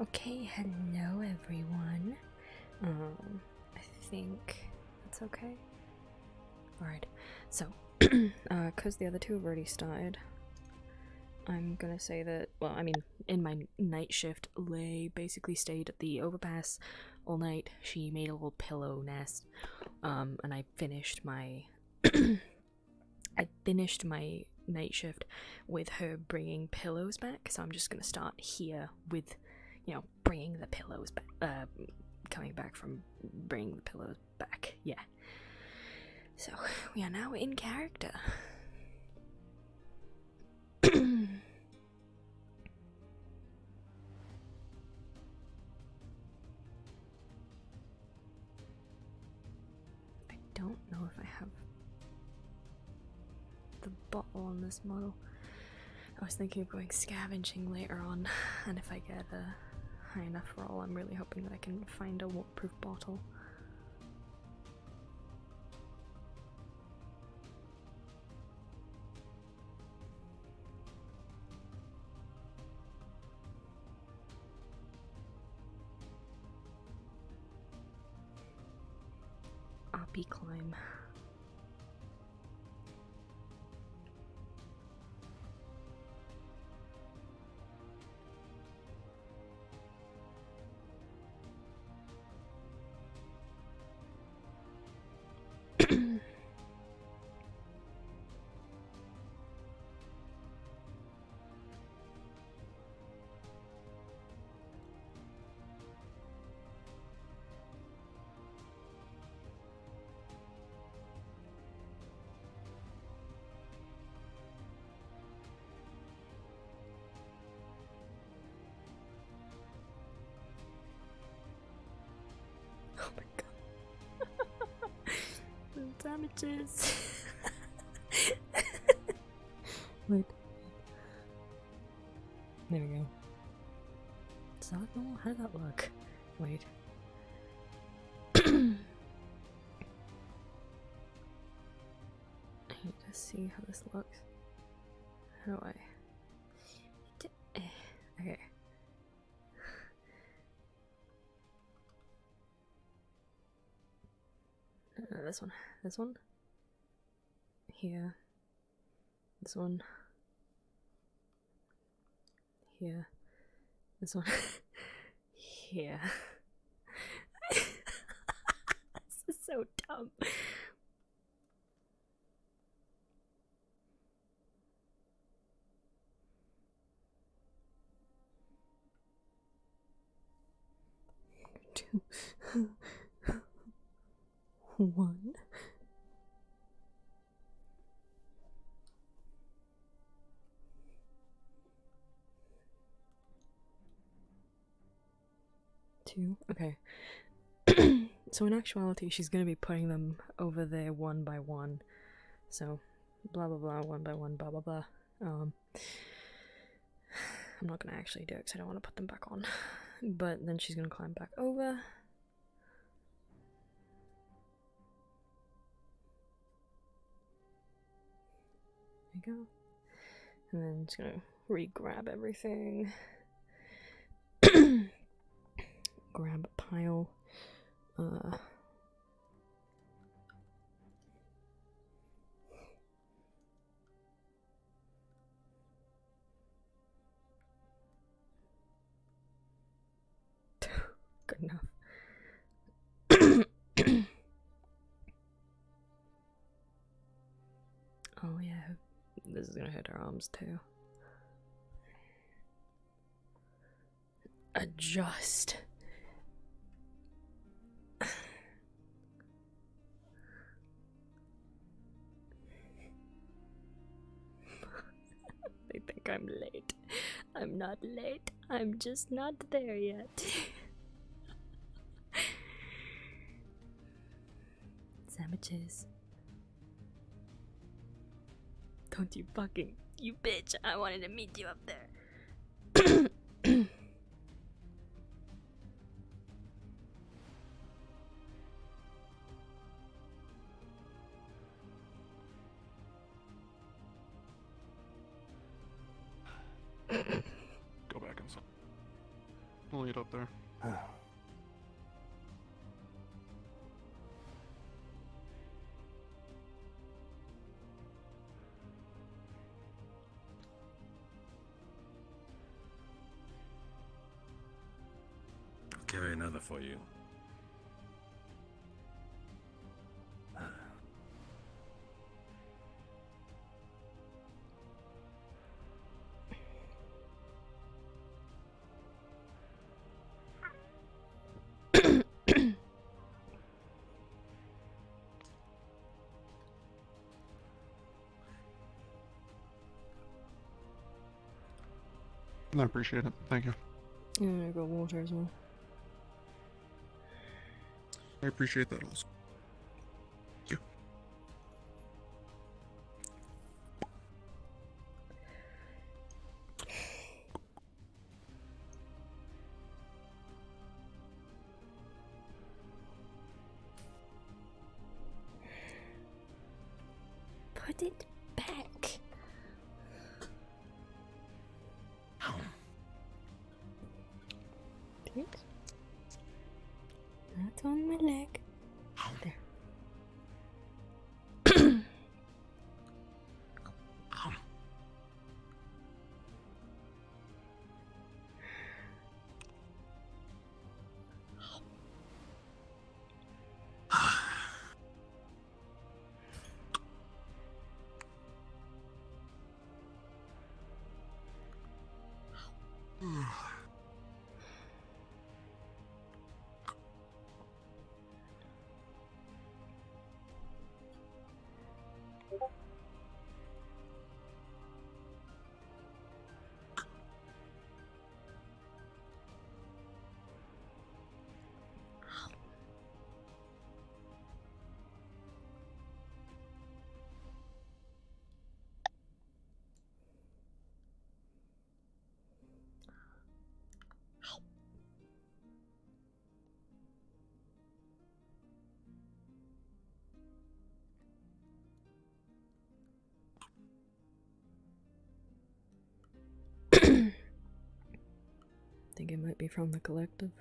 Okay, hello everyone. I think that's okay. Alright, so, because the other two have already started, I'm gonna say that, well, I mean, in my night shift, Lay basically stayed at the overpass all night. She made a little pillow nest, and I finished my night shift with her bringing pillows back, so I'm just gonna start here with, bringing the pillows back, coming back from bringing the pillows back, yeah. So, we are now in character. I don't know if I have the bottle on this model. I was thinking of going scavenging later on, and if I get a high enough roll, I'm really hoping that I can find a waterproof bottle. Oppie climb. Oh my god. The damages. Wait. There we go. Does that look normal? How did that look? Wait. I need to see how this looks. How do I... Okay. This one. This one. Here. This one. Here. This one. Here. This is so dumb. Two. One. Two. Okay. So in actuality, she's gonna be putting them over there one by one. So, blah blah blah, one by one, blah blah blah. I'm not gonna actually do it because I don't want to put them back on. But then she's gonna climb back over. There you go. And then just gonna re-grab everything. Grab a pile. Good enough. Oh yeah, this is gonna hurt our arms too. Adjust. They think I'm late. I'm not late. I'm just not there yet. Sandwiches. Don't you fucking... You bitch! I wanted to meet you up there. Go back inside. wait up there. I'll carry another for you. I appreciate it. Thank you. Yeah, I got water as well. I appreciate that also. Thank you. Put it back. Thanks. Not on my leg. There. Think it might be from the collective.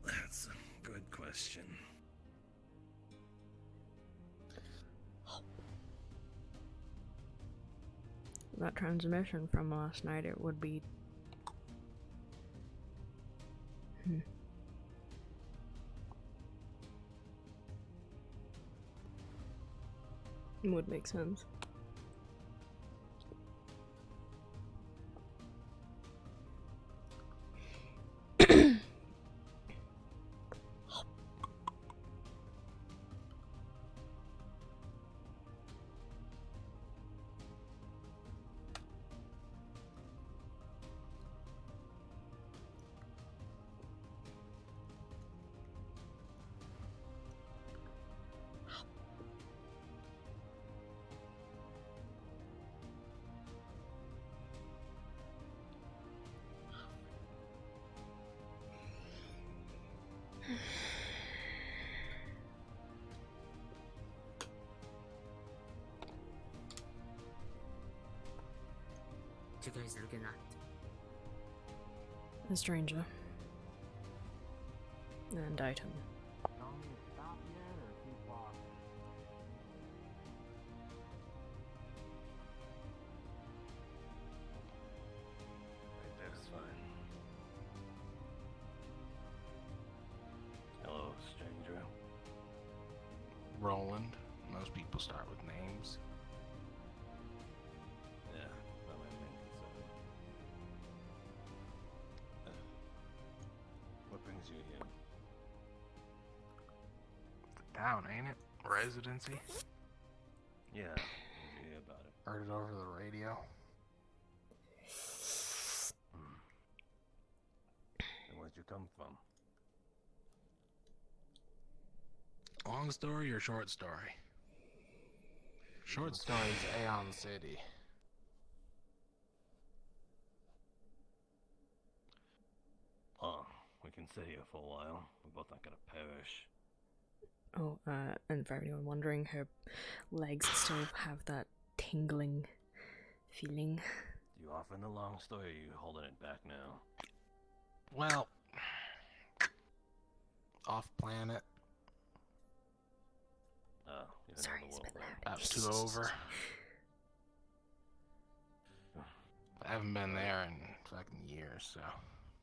That's a good question. That transmission from last night, it would be... Would make sense. A stranger. And item. Right there's fine. Hello, stranger. Roland. Most people start with names. Yeah, well, I meant so. What brings you here? The town, ain't it? Residency. Yeah, did you hear about it? Heard it over the radio. And where'd you come from? Long story or short story? Short story's Aeon City. Oh, we can sit here for a while. We're both not gonna perish. Oh, and for anyone wondering, her legs still have that tingling feeling. You offering the long story, or are you holding it back now? Well, off planet, You don't Sorry, know it's the a bit world, loud. about 2 over. I haven't been there in fucking years, so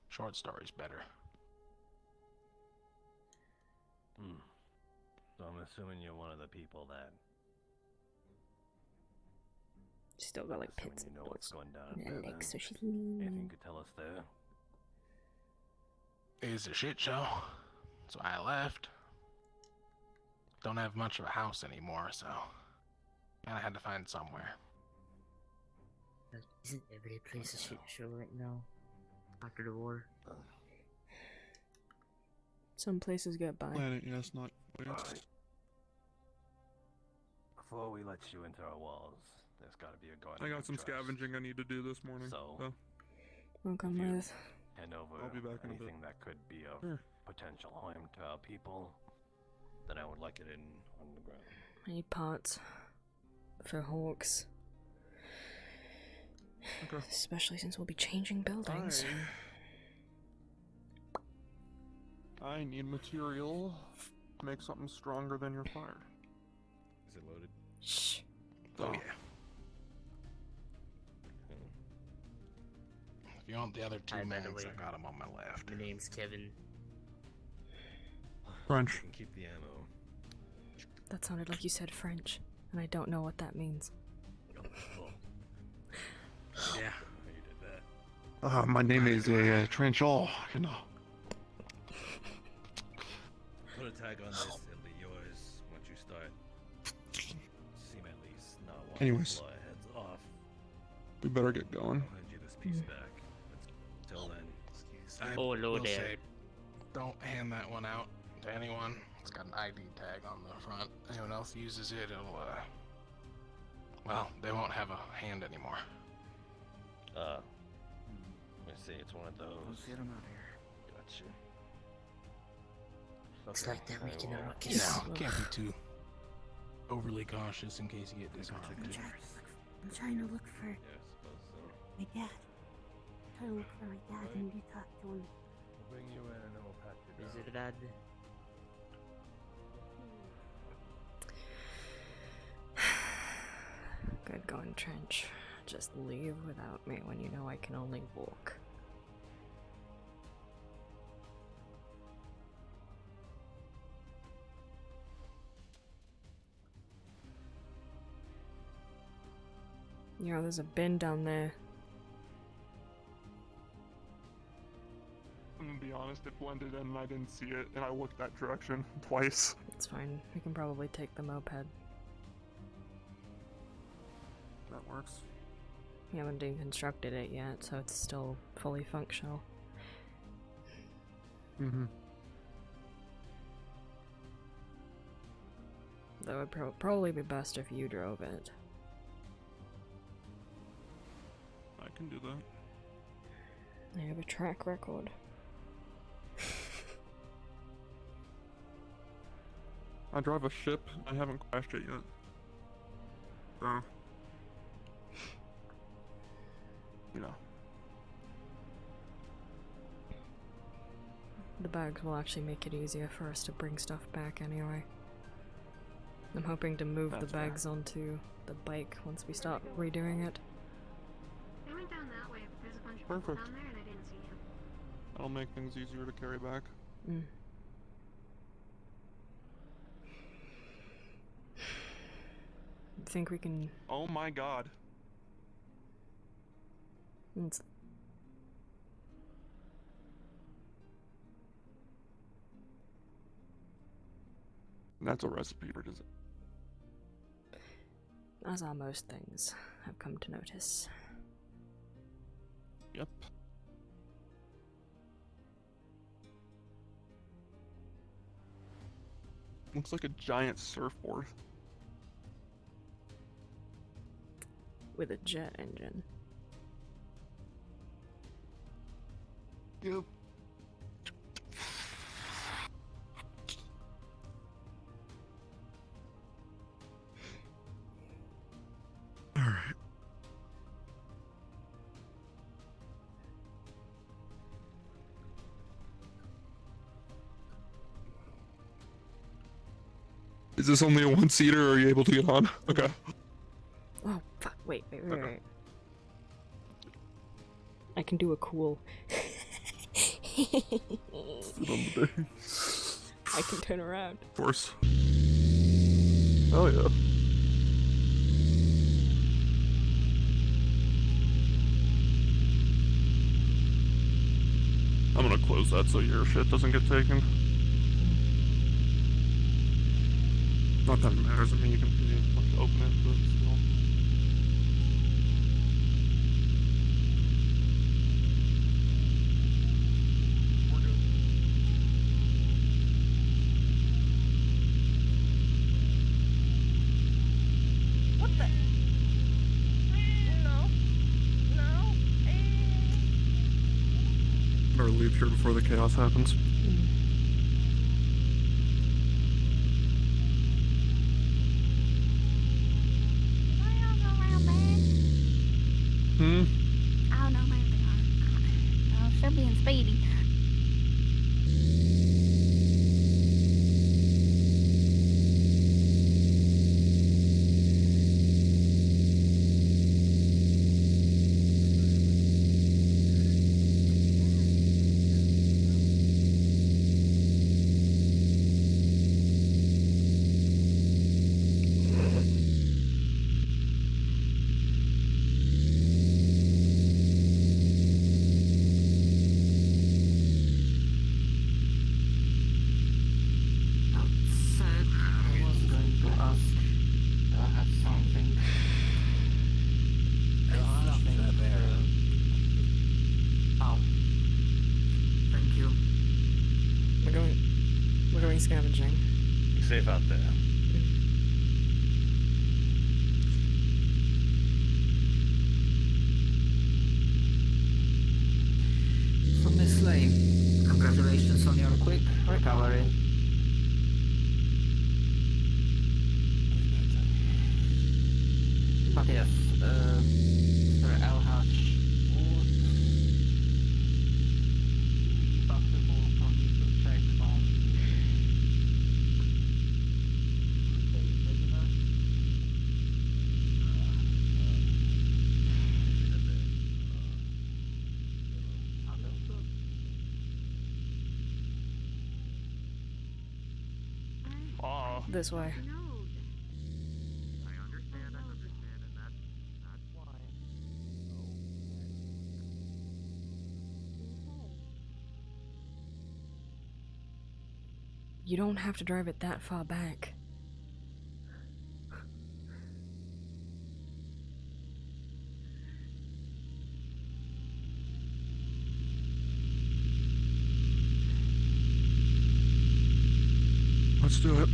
short story's better. So I'm assuming you're one of the people that. Still got like assuming pits you and know what's noodles going down on up her there. legs, Then. so she's Anything you leaning. could tell us there? It's a shit show, so I left. Don't have much of a house anymore, so kinda had to find somewhere. Isn't every place a shit show right now? After the war? Some places get by. Planet, yes, not place. Alright. Before we let you into our walls, there's gotta be a guard. I got some scavenging I need to do this morning. So, We'll come you- with. hand over I'll be back in a bit. anything that could be of Sure. potential harm to our people, then I would like it in on the ground. I need parts for hawks. Okay. Especially since we'll be changing buildings. I need material to make something stronger than your fire. Is it loaded? Shh. Oh yeah. If you want the other 2 Hi, by the mags, way. I got them on my left. My name's Kevin. French. You can keep the ammo. That sounded like you said French, and I don't know what that means. Yeah. How you did that? My name is Trenchall, you know. Put a tag on this, it'll be yours once you start. Seem at least not want Anyways. to blow our heads off. We better get going. I'll hand you this piece back. Till then, I Oh, hello will there. say, don't hand that one out to anyone. It's got an ID tag on the front. Anyone else uses it, it'll, well, they won't have a hand anymore. let me see, it's one of those. Let's get him out of here. Gotcha. Looks Okay, like they're I making a will- ruckus. You know, can't be too overly cautious in case you get disheartened. I'm trying to look for Yeah, I suppose so. my dad. I'm trying to look for my dad. I need to talk to him. We'll bring you in and then we'll pat you Is down. it dad? Good going, Trench. Just leave without me when you know I can only walk. You know, there's a bin down there. I'm gonna be honest, it blended in and I didn't see it, and I looked that direction twice. It's fine. We can probably take the moped. That works. We haven't deconstructed it yet, so it's still fully functional. Mm-hmm. Though it'd probably be best if you drove it. I can do that. I have a track record. I drive a ship. I haven't crashed it yet. So, you know. The bags will actually make it easier for us to bring stuff back anyway. I'm hoping to move That's the fair. bags onto the bike once we start redoing it. I went down that way, but there's a bunch of Perfect. people down there, and I didn't see him. That'll make things easier to carry back. Mm. Think we can... Oh my god. It's... That's a recipe for dessert. As are most things, I've come to notice. Yep. Looks like a giant surfboard. With a jet engine. Yep. Alright. Is this only a one-seater, or are you able to get on? Okay. Oh, fuck. Wait. Okay. I can do a cool. Sit on the base. I can turn around. Of course. Oh yeah. I'm gonna close that so your shit doesn't get taken. Not that it matters. I mean, you can open it, but still. We're good. What the? No. Better leave here before the chaos happens. Hmm? I don't know where they are. Sure being speedy. I was going to ask something. Oh. Thank you. We're going scavenging. Be safe out there. So, Miss Slay, congratulations on your quick recovery. But yes, Mr. Elhatch, would it be possible for me to check on the prisoner? Understood. This way. I understand, and that's why. You don't have to drive it that far back. Let's do it.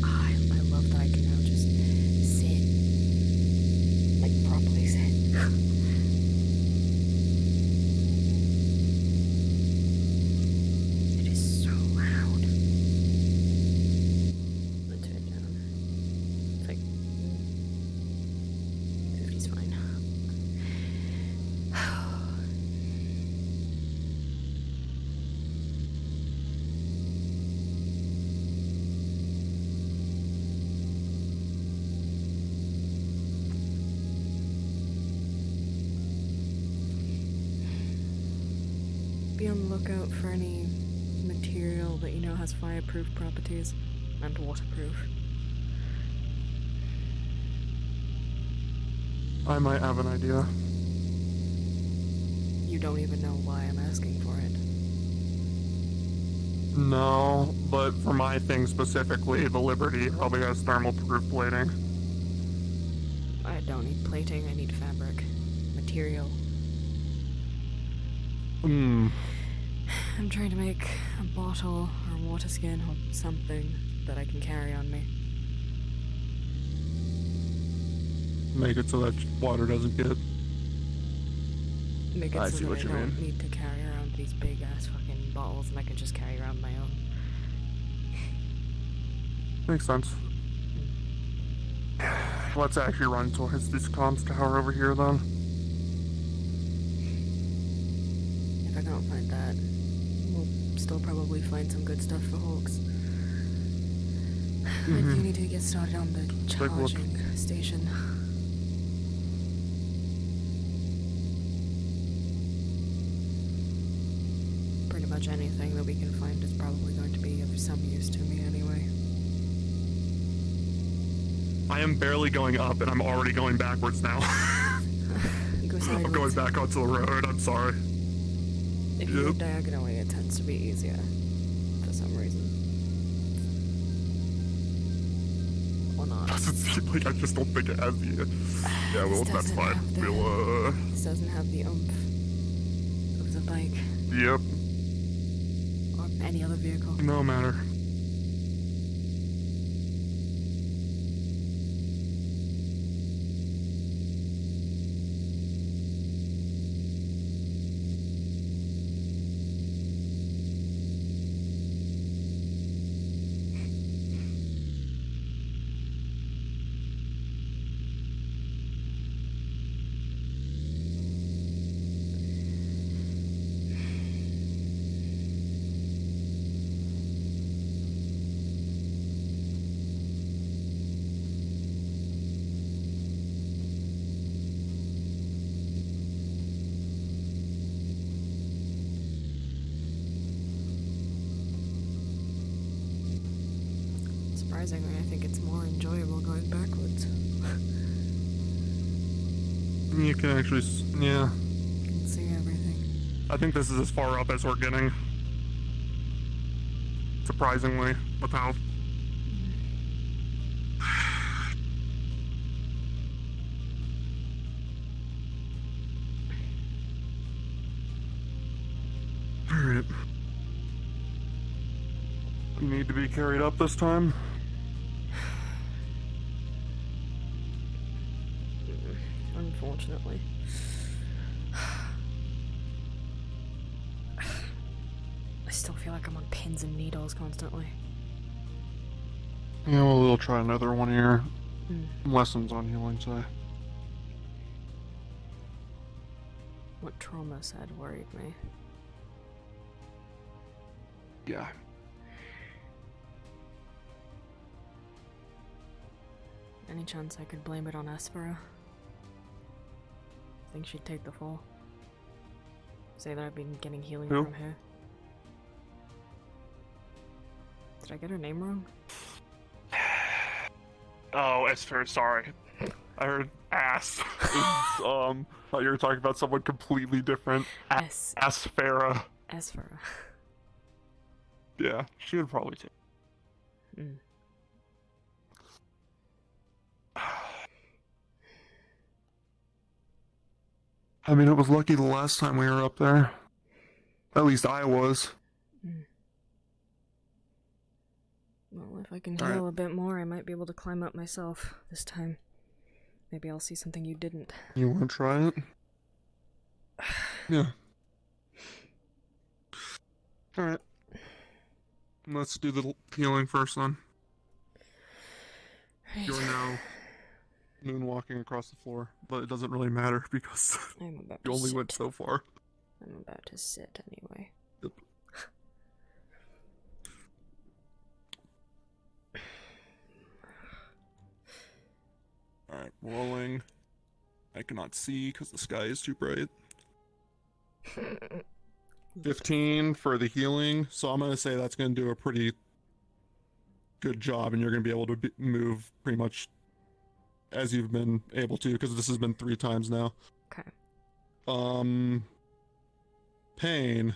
I love that I can now just sit. Like, properly sit. It is so loud. Let's turn it down. It's like 50's fine. Be on the lookout for any material that you know has fireproof properties and waterproof. I might have an idea. You don't even know why I'm asking for it. No, but for my thing specifically, the Liberty probably has thermal proof plating. I don't need plating, I need fabric. Material. Hmm. I'm trying to make a bottle or water skin or something that I can carry on me. Make it so that water doesn't get. Make it I so see that what I you don't mean. need to carry around these big ass fucking bottles and I can just carry around my own. Makes sense. Let's actually run towards this comms tower over here then. If I can't find that, we'll still probably find some good stuff for Hawks. I do need to get started on the take a look. charging station. Pretty much anything that we can find is probably going to be of some use to me anyway. I am barely going up and I'm already going backwards now. Go I'm going sideways. back onto the road, I'm sorry. If you go Yep. diagonally, it tends to be easier for some reason. Or not. Doesn't seem like I just don't think it has the... Yeah, well, This that's doesn't fine. have the- We'll, This doesn't have the oomph of the bike Yep, or any other vehicle. no matter. Surprisingly, I think it's more enjoyable going backwards. You can actually... Yeah. You can see everything. I think this is as far up as we're getting. Surprisingly, with how... Alright. You need to be carried up this time? Unfortunately. I still feel like I'm on pins and needles constantly. Yeah, well, we'll try another one here. Hmm. Lessons on healing, say. What trauma said worried me. Yeah. Any chance I could blame it on Aspera? Think she'd take the fall? Say that I've been getting healing Who? from her. Did I get her name wrong? Oh, Esper, sorry. I heard ass. Thought you were talking about someone completely different. Asphera. Aspera. Yeah, she would probably take. Mm. I mean, it was lucky the last time we were up there. At least I was. Well, if I can Alright. heal a bit more, I might be able to climb up myself this time. Maybe I'll see something you didn't. You want to try it? Yeah. Alright. Let's do the healing first then. Right. You're now moonwalking across the floor, but it doesn't really matter because I'm about you to only sit. went so far. I'm about to sit anyway. Yep. Alright, rolling. I cannot see because the sky is too bright. 15 for the healing, so I'm going to say that's going to do a pretty good job, and you're going to be able to move pretty much as you've been able to, because this has been 3 times now. Okay. Pain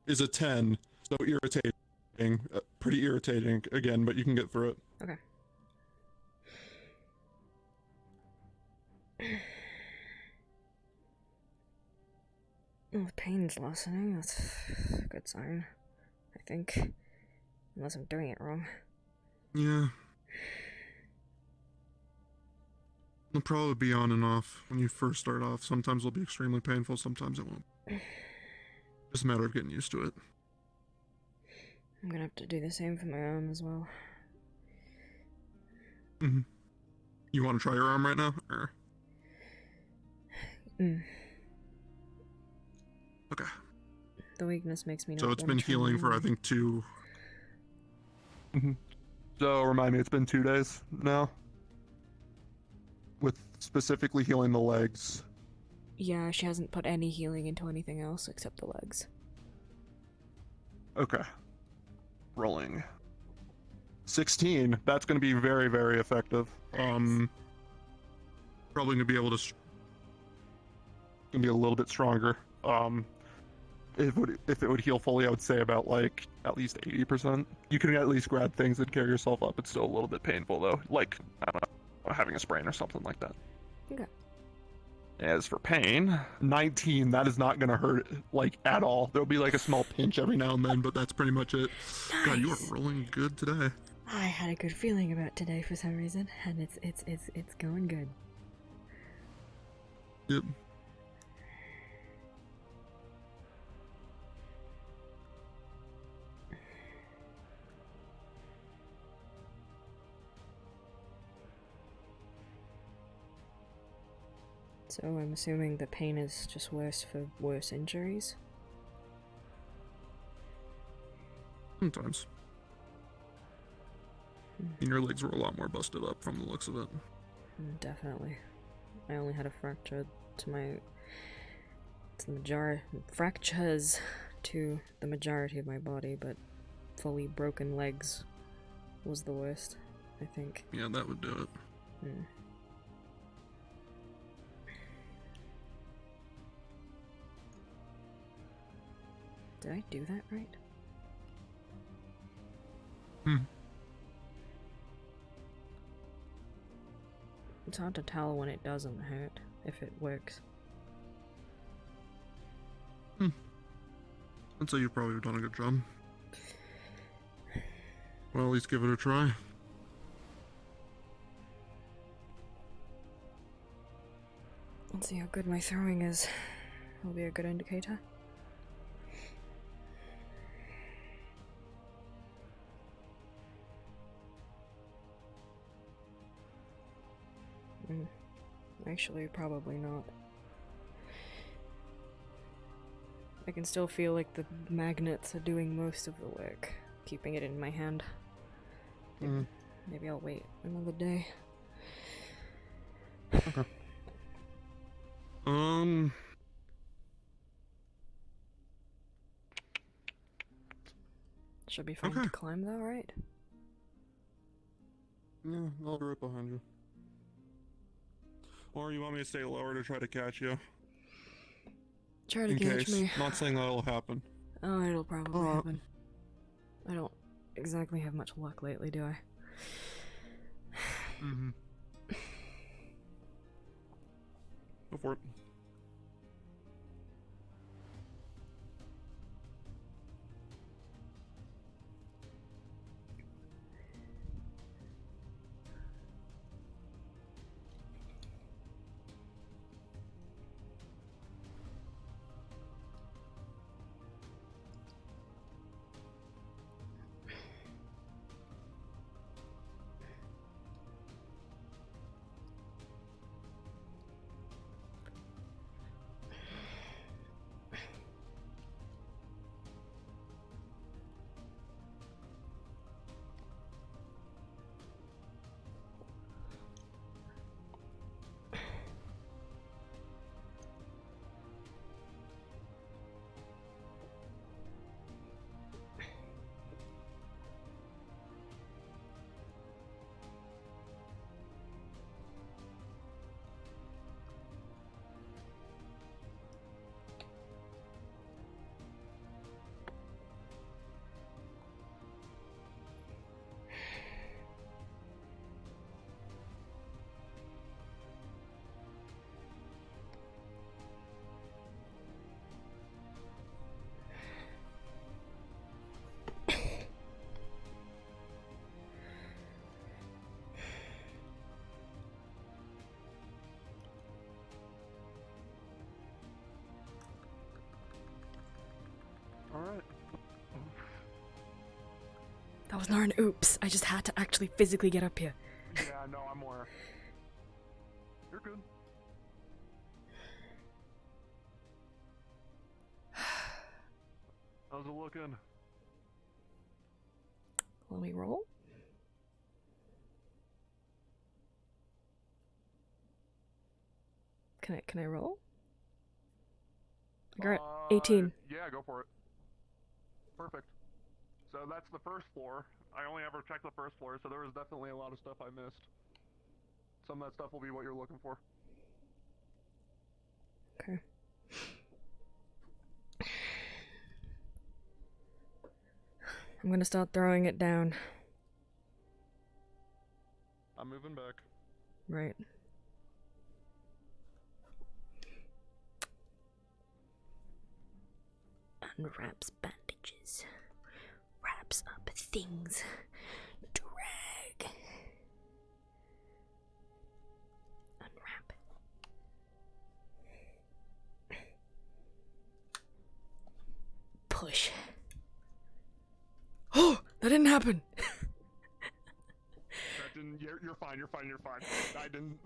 is a 10, so irritating, pretty irritating again, but you can get through it. Okay. Well, the pain's lessening. That's a good sign, I think. Unless I'm doing it wrong. Yeah. It'll probably be on and off when you first start off. Sometimes it'll be extremely painful, sometimes it won't. Just a matter of getting used to it. I'm gonna have to do the same for my arm as well. You You want to try your arm right now? Or... Mm. Okay. The weakness makes me not So it's wanna been try healing for, I anyway. think, 2... So, remind me, it's been 2 days now? With specifically healing the legs. Yeah, she hasn't put any healing into anything else except the legs. Okay. Rolling. 16. That's going to be very, very effective. Probably going to be able to... Going to be a little bit stronger. If it would heal fully, I would say about, like, at least 80%. You can at least grab things and carry yourself up. It's still a little bit painful, though. Like, I don't know, having a sprain or something like that. Okay. As for pain, 19, that is not going to hurt, like, at all. There'll be, like, a small pinch every now and then, but that's pretty much it. God, you are Nice. rolling good today. I had a good feeling about today for some reason, and it's going good. Yep. So I'm assuming the pain is just worse for worse injuries? Sometimes. And your legs were a lot more busted up from the looks of it. Definitely. I only had a fracture to my... fractures to the majority of my body, but fully broken legs was the worst, I think. Yeah, that would do it. Hmm. Did I do that right? It's hard to tell when it doesn't hurt, if it works. I'd say you've probably done a good job. Well, at least give it a try. Let's see how good my throwing is. Will be a good indicator. Actually, probably not. I can still feel like the magnets are doing most of the work, keeping it in my hand. Maybe I'll wait another day. Okay. Should be fine Okay. to climb though, right? Yeah, I'll be right behind you. Or you want me to stay lower to try to catch you? Try to In catch case. me. Not saying that'll happen. Oh, it'll probably Alright. happen. I don't exactly have much luck lately, do I? Go for it. Alright. That was not an oops. I just had to actually physically get up here. Yeah, no, I'm aware. You're good. How's it looking? Let me roll. Can I roll? I got 18. Yeah, go for it. Perfect. So that's the first floor. I only ever checked the first floor, so there was definitely a lot of stuff I missed. Some of that stuff will be what you're looking for. Okay. I'm gonna start throwing it down. I'm moving back. Right. Unwraps bandages. Wraps up things. Drag. Unwrap. Push. Oh, that didn't happen. That didn't. You're fine. You're fine. You're fine. I didn't.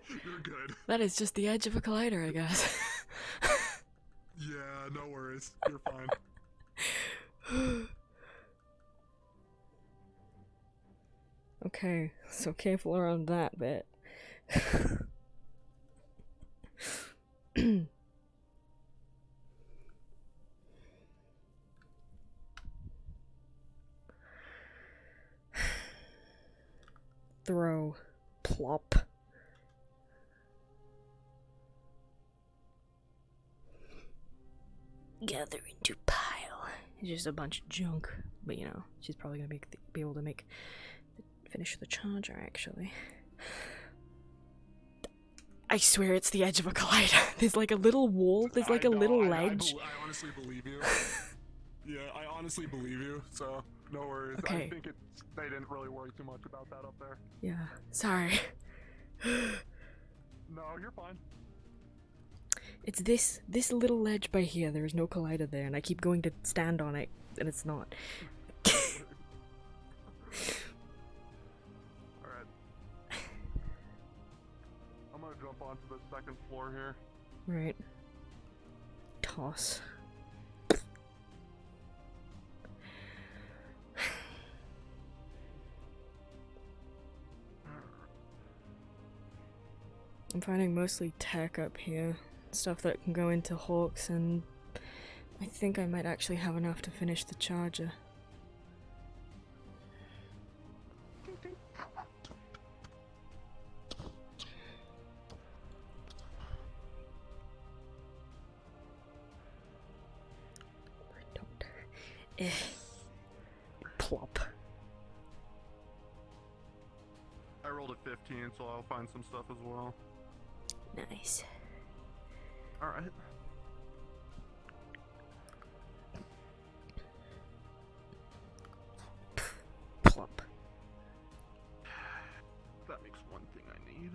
You're good. That is just the edge of a collider, I guess. Yeah, no worries. You're fine. Okay, so careful around that bit. Throw. Plop. Gather into pile. It's just a bunch of junk, but you know, she's probably gonna be able to finish the charger, actually. I swear it's the edge of a collider. There's like a little wall, there's like a little ledge. I honestly believe you. Yeah, I honestly believe you, so no worries. Okay. I think they didn't really worry too much about that up there. Yeah, sorry. No, you're fine. It's this little ledge by here. There is no collider there, and I keep going to stand on it, and it's not. Alright. I'm gonna jump onto the second floor here. Right. Toss. I'm finding mostly tech up here. Stuff that can go into hawks, and I think I might actually have enough to finish the charger. Don't. Plop. I rolled a 15, so I'll find some stuff as well. Nice. Alright. Plop. That makes one thing I need.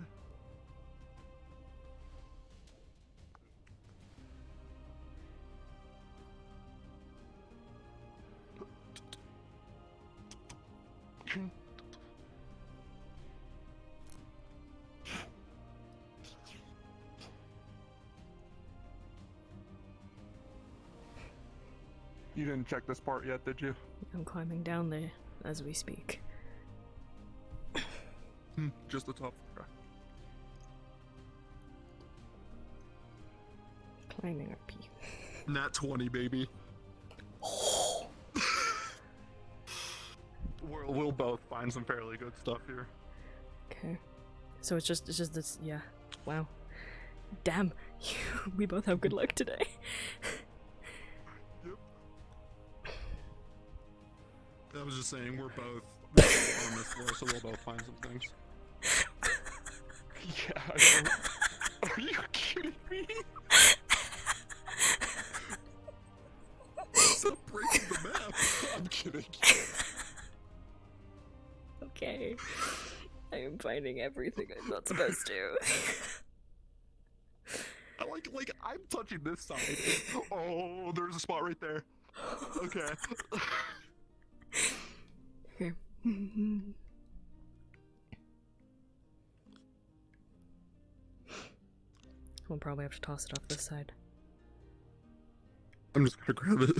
You didn't check this part yet, did you? I'm climbing down there as we speak. Just the top floor. Climbing RP. Nat 20, baby. We'll both find some fairly good stuff here. Okay. So it's just this, yeah. Wow. Damn. We both have good luck today. Yep. I was just saying, we're both on this floor, so we'll both find some things. Yeah, I know. Are you kidding me? Stop breaking the map! I'm kidding. Okay. I am finding everything I'm not supposed to. I like I'm touching this side. Oh, there's a spot right there. Okay. Okay. We'll probably have to toss it off this side. I'm just gonna grab it.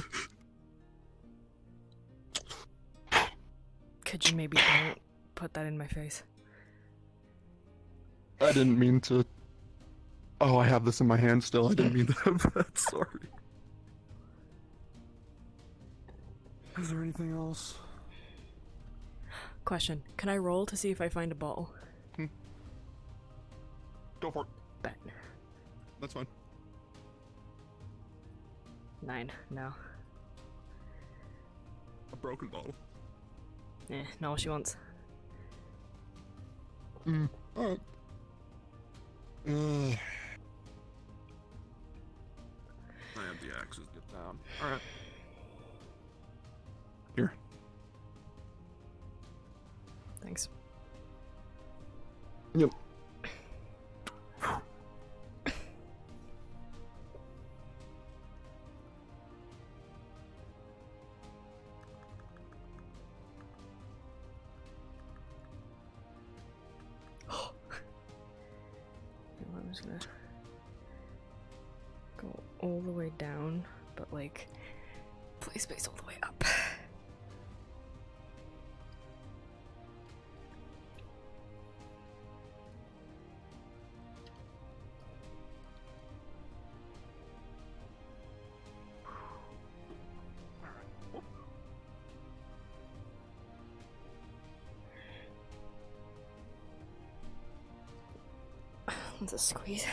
Could you maybe don't put that in my face? I didn't mean to. Oh, I have this in my hand still. I didn't mean to have that. Sorry. Is there anything else? Question. Can I roll to see if I find a bottle? Go for it. Bet. That's fine. 9. No. A broken bottle. Not what she wants. Alright. I have the axes get down. Alright. Here. Thanks. Yep. I'm just gonna go all the way down, but like play space all the way up. That's a squeeze.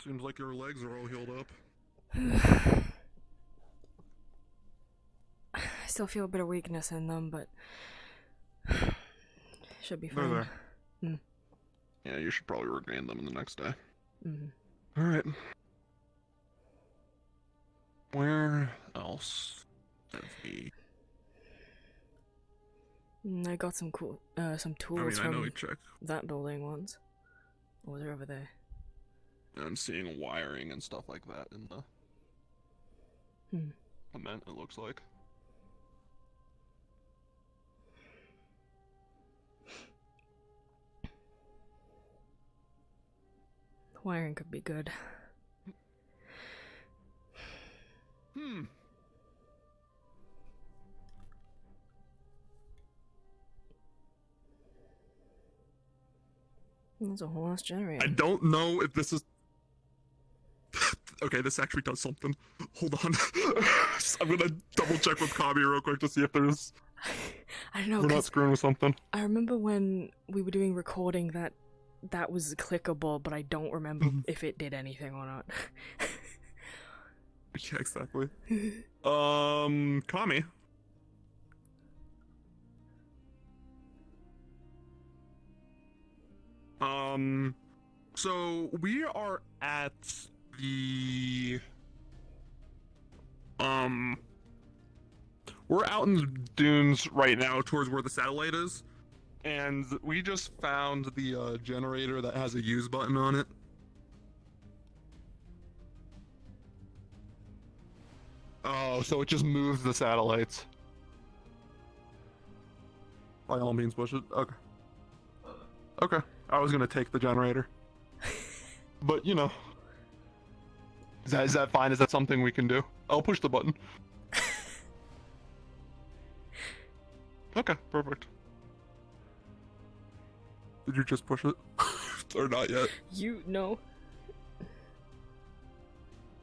Seems like your legs are all healed up. I still feel a bit of weakness in them, but should be They're fine. there. Yeah, you should probably regain them in the next day. Mm-hmm. Alright. Where else have we... I got some cool, some I tools mean, I know from we checked. that building once. Or was it over there? I'm seeing wiring and stuff like that in the cement, it looks like. The wiring could be good. There's a whole ass generator. I don't know if this is... Okay, this actually does something. Hold on. I'm gonna double check with Kami real quick to see if there's... I don't know, We're not 'cause screwing with something. I remember when we were doing recording that was clickable, but I don't remember if it did anything or not. Yeah, exactly. Kami. So we are at the... We're out in the dunes right now towards where the satellite is. And we just found the generator that has a use button on it. Oh, so it just moves the satellites. By all means, push it. Okay. Okay. I was gonna take the generator. But, you know. Is that fine? Is that something we can do? I'll push the button. Okay, perfect. Did you just push it? Or not yet? You know.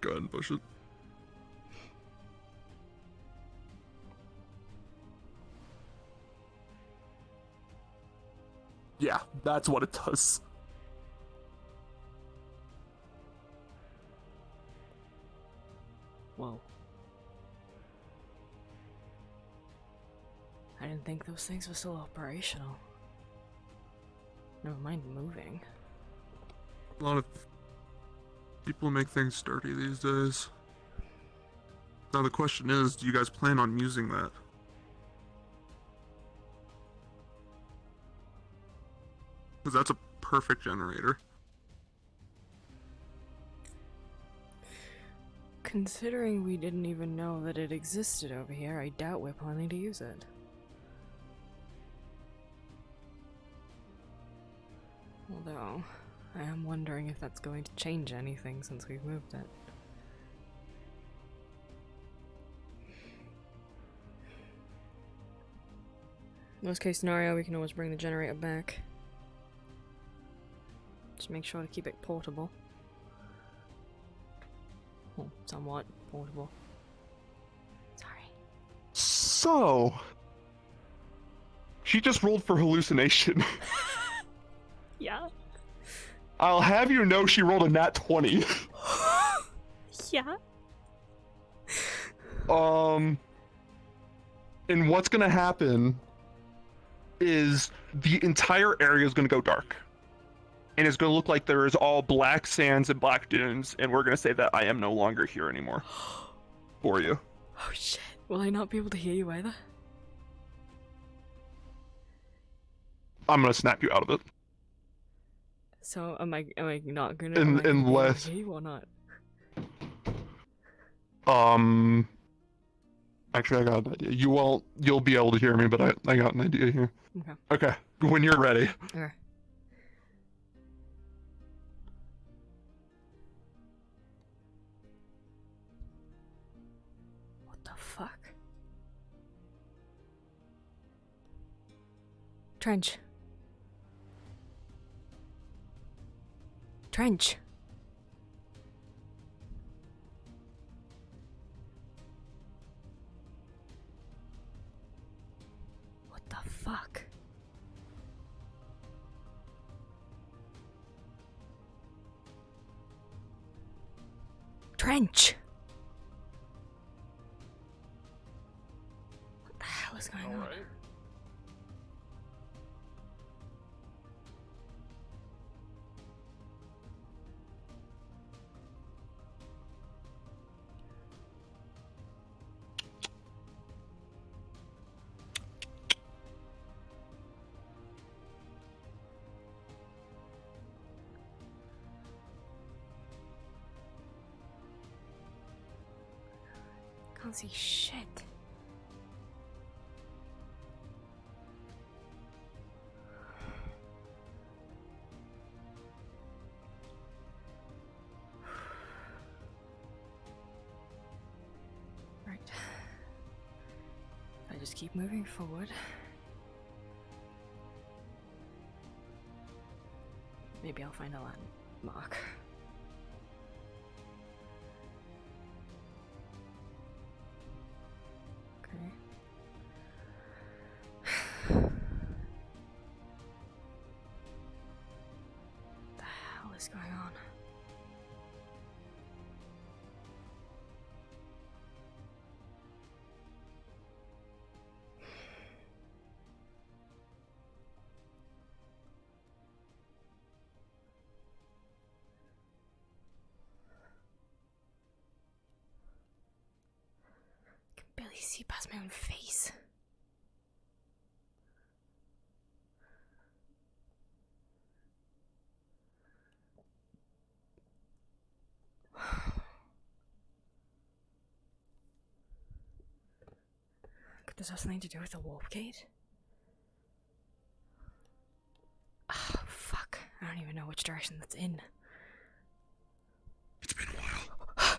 Go ahead and push it. Yeah, that's what it does. Whoa. I didn't think those things were still operational. Never mind moving. A lot of people make things dirty these days. Now the question is, do you guys plan on using that? Because that's a perfect generator. Considering we didn't even know that it existed over here, I doubt we're planning to use it. Although, I am wondering if that's going to change anything since we've moved it. Worst case scenario, we can always bring the generator back. Just make sure to keep it portable. Well, somewhat portable. Sorry. So, she just rolled for hallucination. Yeah? I'll have you know she rolled a nat 20. Yeah? And what's gonna happen is the entire area is gonna go dark. And it's gonna look like there is all black sands and black dunes, and we're gonna say that I am no longer here anymore. For you. Oh shit. Will I not be able to hear you either? I'm gonna snap you out of it. So am I not gonna Un- am I gonna be able to unless- hear you or not? Actually, I got an idea. You'll be able to hear me, but I got an idea here. Okay. Okay, when you're ready. Okay. What the fuck? Trench. Trench. What the fuck? Trench. What the hell is going on? Alright. Can't see shit. Right. If I just keep moving forward. Maybe I'll find a landmark. Okay. What the hell is going on? I can barely see past my own face. Could this have something to do with the warp gate? Oh, fuck. I don't even know which direction that's in. It's been a while.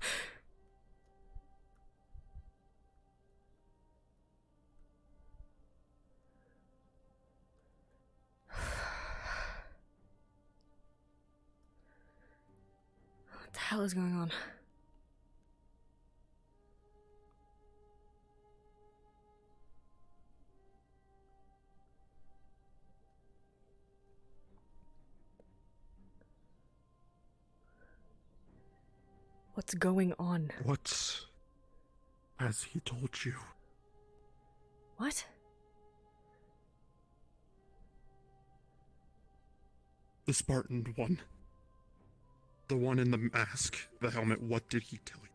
What the hell is going on? What's going on? What's As he told you. What? The Spartan one. The one in the mask, the helmet, what did he tell you?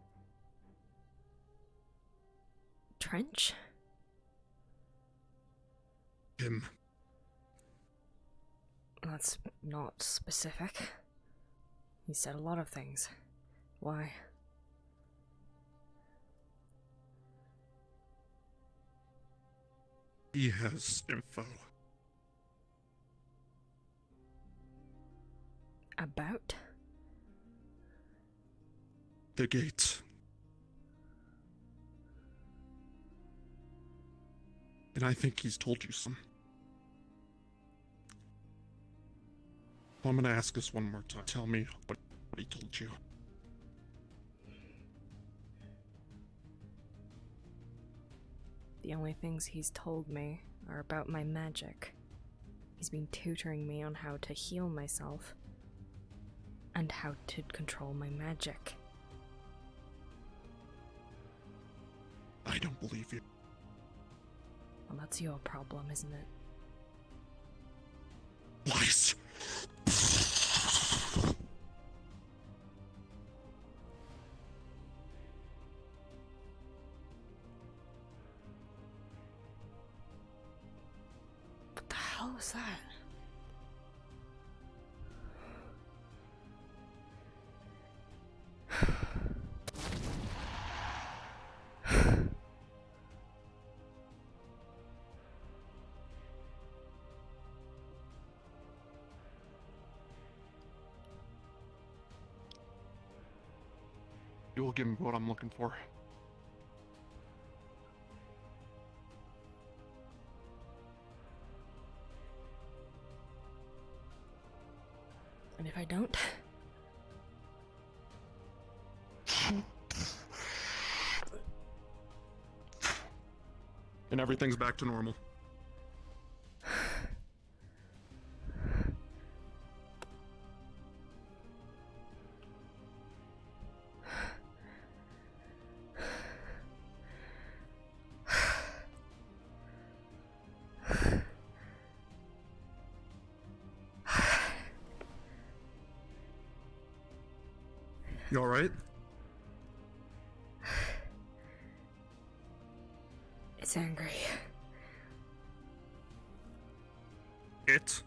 Trench? Him. That's not specific. He said a lot of things. Why? He has info. About? The gates. And I think he's told you some. I'm gonna ask this one more time. Tell me what he told you. The only things he's told me are about my magic. He's been tutoring me on how to heal myself and how to control my magic. I don't believe you. Well, that's your problem, isn't it? Lies! What the hell was that? You will give me what I'm looking for. And if I don't? And everything's back to normal. You alright? It's angry. It?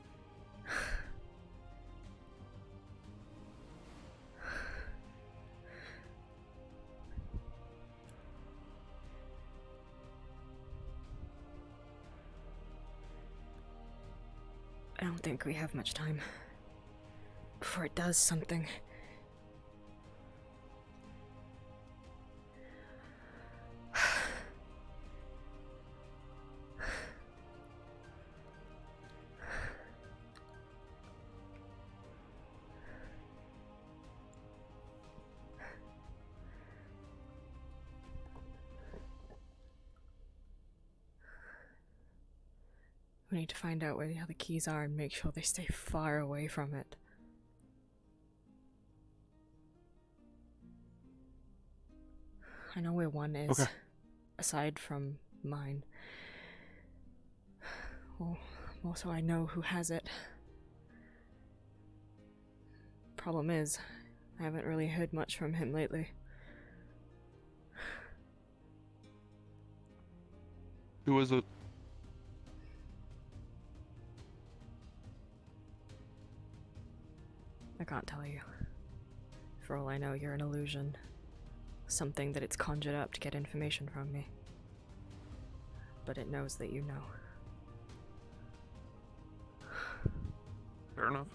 I don't think we have much time. Before it does something. We need to find out where the other keys are and make sure they stay far away from it. I know where one is, Okay. aside from mine. Well, also I know who has it. Problem is, I haven't really heard much from him lately. Who is it? I can't tell you. For all I know, you're an illusion. Something that it's conjured up to get information from me. But it knows that you know. Fair enough.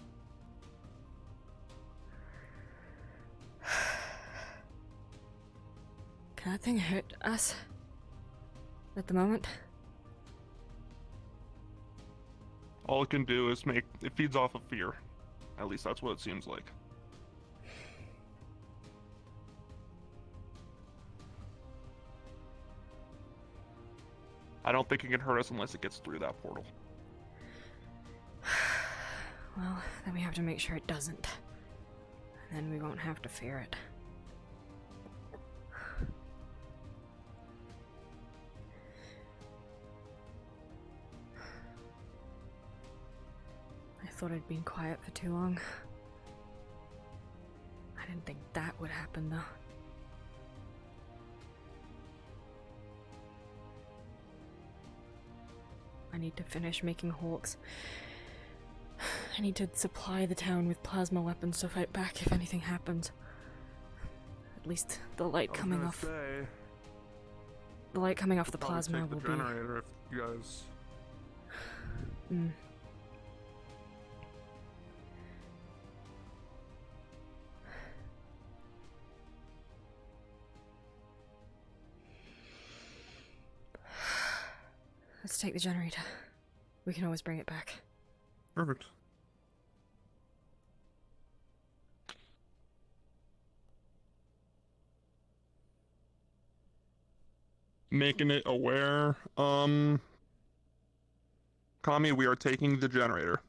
Can that thing hurt us? At the moment? All it can do is it feeds off of fear. At least that's what it seems like. I don't think it can hurt us unless it gets through that portal. Well, then we have to make sure it doesn't. And then we won't have to fear it. thought I'd been quiet for too long. I didn't think that would happen, though. I need to finish making hawks. I need to supply the town with plasma weapons to fight back if anything happens. At least the light coming off. The light coming off the plasma will be. Generator if you guys. Let's take the generator. We can always bring it back. Perfect. Making it aware. Kami, we are taking the generator.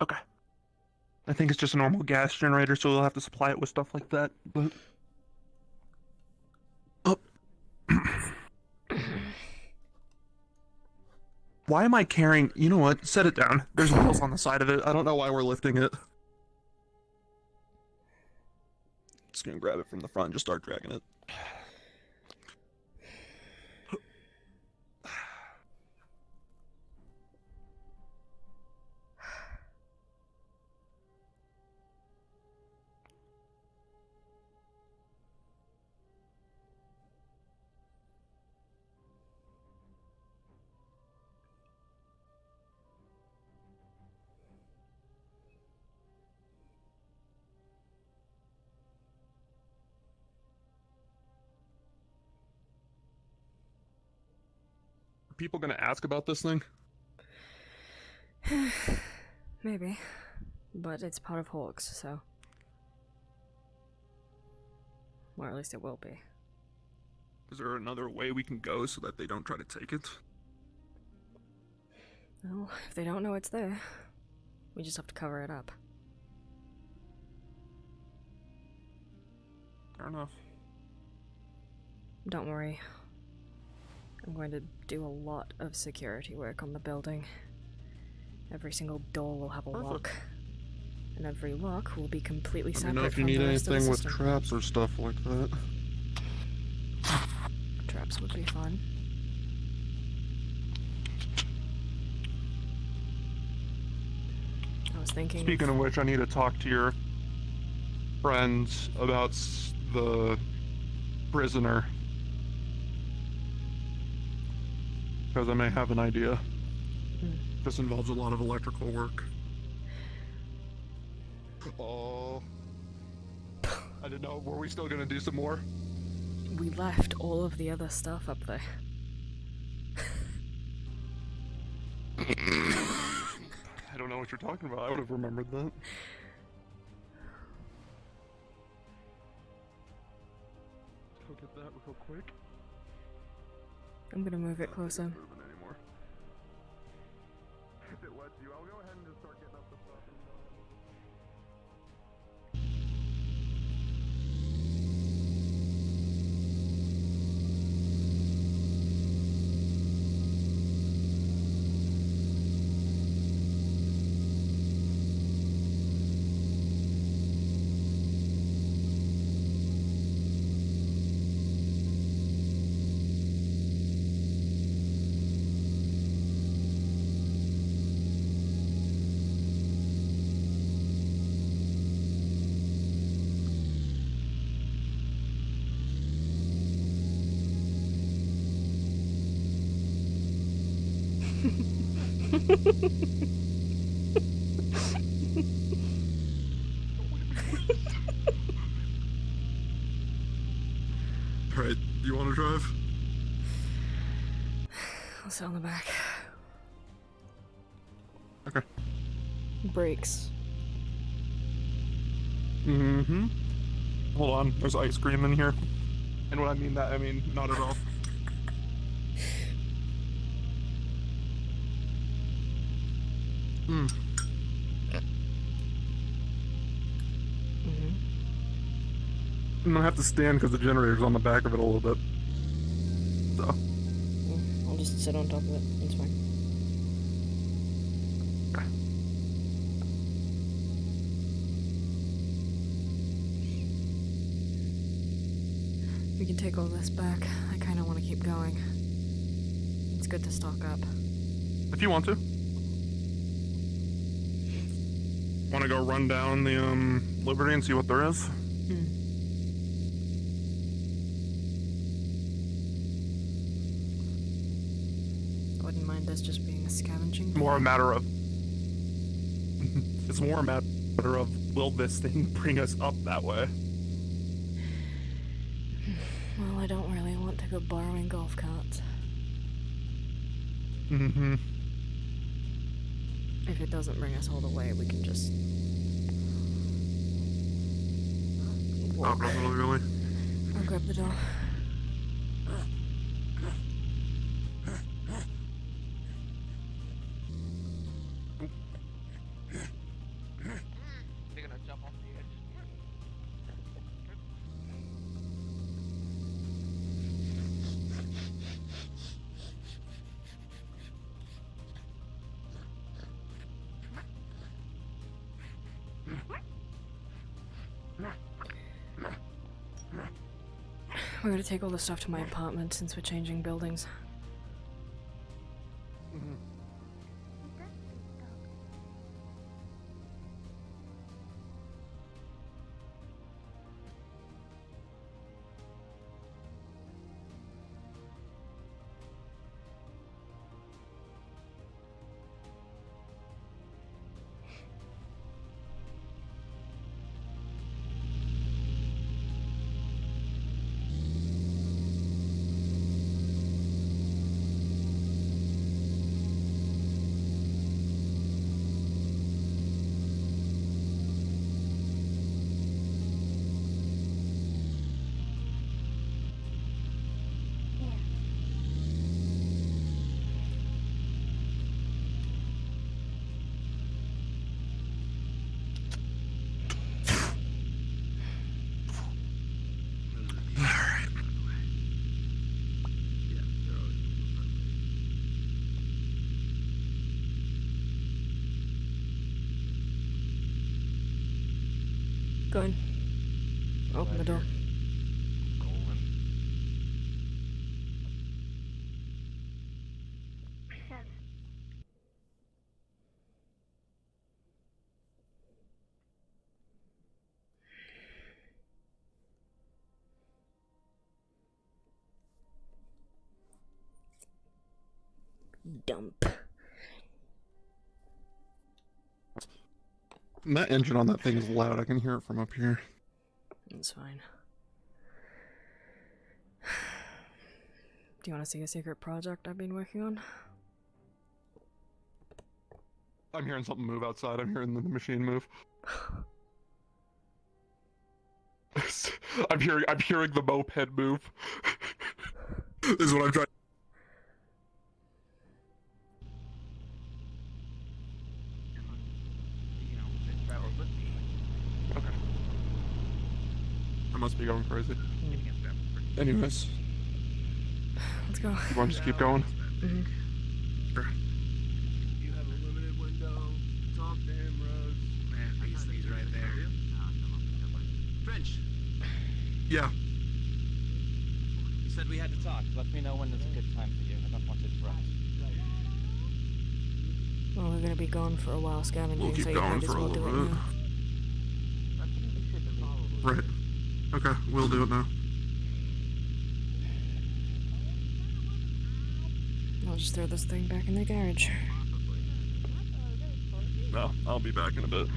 Okay. I think it's just a normal gas generator, so we'll have to supply it with stuff like that. But why am I carrying? You know what? Set it down. There's wheels on the side of it. I don't know why we're lifting it. Just gonna grab it from the front and just start dragging it. Are people gonna ask about this thing? Maybe. But it's part of Hawks, so. Or at least it will be. Is there another way we can go so that they don't try to take it? Well, if they don't know it's there, we just have to cover it up. Fair enough. Don't worry. I'm going to do a lot of security work on the building. Every single door will have a lock. And every lock will be completely Let me separate know if you from need the rest of the anything with system. traps or stuff like that. Traps would be fun. I was thinking... Speaking of which, I need to talk to your friends about the prisoner. Because I may have an idea. This involves a lot of electrical work. Oh. I didn't know. Were we still gonna do some more? We left all of the other stuff up there. I don't know what you're talking about. I would have remembered that. Go get that real quick. I'm gonna move it closer. Moving anymore. If it lets you, I'll go ahead and just start getting up the stuff. Alright, you want to drive? I'll sit on the back. Okay. Brakes. Mm-hmm. Hold on, there's ice cream in here. And when I mean that, I mean not at all. Mm. Mm-hmm. I'm gonna have to stand because the generator's on the back of it a little bit. So. I'll just sit on top of it. It's fine. We can take all this back. I kind of want to keep going. It's good to stock up. If you want to. Want to go run down the Liberty and see what there is? I wouldn't mind us just being a scavenging. More a matter of. It's more a matter of will this thing bring us up that way? Well, I don't really want to go borrowing golf carts. Mm-hmm. If it doesn't bring us all the way, we can just walk. Not really. I'll grab the door. They're gonna jump off the edge. We're gonna take all the stuff to my apartment since we're changing buildings. Go in. Open the door. Dump. And that engine on that thing is loud. I can hear it from up here. It's fine. Do you want to see a secret project I've been working on? I'm hearing something move outside. I'm hearing the machine move. I'm hearing the moped move. This is what I'm trying. Okay. I must be going crazy. Anyways, Let's go. you want to just keep going? Mm-hmm. Sure. You have a limited window. Talk to him, Rose. Man, he's right there. French. Yeah. You said we had to talk. Let me know when it's a good time for you. I don't want to interrupt. Well, we're gonna be gone for a while scavenging, We'll keep so you going might as for a well do little it bit. now. Right. Okay, we'll do it now. I'll just throw this thing back in the garage. No, I'll be back in a bit.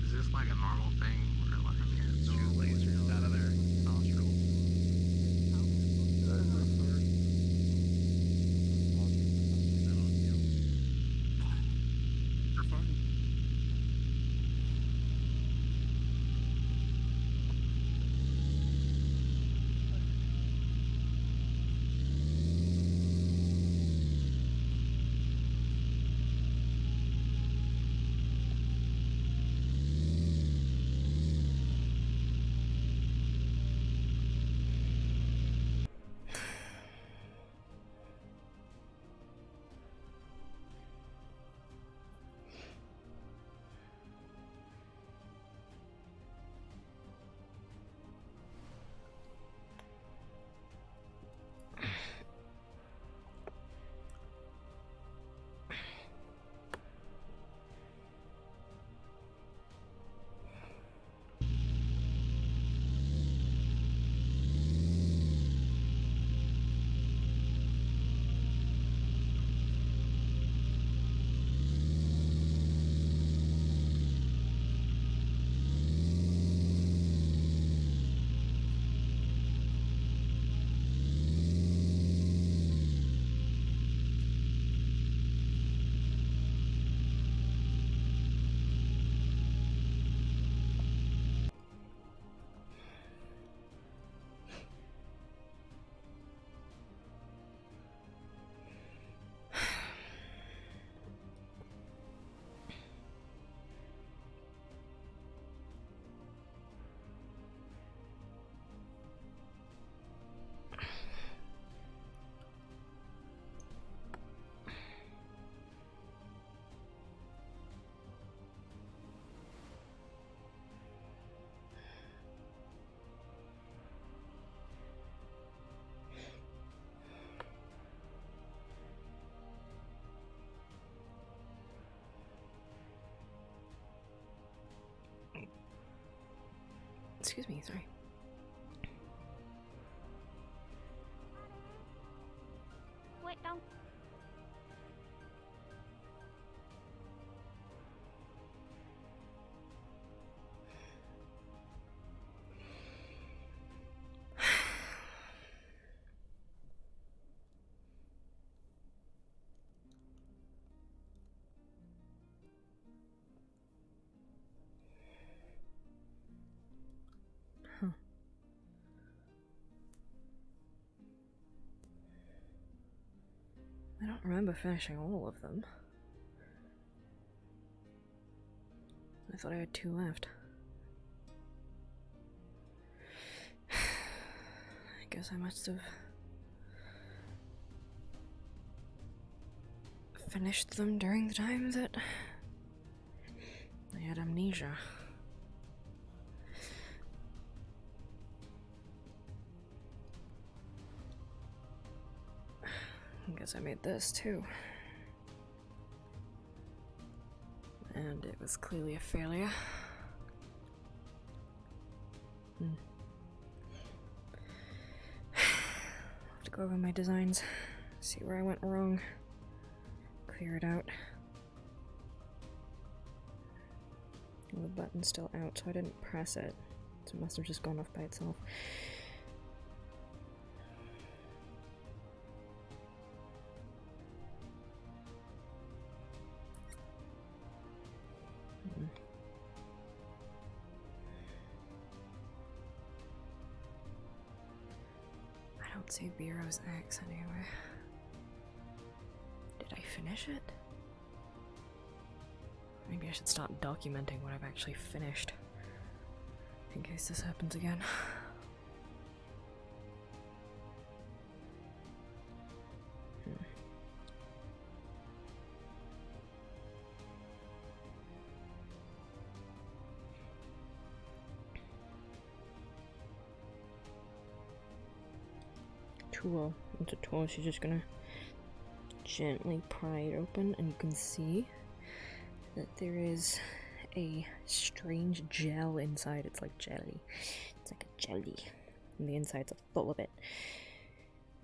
Is this like a normal thing where like you shoot lasers out of their nostrils? You're fine. excuse me, sorry. Wait, don't. Huh. I don't remember finishing all of them. I thought I had 2 left. I guess I must have finished them during the time that I had amnesia. I guess I made this too. And it was clearly a failure. I'll have to go over my designs, see where I went wrong, clear it out. And the button's still out, so I didn't press it. So it must have just gone off by itself. I don't see Bureau's X anywhere. Did I finish it? Maybe I should start documenting what I've actually finished, in case this happens again. Tool. It's a tool. She's just gonna gently pry it open, and you can see that there is a strange gel inside. It's like jelly. It's like a jelly. And the insides are full of it.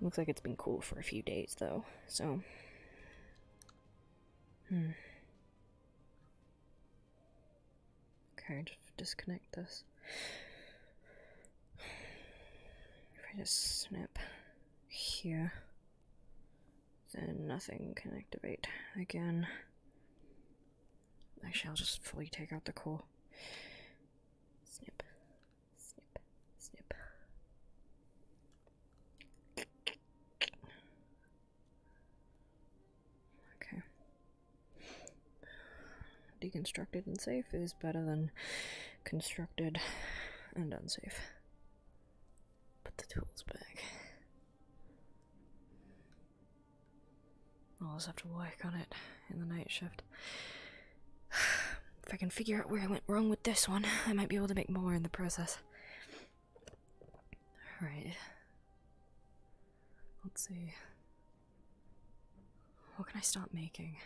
Looks like it's been cool for a few days though, so. Okay, just disconnect this. If I just snap here, then nothing can activate again. Actually, I'll just fully take out the core. Snip, snip, snip. Okay. Deconstructed and safe is better than constructed and unsafe. Put the tools back. I'll just have to work on it in the night shift. If I can figure out where I went wrong with this one, I might be able to make more in the process. Alright. Let's see. What can I start making?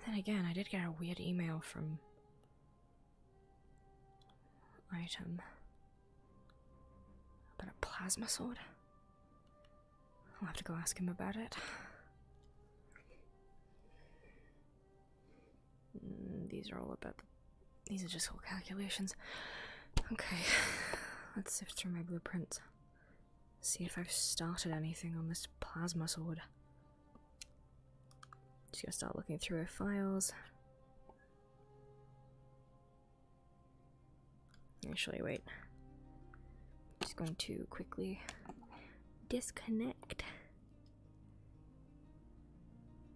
Then again, I did get a weird email from Item about a plasma sword. I'll have to go ask him about it. These are all about these are just all calculations. Okay, let's sift through my blueprints. See if I've started anything on this plasma sword. Just gonna start looking through her files. Actually, wait. Just going to quickly disconnect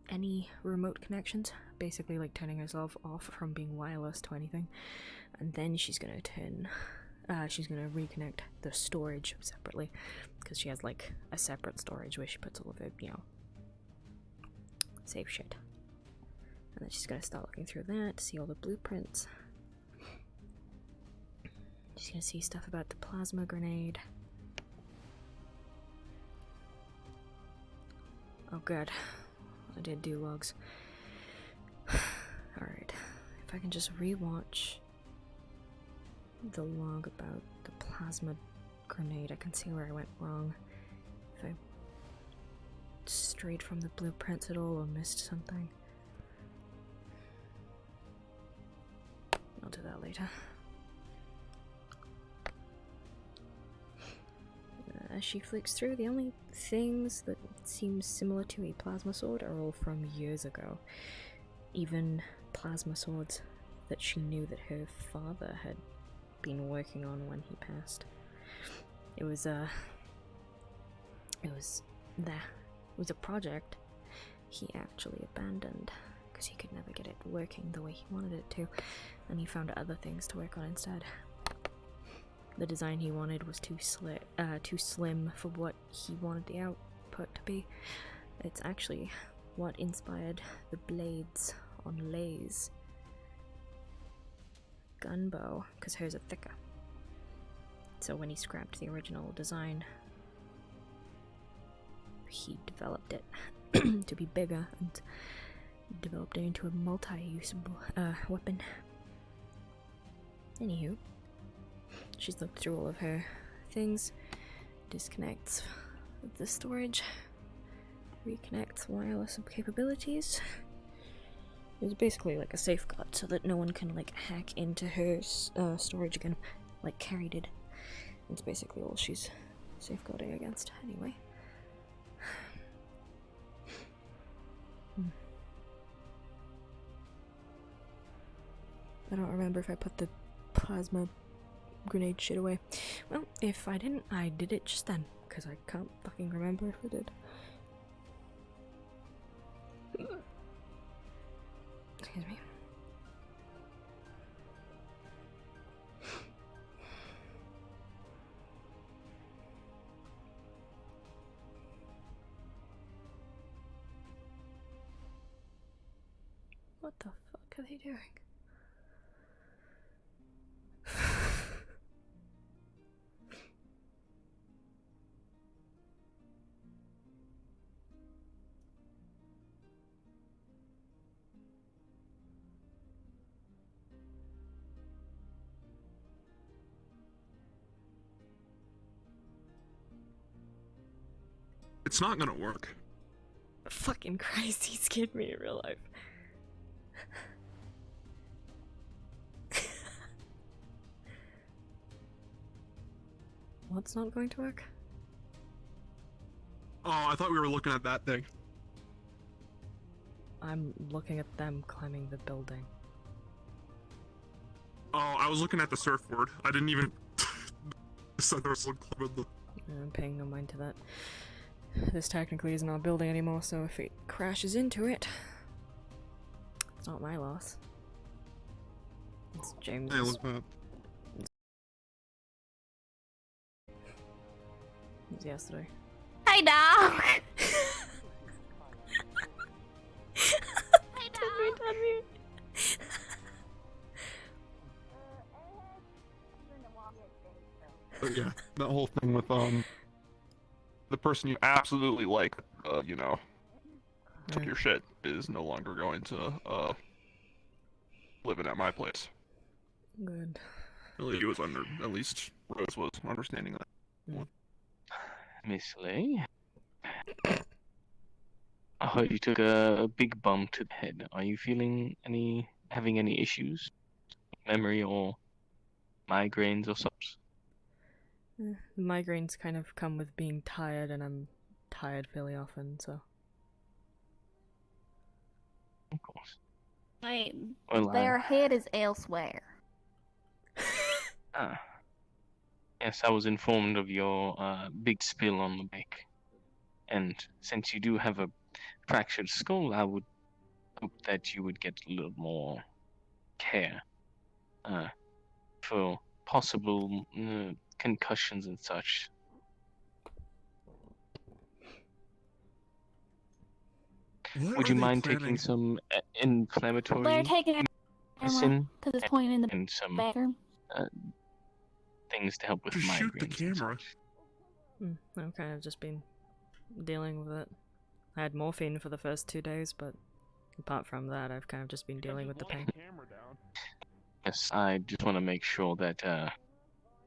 any remote connections, basically like turning herself off from being wireless to anything, and then she's gonna reconnect the storage separately, because she has like a separate storage where she puts all of her, safe shit. And then she's gonna start looking through that to see all the blueprints. She's gonna see stuff about the plasma grenade. Oh good, I did do logs. if I can just rewatch the log about the plasma grenade, I can see where I went wrong. If I strayed from the blueprints at all or missed something. I'll do that later. As she flicks through, the only things that seem similar to a plasma sword are all from years ago. Even plasma swords that she knew that her father had been working on when he passed. It was a project he actually abandoned because he could never get it working the way he wanted it to, and he found other things to work on instead. The design he wanted was too slim for what he wanted the output to be. It's actually what inspired the blades on Lay's gunbow, because hers are thicker. So when he scrapped the original design, he developed it to be bigger and developed it into a multi-use weapon. Anywho, she's looked through all of her things, disconnects the storage, reconnects wireless capabilities. It's basically like a safeguard so that no one can like hack into her storage again, like Carrie did. It's basically all she's safeguarding against anyway. I don't remember if I put the plasma grenade shit away. Well, if I didn't, I did it just then, because I can't fucking remember if I did. Excuse me. What the fuck are they doing? It's not gonna work. Fucking Christ, he scared me in real life. What's not going to work? Oh, I thought we were looking at that thing. I'm looking at them climbing the building. Oh, I was looking at the surfboard. I didn't even said there was someone climbing the... I'm paying no mind to that. This technically isn't our building anymore, so if it crashes into it, it's not my loss. It's James's. Hey, look at that. It was yesterday. Hey, dog! Hey, dog! But yeah, That whole thing with the person you absolutely like, you know, took your shit is no longer going to living at my place. Good. he was under, at least Rose was understanding that. Miss Lay, I heard you took a big bump to the head. Are you having any issues? Memory or migraines or such? Migraines kind of come with being tired, and I'm tired fairly often, so. Of course. Wait, Well, their head is elsewhere. Yes, I was informed of your big spill on the bike. And since you do have a fractured skull, I would hope that you would get a little more care for possible concussions and such. Would you mind taking some inflammatory They're taking a medicine because it's pointing in the and some bathroom. things to help with Just migraines? shoot the camera. I've kind of just been dealing with it. I had morphine for the first 2 days, but Apart from that, I've kind of just been dealing with the pain. Camera down. Yes, I just want to make sure that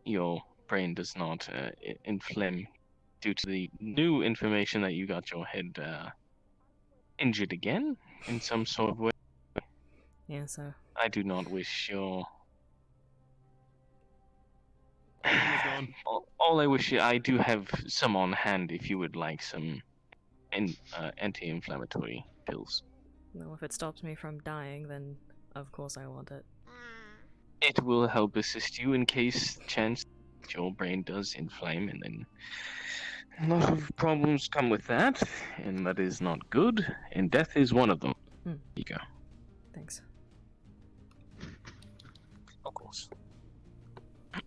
your brain does not inflame due to the new information that you got your head injured again in some sort of way. Yeah, so I do not wish your. Camera's gone. All I wish I do have some on hand if you would like some anti-inflammatory pills. well, if it stops me from dying, then of course I want it. It will help assist you in case chance your brain does inflame, and then a lot of problems come with that, and that is not good, and death is one of them. Here you go. Thanks. Of course.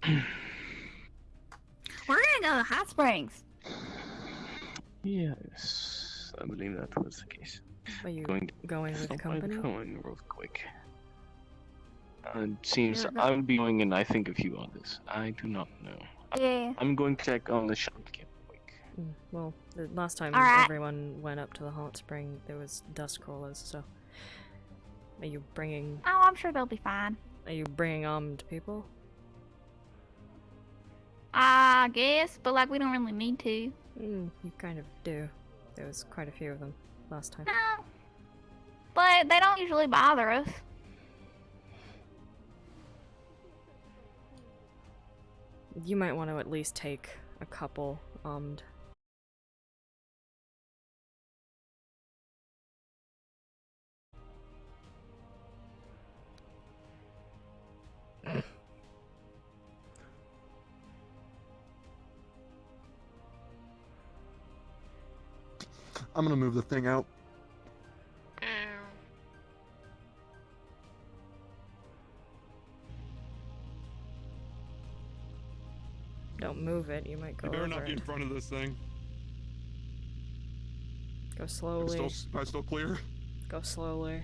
We're gonna go to hot springs. Yes, I believe that was the case. Are you Going going with the company? Going real quick. It seems Yeah, I'll be going, and I think a few others. I do not know. Yeah. I'm going to check on the shop quick. Well, the last time Alright. everyone went up to the hot spring, there was dust crawlers. So, are you bringing? Oh, I'm sure they'll be fine. Are you bringing armed people? I guess, but like we don't really need to. You kind of do. There was quite a few of them last time. No. But they don't usually bother us. You might want to at least take a couple armed. I'm gonna move the thing out. Don't move it, you might go You better over not be in it. front of this thing. Go slowly. Am I still clear? Go slowly.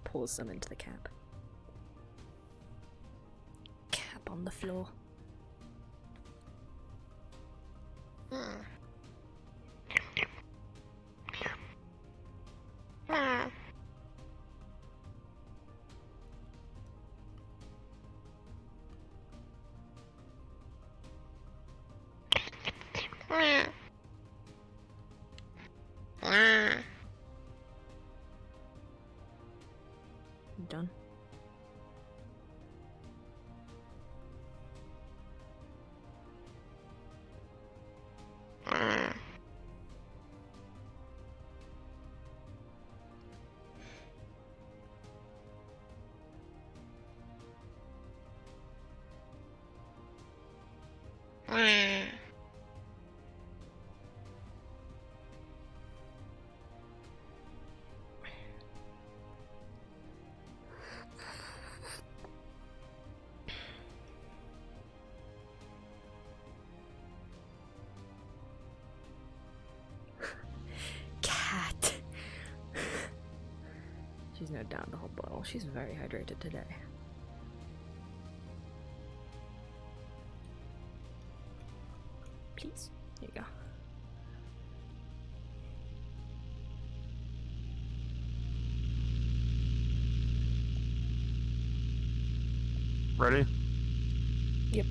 Pulls them into the cap. Cap on the floor. Done. Cat. She's no down the whole bottle. She's very hydrated today. Please. There you go. Ready? Yep.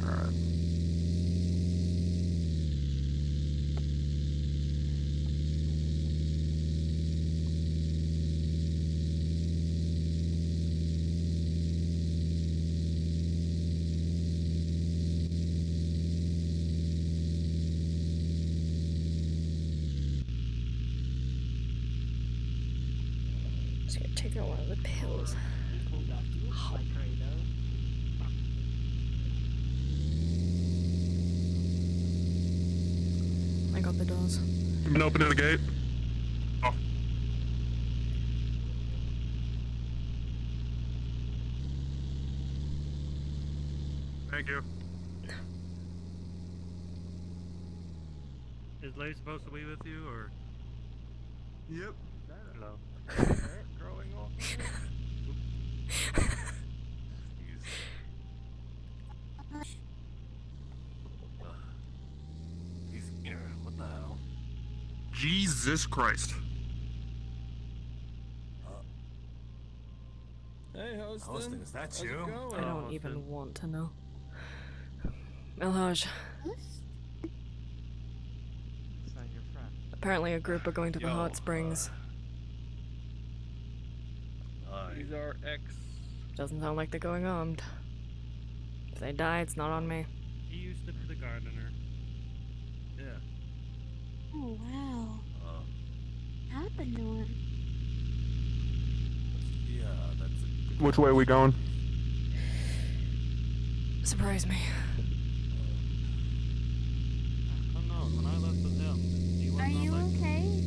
Alright. Just gonna take out one of the pills. Like Kratos. I got the doors. You been opening the gate? Oh. Thank you. Is Lay supposed to be with you, or? Yep. Hello. Growing off of it. He's here. What the hell? Jesus Christ. Hey, Hostin, is that you? I don't even want to know. Elhaj, Is that your friend? apparently a group are going to the hot springs. He's our ex. Doesn't sound like they're going armed. If they die, it's not on me. He used to be the gardener. Yeah. Oh, wow. Happened to him. Yeah, that's a good Which way are we going? Surprise me. Who knows? When I left with him, he was Are not you like okay?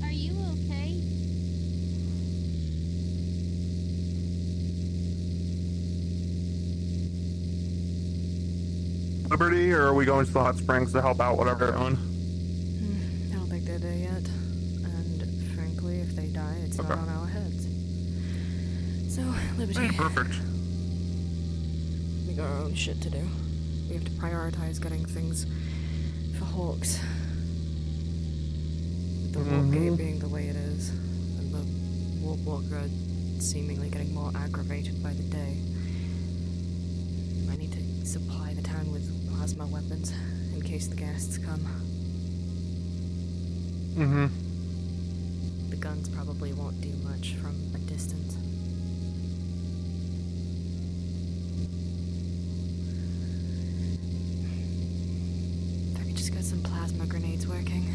Are you okay? Liberty, or are we going to the hot springs to help out whatever they're doing? I don't think they're there yet. And frankly, if they die, it's not Okay. on our heads. So, Liberty. Hey, perfect. We got our own shit to do. We have to prioritize getting things for Hawks. With the warp gate being the way it is, and the warp walker seemingly getting more aggravated by the day. I need to supply the town with plasma weapons in case the ghasts come. Mm-hmm. The guns probably won't do much from a distance. If I could just get some plasma grenades working,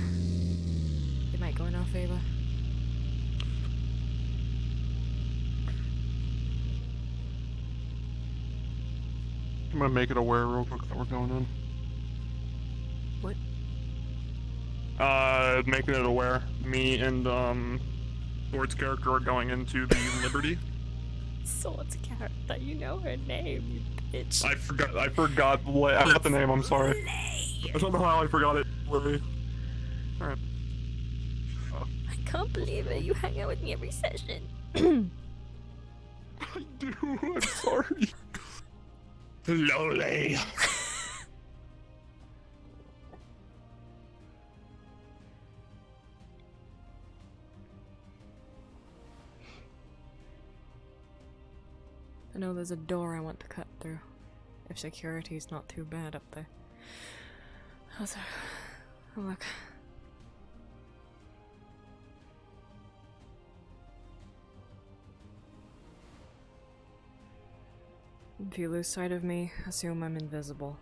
it might go in our favor. I'm gonna make it aware real quick that we're going in. What? Making it aware. Me and, Ford's character are going into the Liberty. Sword's character, you know her name, you bitch. I forgot the name, I'm sorry. I don't know how I forgot it. Alright. I can't believe it, you hang out with me every session. I do, I'm sorry. Lolly. I know there's a door I want to cut through, if security's not too bad up there. How's that? Oh, look. If you lose sight of me, assume I'm invisible.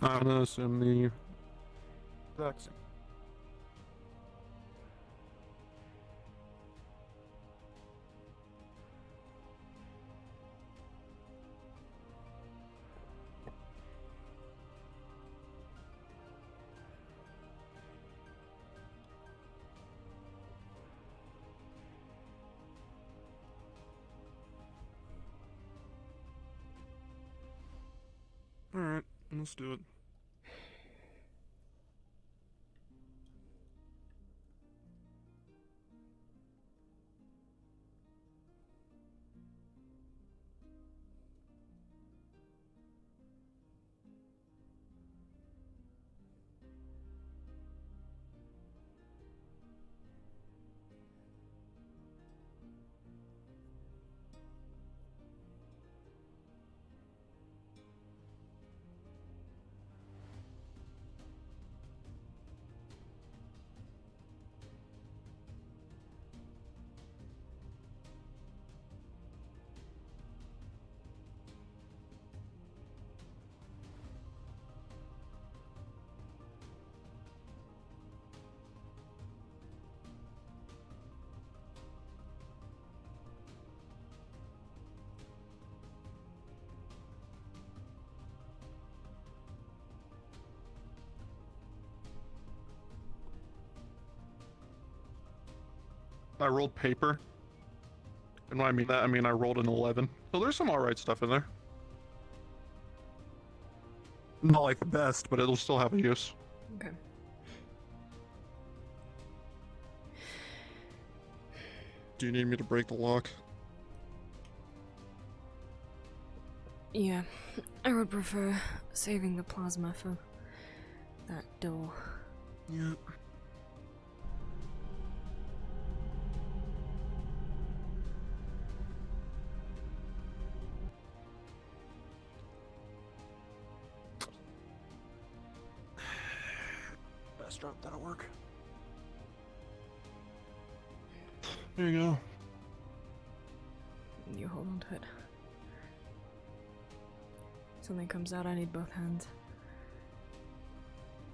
I'm gonna assume the vaccine. Alright, let's do it. I rolled paper. And when I mean that, I mean I rolled an 11. So there's some alright stuff in there. Not like the best, but it'll still have a use. Okay. Do you need me to break the lock? Yeah, I would prefer saving the plasma for that door. Yep. Best drop, that'll work. There you go. You hold on to it. Something comes out, I need both hands.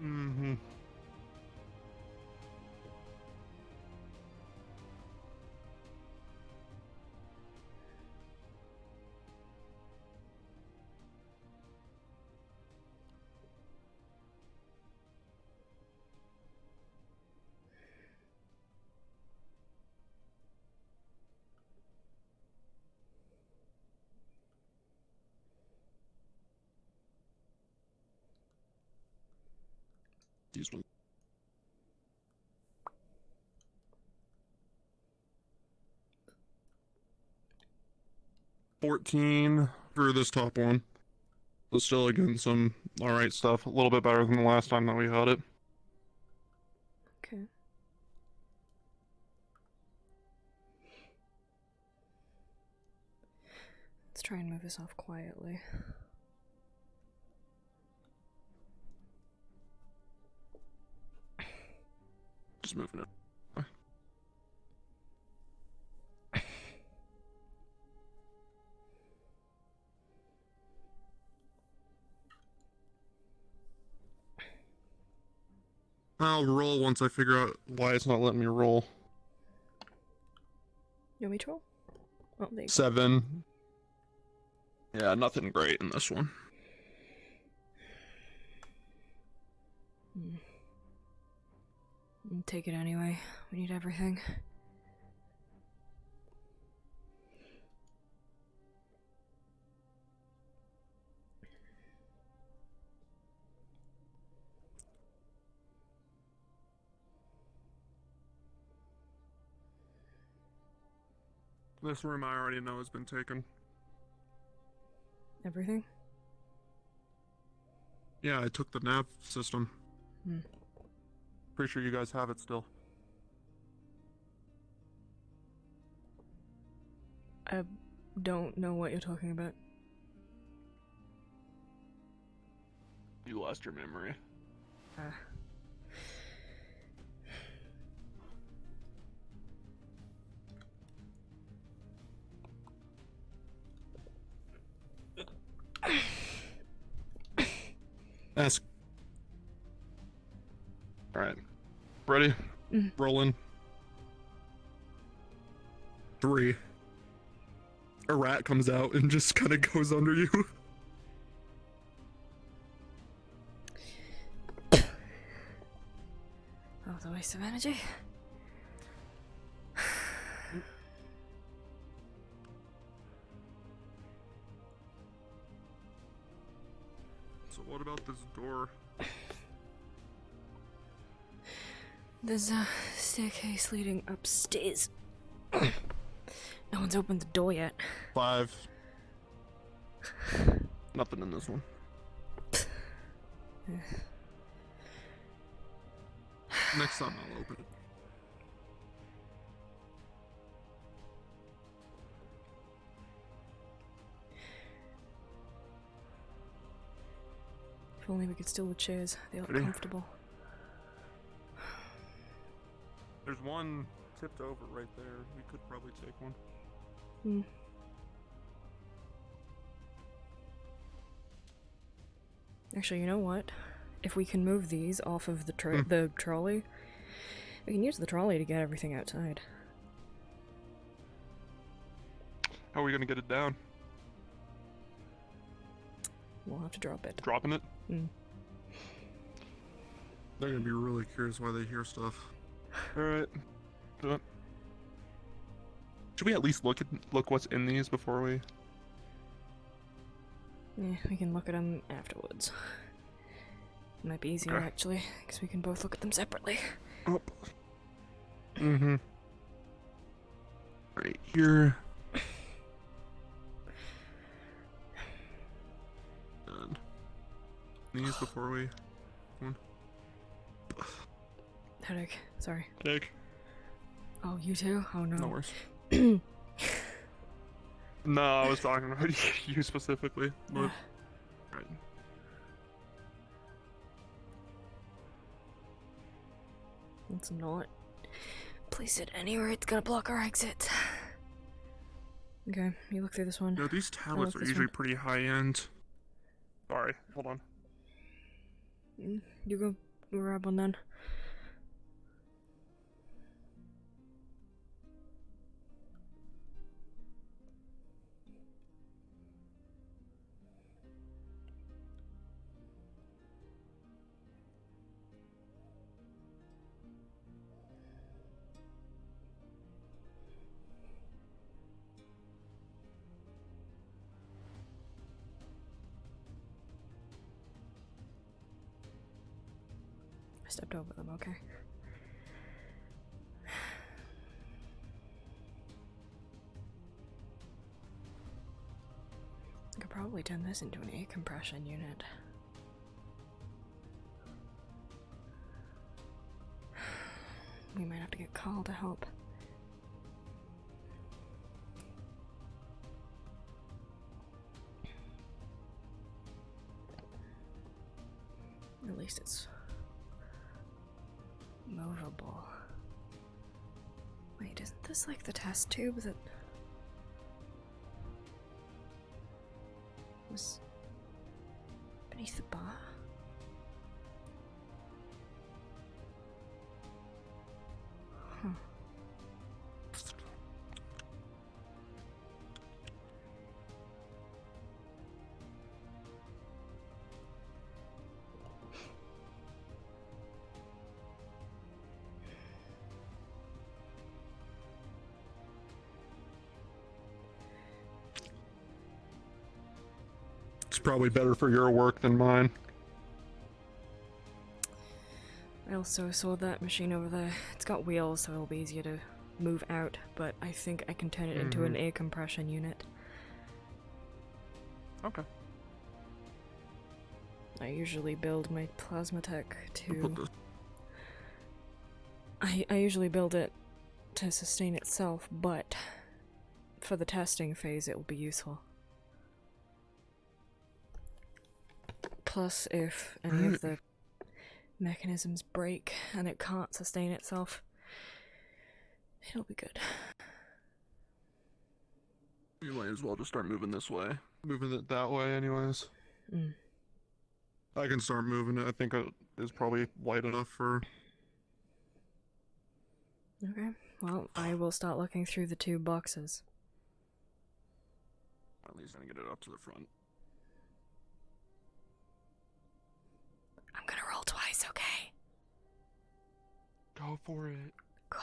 Mm-hmm. These ones. 14 for this top one. But still, again, some alright stuff. A little bit better than the last time that we had it. Okay. Let's try and move this off quietly. Just moving it. I'll roll once I figure out why it's not letting me roll. You want me to roll? Oh, there you go. 7. Yeah, nothing great in this one. Take it anyway. We need everything. This room I already know has been taken. Everything? Yeah, I took the nav system. Hmm. Pretty sure you guys have it still. I don't know what you're talking about. You lost your memory. Ask. Alright. Ready? Rolling. 3. A rat comes out and just kind of goes under you. Oh, the waste of energy. So what about this door? There's a staircase leading upstairs. No one's opened the door yet. 5. Nothing in this one. Next time I'll open it. If only we could steal the chairs. They look Ready? comfortable. There's one tipped over right there. We could probably take one. Actually, you know what? If we can move these off of the the trolley, we can use the trolley to get everything outside. How are we gonna get it down? We'll have to drop it. Dropping it? They're gonna be really curious why they hear stuff. Alright. Do it. Should we at least look what's in these before we? Yeah, we can look at them afterwards. It might be easier Okay. actually, because we can both look at them separately. Oh. Mm-hmm. Right here. Done. These before we. Headache. Sorry. Headache. Oh, you too? Oh no. No worries. No, I was talking about you specifically. But... Right. Let's not place it anywhere it's gonna block our exit. Okay, you look through this one. No, these tablets look are this usually one. pretty high end. Sorry, hold on. You go grab one then. I stepped over them, okay? I could probably turn this into an air compression unit. We might have to get Carl to help. At least it's movable. Wait, isn't this like the test tube that was beneath the bar? Huh. It's probably better for your work than mine. I also saw that machine over there. It's got wheels, so it'll be easier to move out, but I think I can turn it into an air compression unit. Okay. I usually build my plasma tech I'll put to... this. I usually build it to sustain itself, but for the testing phase it will be useful. Plus, if any of the mechanisms break and it can't sustain itself, it'll be good. You might as well just start moving this way. Moving it that way, anyways. Mm. I can start moving it. I think it is probably light enough for. Okay, well, I will start looking through the two boxes. At least gonna get it up to the front. I'm gonna roll twice, okay? Go for it. Cool.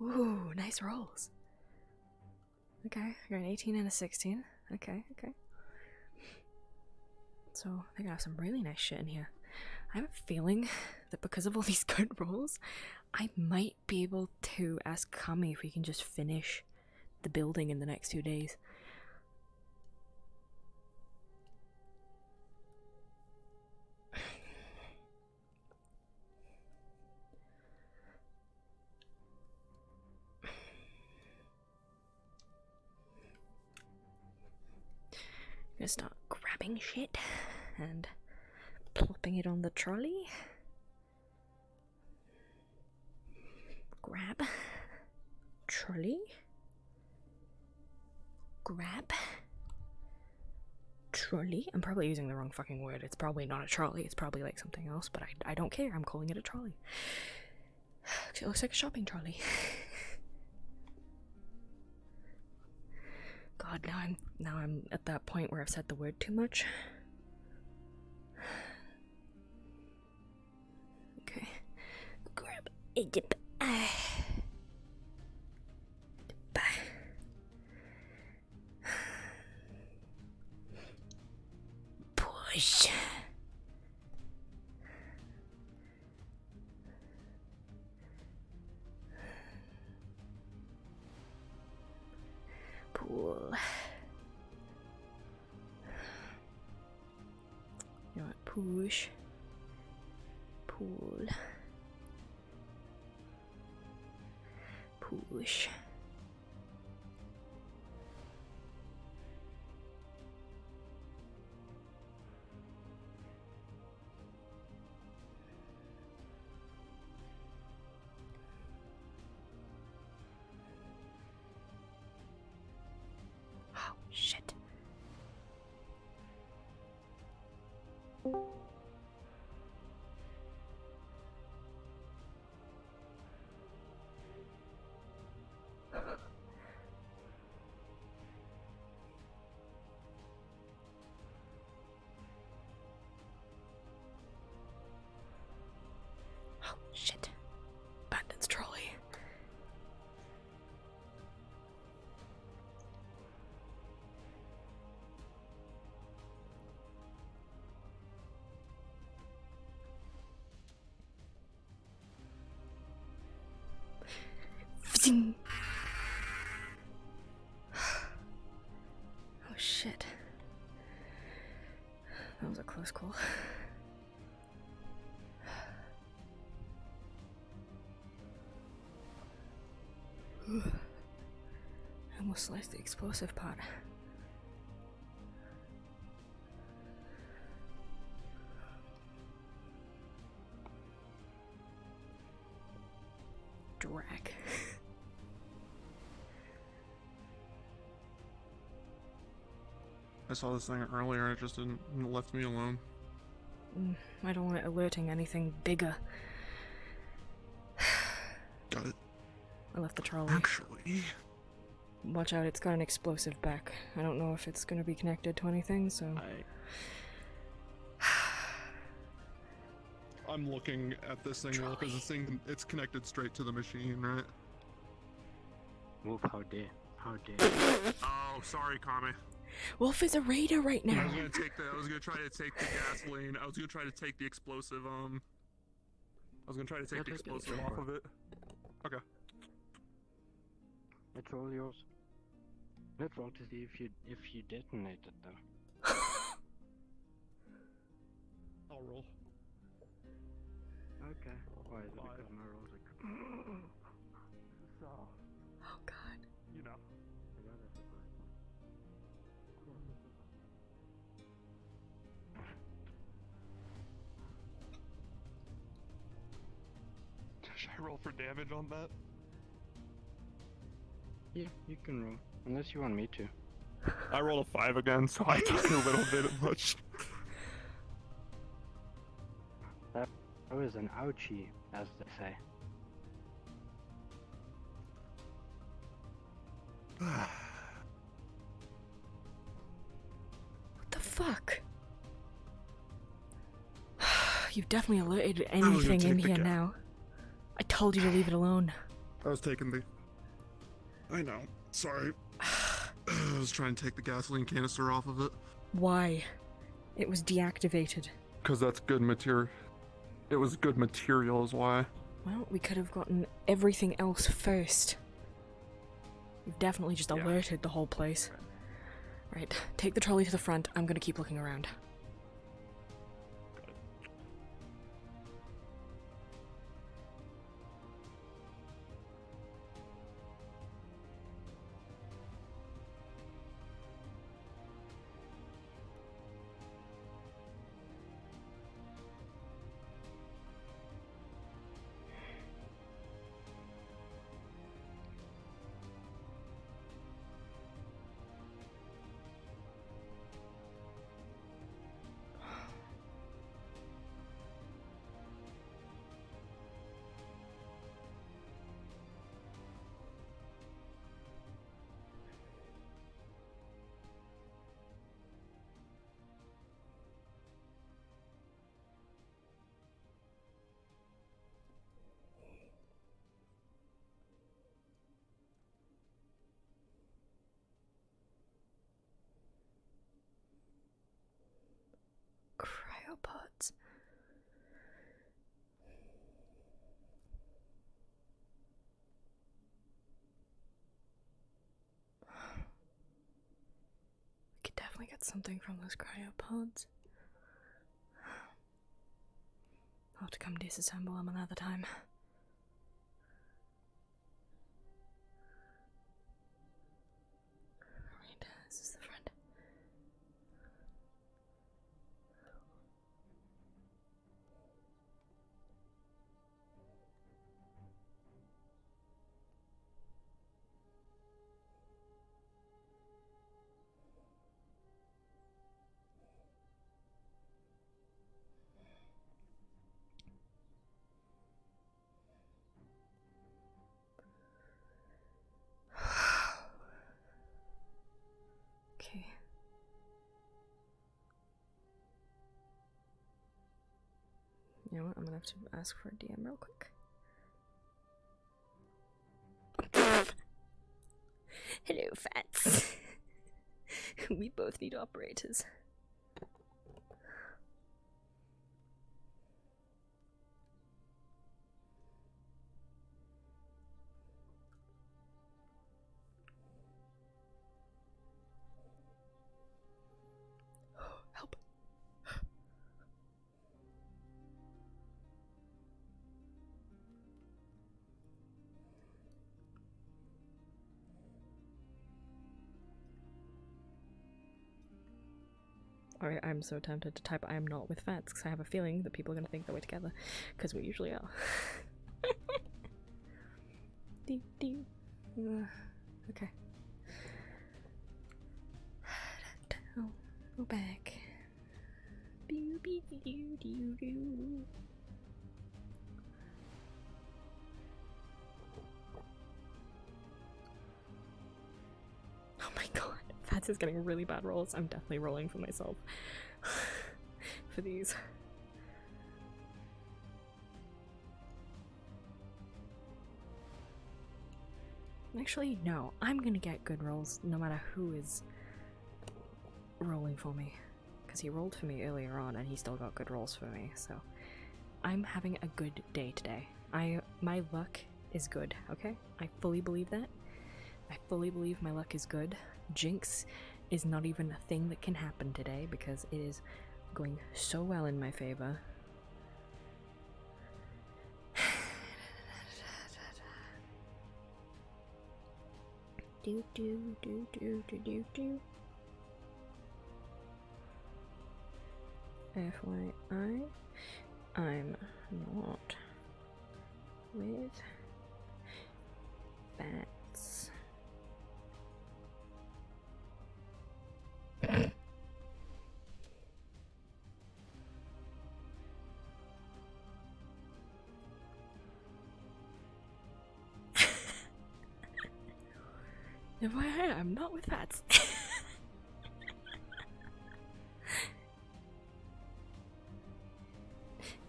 Ooh, nice rolls. Okay, I got an 18 and a 16. Okay. So, they're gonna have some really nice shit in here. I have a feeling that because of all these good rolls, I might be able to ask Kami if we can just finish the building in the next 2 days. Gonna start grabbing shit and plopping it on the trolley. Grab. Trolley. Grab. Trolley. I'm probably using the wrong fucking word. It's probably not a trolley. It's probably like something else, but I don't care. I'm calling it a trolley. It looks like a shopping trolley. God, now I'm at that point where I've said the word too much. Yep. Push. Pull. You know what? Push. Pull. Push. Oh, shit. Oh, shit. Bandit's trolley. Zing. Oh, shit. That was a close call. I almost sliced the explosive part. Drag. I saw this thing earlier and it just didn't left me alone. I don't want it alerting anything bigger. Got it. I left the trolley. Actually, Watch out, it's got an explosive back. I don't know if it's gonna be connected to anything, so... I'm looking at this thing now because this thing, it's connected straight to the machine, right? Wolf, how dare. How dare. Oh, sorry, Kami. Wolf is a raider right now. I was gonna try to take the gasoline. I was gonna try to take the explosive. I was gonna try to take the explosive off of it. Okay. It's all yours. Let's roll to see if you detonated though. I'll roll. Okay. Why is it because my rolls are So, Oh god. you know. Should I roll for damage on that? Yeah, you can roll. Unless you want me to. I rolled a 5 again, so I took a little bit much. That was an ouchie, as they say. What the fuck? You've definitely alerted anything in here now. I told you to leave it alone. I was taking the... I know. Sorry. I was trying to take the gasoline canister off of it. Why? It was deactivated. Because that's good material. It was good material is why. Well, we could have gotten everything else first. You've definitely just alerted the whole place. Right, take the trolley to the front. I'm gonna keep looking around. pods. We could definitely get something from those cryopods. I'll have to come disassemble them another time. Right, this is the front. Okay. You know what? I'm gonna have to ask for a DM real quick. Hello, Fats. We both need operators. Help. Alright, I'm so tempted to type I am not with Fats because I have a feeling that people are going to think that we're together because we usually are. Okay. Oh, go back. Oh my god, Fats is getting really bad rolls. I'm definitely rolling for myself for these. Actually, no, I'm gonna get good rolls no matter who is rolling for me. Because he rolled for me earlier on and he still got good rolls for me, so I'm having a good day today. My luck is good, okay? I fully believe that. I fully believe my luck is good. Jinx is not even a thing that can happen today because it is going so well in my favor. Do do do do do do do. FYI, I'm not with bats. FYI, I'm not with bats.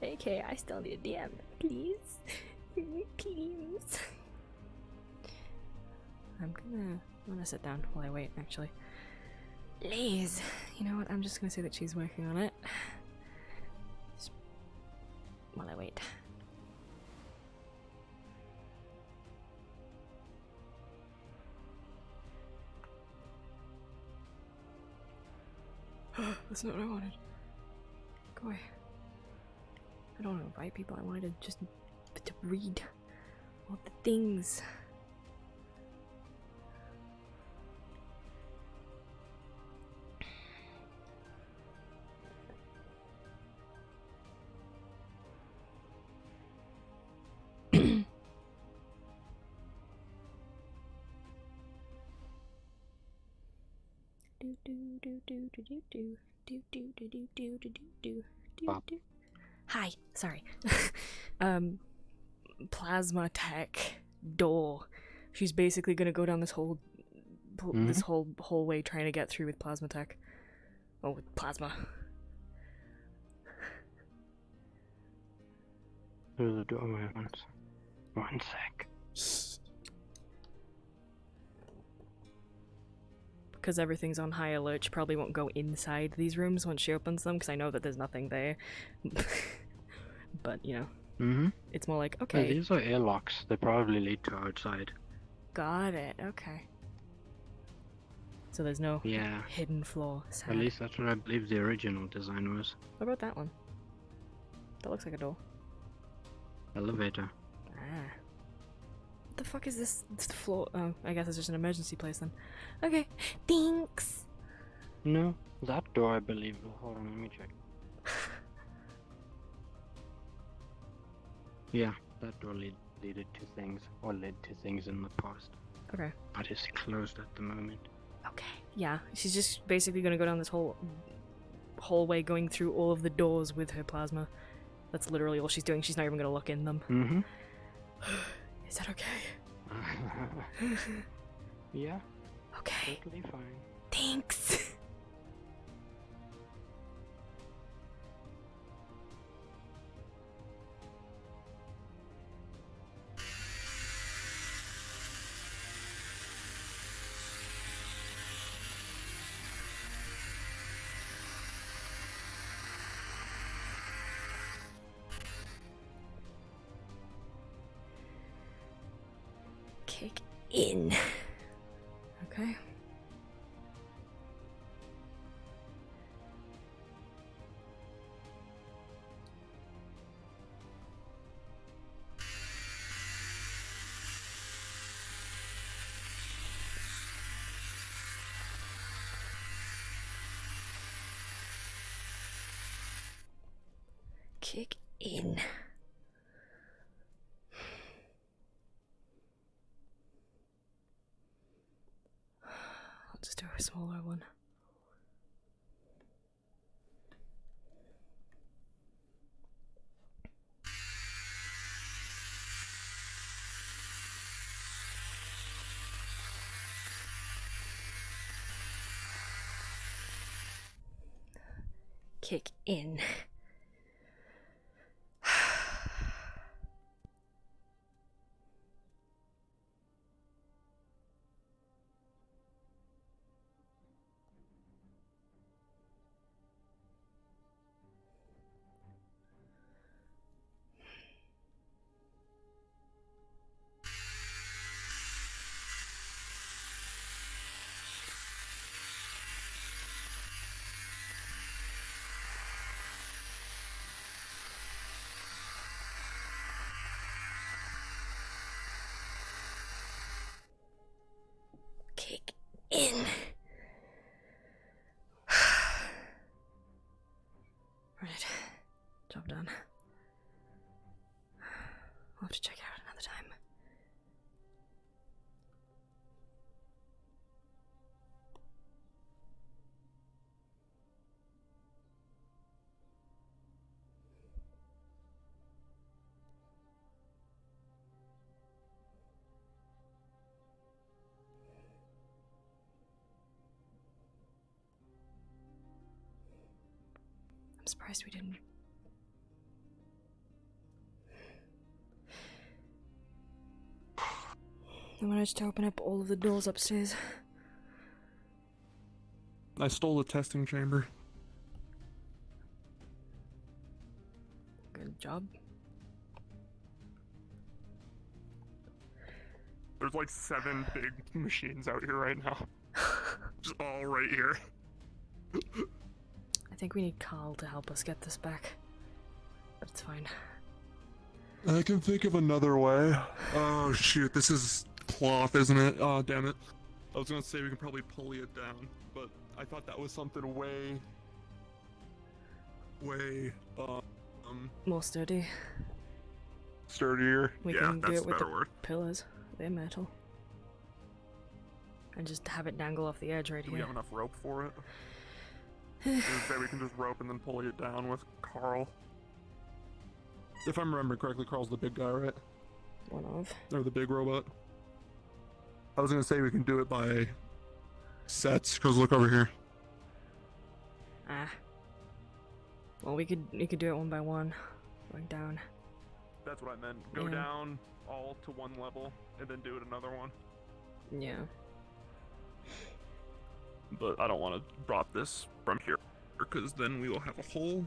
Okay, I still need a DM, please. Please. I'm gonna sit down while I wait, actually. Liz! You know what, I'm just gonna say that she's working on it. Just while I wait. That's not what I wanted. Go away. I don't want to invite people, I wanted to just to read all the things. Hi, sorry. Plasma tech door. She's basically gonna go down this whole this whole hallway trying to get through with plasma tech. Oh, with plasma. Through the doorway once. 1 sec. because everything's on high alert, she probably won't go inside these rooms once she opens them, because I know that there's nothing there. But, you know, Mm-hmm. it's more like, Yeah, okay, these are airlocks. They probably lead to outside. got it, okay. So there's no Yeah. hidden floor. Sad. At least that's what I believe the original design was. What about that one? That looks like a door. Elevator. Ah. What the fuck is this? It's the floor. Oh, I guess it's just an emergency place then. Okay, thanks. No, that door I believe. Hold on, let me check. Yeah, that door led to things, or led to things in the past. Okay. But it's closed at the moment. Okay. Yeah, she's just basically gonna go down this whole hallway, going through all of the doors with her plasma. That's literally all she's doing. She's not even gonna look in them. Mm-hmm. Is that okay? Yeah. Okay. Totally fine. Thanks. Kick in. Okay. Kick in. I'll just do a smaller one. Kick in. Kick in. Right. Job done. I'll have to check it out another time. I'm surprised we didn't. I managed to open up all of the doors upstairs. I stole the testing chamber. Good job. There's like 7 big machines out here right now. Just all right here. I think we need Carl to help us get this back. But it's fine. I can think of another way. Oh shoot, this is cloth, isn't it? Oh damn it. I was gonna say we can probably pulley it down, but I thought that was something way, more sturdy. sturdier. We Yeah, can do that's it a with better the word. pillars. They're metal. And just have it dangle off the edge right Do here. we have enough rope for it? I was gonna say we can just rope and then pulley it down with Carl. If I'm remembering correctly, Carl's the big guy, right? One of. Or the big robot. I was gonna say we can do it by sets, because look over here. Ah. Well, we could do it one by one, going down. That's what I meant. Go Yeah. down all to one level, and then do it another one. Yeah. but I don't want to drop this from here because then we will have a hole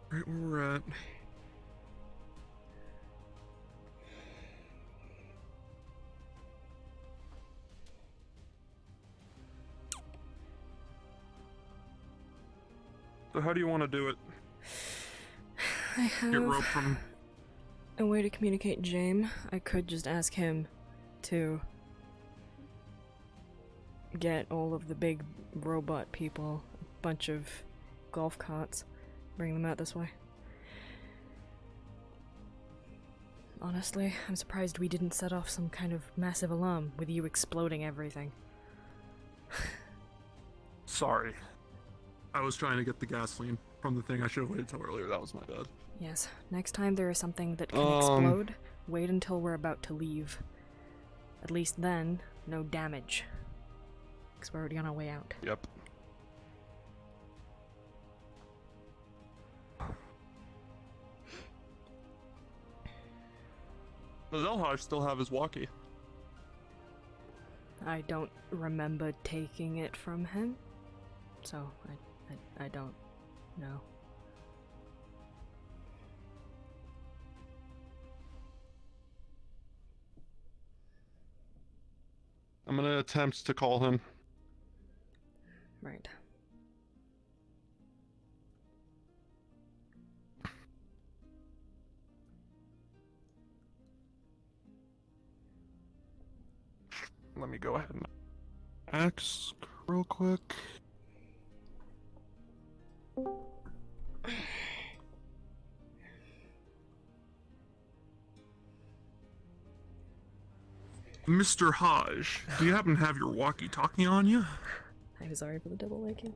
right where we're at. So how do you want to do it? I have Get rope from... a way to communicate James. I could just ask him to get all of the big robot people, a bunch of golf carts, bring them out this way. Honestly, I'm surprised we didn't set off some kind of massive alarm with you exploding everything. Sorry. I was trying to get the gasoline from the thing. I should have waited till earlier. That was my bad. Yes, next time there is something that can explode, wait until we're about to leave. At least then, no damage. Because we're already on our way out. Yep. Does Elhaj still have his walkie? I don't remember taking it from him, so I don't know. I'm gonna attempt to call him. Right. Let me go ahead and ask real quick. Mr. Hodge, do you happen to have your walkie-talkie on you? I'm sorry for the double liking.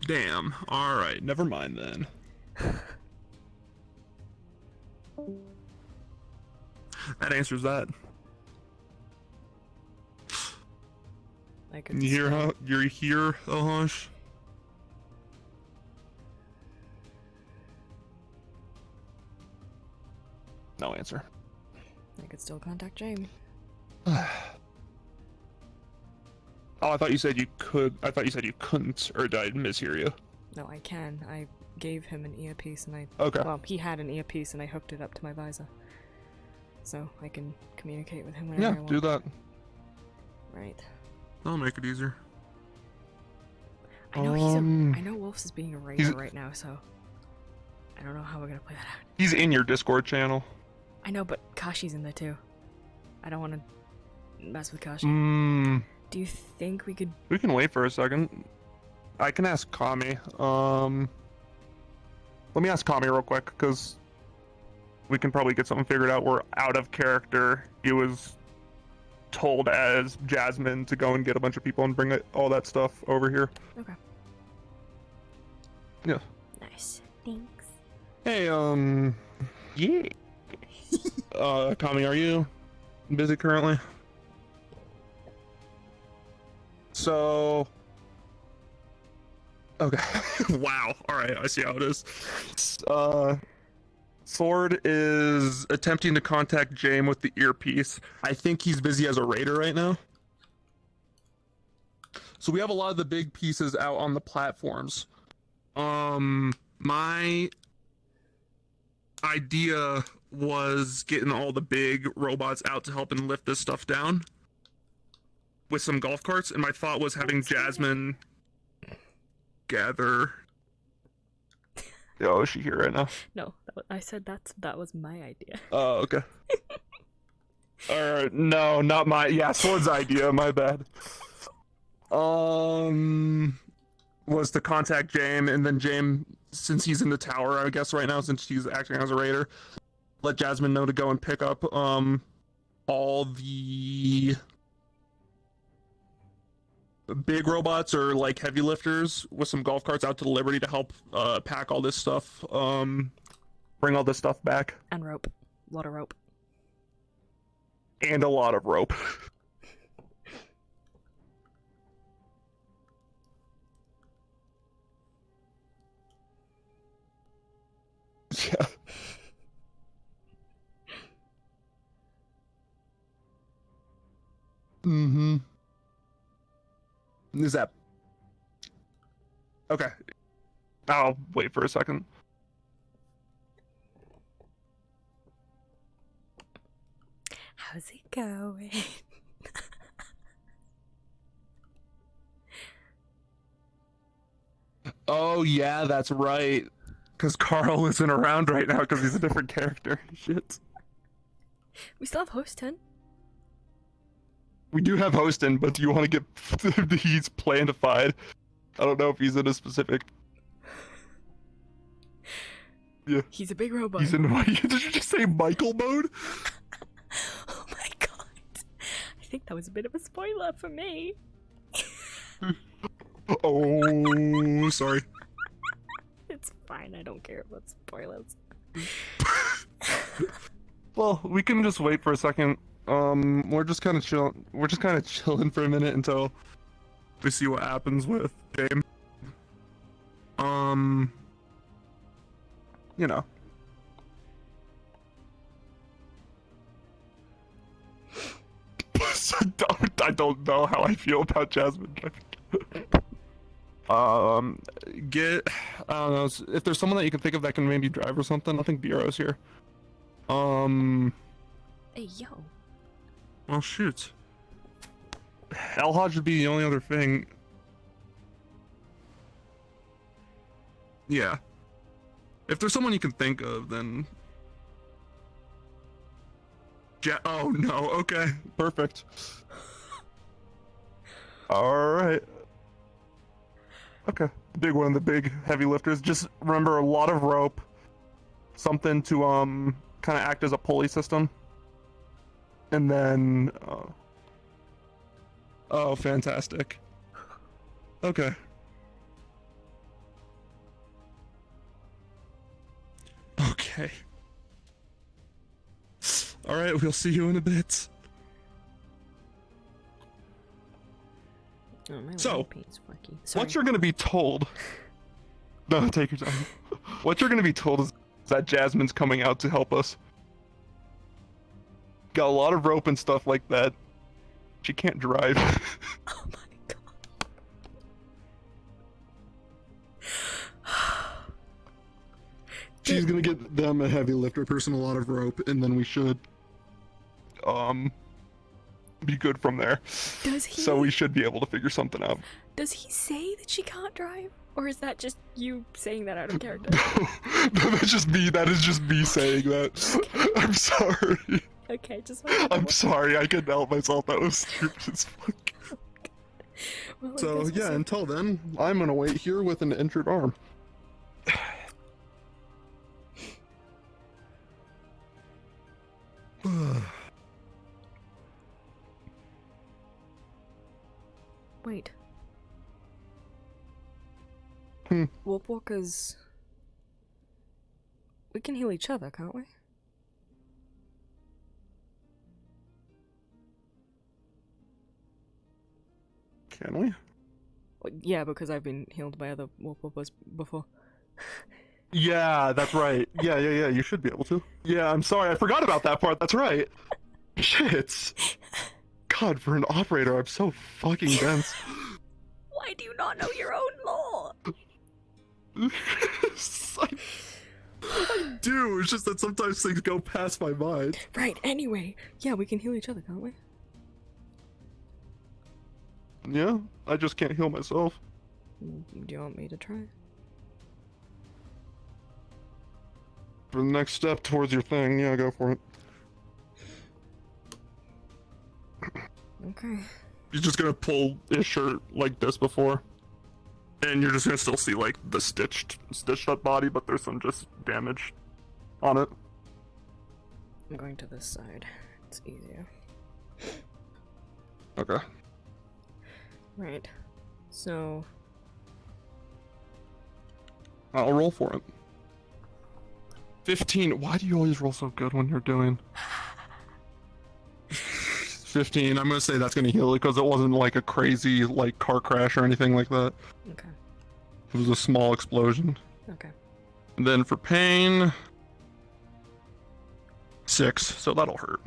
Damn. Alright, never mind then. That answers that. I could You hear stay. how you're here, Elhaj? No answer. I could still contact James. Oh, I thought you said you could. I thought you said you couldn't, or did I mishear you? No, I can. I gave him an earpiece and I... Okay. Well, he had an earpiece and I hooked it up to my visor. So I can communicate with him whenever I want. Do that. Right. That'll make it easier. I know I know Wolf's is being a raider right now, so... I don't know how we're gonna play that out. He's in your Discord channel. I know, but Kashi's in there too. I don't want to mess with Kashi. Do you think we could... We can wait for a second. I can ask Kami. Let me ask Kami real quick, because we can probably get something figured out. We're out of character. He was told as Jasmine to go and get a bunch of people and bring all that stuff over here. Okay. Yeah. Nice. Thanks. Hey, yeah. Kami, are you busy currently? So... Okay. Wow. Alright, I see how it is. Sword is attempting to contact James with the earpiece. I think he's busy as a raider right now. So we have a lot of the big pieces out on the platforms. My idea was getting all the big robots out to help and lift this stuff down with some golf carts, and my thought was having Jasmine gather... Oh, is she here right now? No, I said that was my idea. Oh, okay. Alright, no, not my... Yeah, Sword's idea, my bad. Was to contact James, and then James, since he's in the tower, I guess right now, since he's acting as a raider, let Jasmine know to go and pick up, all the big robots or like heavy lifters with some golf carts out to the Liberty to help pack all this stuff, bring all this stuff back. And rope. A lot of rope. And a lot of rope. Yeah. Mm-hmm. Is that... Okay. I'll wait for a second. How's it going? Oh, yeah, that's right. Because Carl isn't around right now because he's a different character. Shit. We still have host 10. We do have Hostin, but do you want to get... He's plantified. I don't know if he's in a specific... Yeah. He's a big robot. He's in... Did you just say Michael mode? Oh my god. I think that was a bit of a spoiler for me. Oh, sorry. It's fine, I don't care about spoilers. Well, we can just wait for a second. We're just kind of chilling for a minute until we see what happens with James. You know. I don't know how I feel about Jasmine. Get, I don't know, if there's someone that you can think of that can maybe drive or something. I think Bureau's here. Hey, yo. Oh, shoot. Elhaj would be the only other thing. Yeah. If there's someone you can think of, then... Oh, no. Okay. Perfect. Alright. Okay. Big one of the big heavy lifters. Just remember a lot of rope. Something to, kind of act as a pulley system. And then, oh, fantastic. Okay. Okay. Alright, we'll see you in a bit. Oh, my So, paint's wacky. Sorry. what you're gonna be told... No, take your time. What you're gonna be told is that Jasmine's coming out to help us. Got a lot of rope and stuff like that. She can't drive. Oh my god. She's gonna get them a heavy lifter person, a lot of rope, and then we should be good from there. Does he? So we should be able to figure something out. Does he say that she can't drive? Or is that just you saying that out of character? No, that's just me. That is just me saying that. Okay. I'm sorry. Okay, just I'm sorry. I couldn't help myself. That was stupid as fuck. Well, I So guess we'll yeah, see. until then, I'm gonna wait here with an injured arm. Wait. Hmm. Warp Walkers... We can heal each other, can't we? Can we? Well, yeah, because I've been healed by other Warp Walkers before. Yeah, that's right. Yeah, you should be able to. Yeah, I'm sorry. I forgot about that part. That's right. Shit. God, for an operator, I'm so fucking dense. Why do you not know your own lore? I do. It's just that sometimes things go past my mind. Right, anyway. Yeah, we can heal each other, can't we? Yeah, I just can't heal myself. Do you want me to try? For the next step towards your thing, yeah, go for it. Okay. You're just gonna pull his shirt like this before. And you're just gonna still see like the stitched up body, but there's some just damage on it. I'm going to this side. It's easier. Okay. Right. So... I'll roll for it. 15. Why do you always roll so good when you're doing? 15. I'm gonna say that's gonna heal it because it wasn't like a crazy like car crash or anything like that. Okay. It was a small explosion. Okay. And then for pain, 6. So that'll hurt.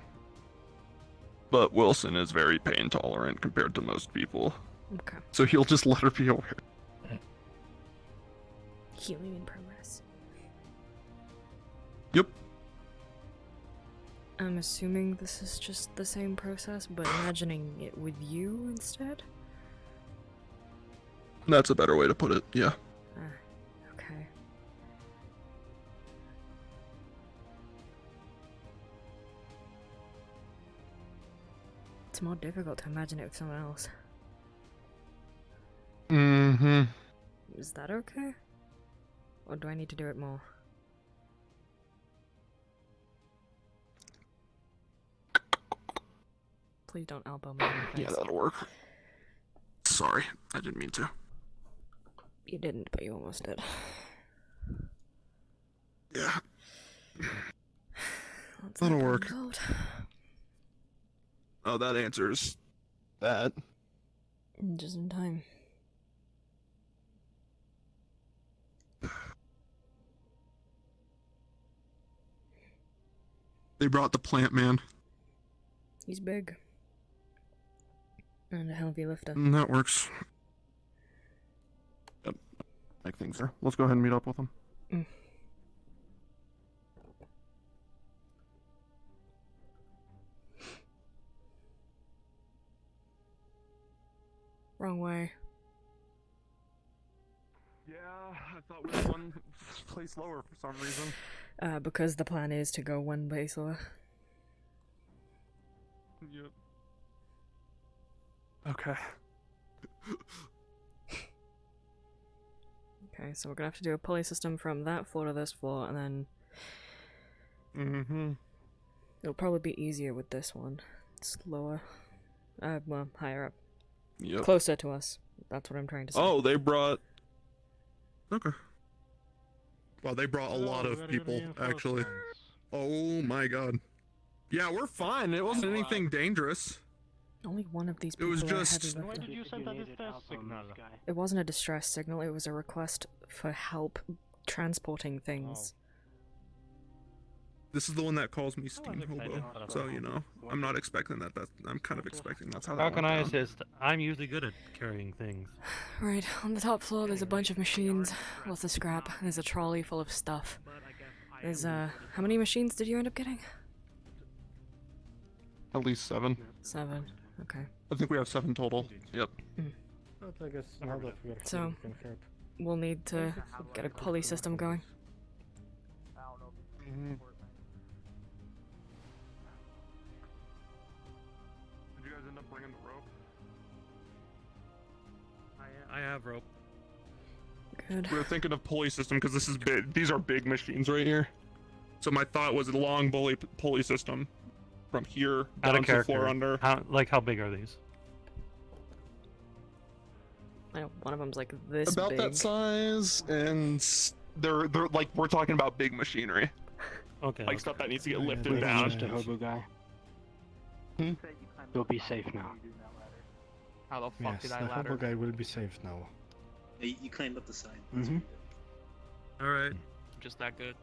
But Wilson is very pain tolerant compared to most people. Okay. So he'll just let her be aware. Healing in progress. Yep. I'm assuming this is just the same process, but imagining it with you instead? That's a better way to put it, yeah. Okay. It's more difficult to imagine it with someone else. Mm-hmm. Is that okay? Or do I need to do it more? Please don't elbow me in the face. Yeah, that'll work. Sorry, I didn't mean to. You didn't, but you almost did. Yeah. What's That'll that work. result? Oh, that answers that. Just in time. They brought the plant man. He's big. And a heavy lifter. That works. Yep. Make things there. Let's go ahead and meet up with him. Wrong way. Yeah, I thought we were one place lower for some reason. Because the plan is to go one base lower. Yep. Okay. Okay, so we're gonna have to do a pulley system from that floor to this floor, and then... Mm-hmm. It'll probably be easier with this one. It's lower. Well, higher up. Yep. Closer to us. That's what I'm trying to say. Oh, they brought... Okay. Well, they brought a lot of people, actually. Oh my god. Yeah, we're fine. It wasn't anything dangerous. Only one of these It people was are a just... heavy Why lifter. did you send that distress signal? It wasn't a distress signal, it was a request for help transporting things. This is the one that calls me Steam Hobo. So, you know, I'm not expecting that. I'm kind of expecting that's how that How can I went down. assist? I'm usually good at carrying things. Right, on the top floor there's a bunch of machines, lots of scrap, there's a trolley full of stuff. There's, how many machines did you end up getting? At least 7. 7, okay. I think we have 7 total. Yep. So, we'll need to get a pulley system going. Mm-hmm. Did you guys end up bringing the rope? I have rope. Good. We were thinking of pulley system because this is big. These are big machines right here. So my thought was a long pulley system from here Out down of to the floor character. under. How big are these? I know, one of them's like this About big. that size, and they're like we're talking about big machinery. Okay. Like stuff that needs to get lifted Wait, down. Mr. Hobo guy. You'll be safe now. How the fuck did I the ladder? hobo guy will be safe now. You climbed up the side. Mm-hmm. Alright. Just that good.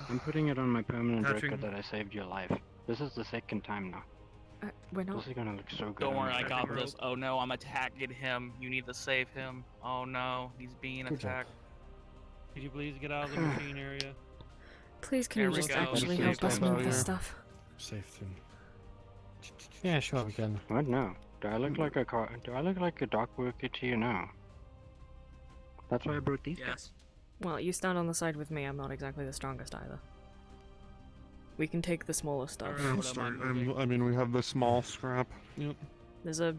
I'm putting it on my permanent Touching- record that I saved your life. This is the second time now. We're not. This is gonna look so good. Don't on worry, my I got record. this. Oh no, I'm attacking him. You need to save him. Oh no, he's being Good job. attacked. Could you please get out of the machine area? Please, can There you we just go. actually Save help us him. move this stuff? Saved him. Yeah, sure, we can. What now? Do I look like a Do I look like a dock worker to you now? That's why I brought these guys. Well, you stand on the side with me, I'm not exactly the strongest either. We can take the smaller stuff. I mean, we have the small scrap. Yep. There's a...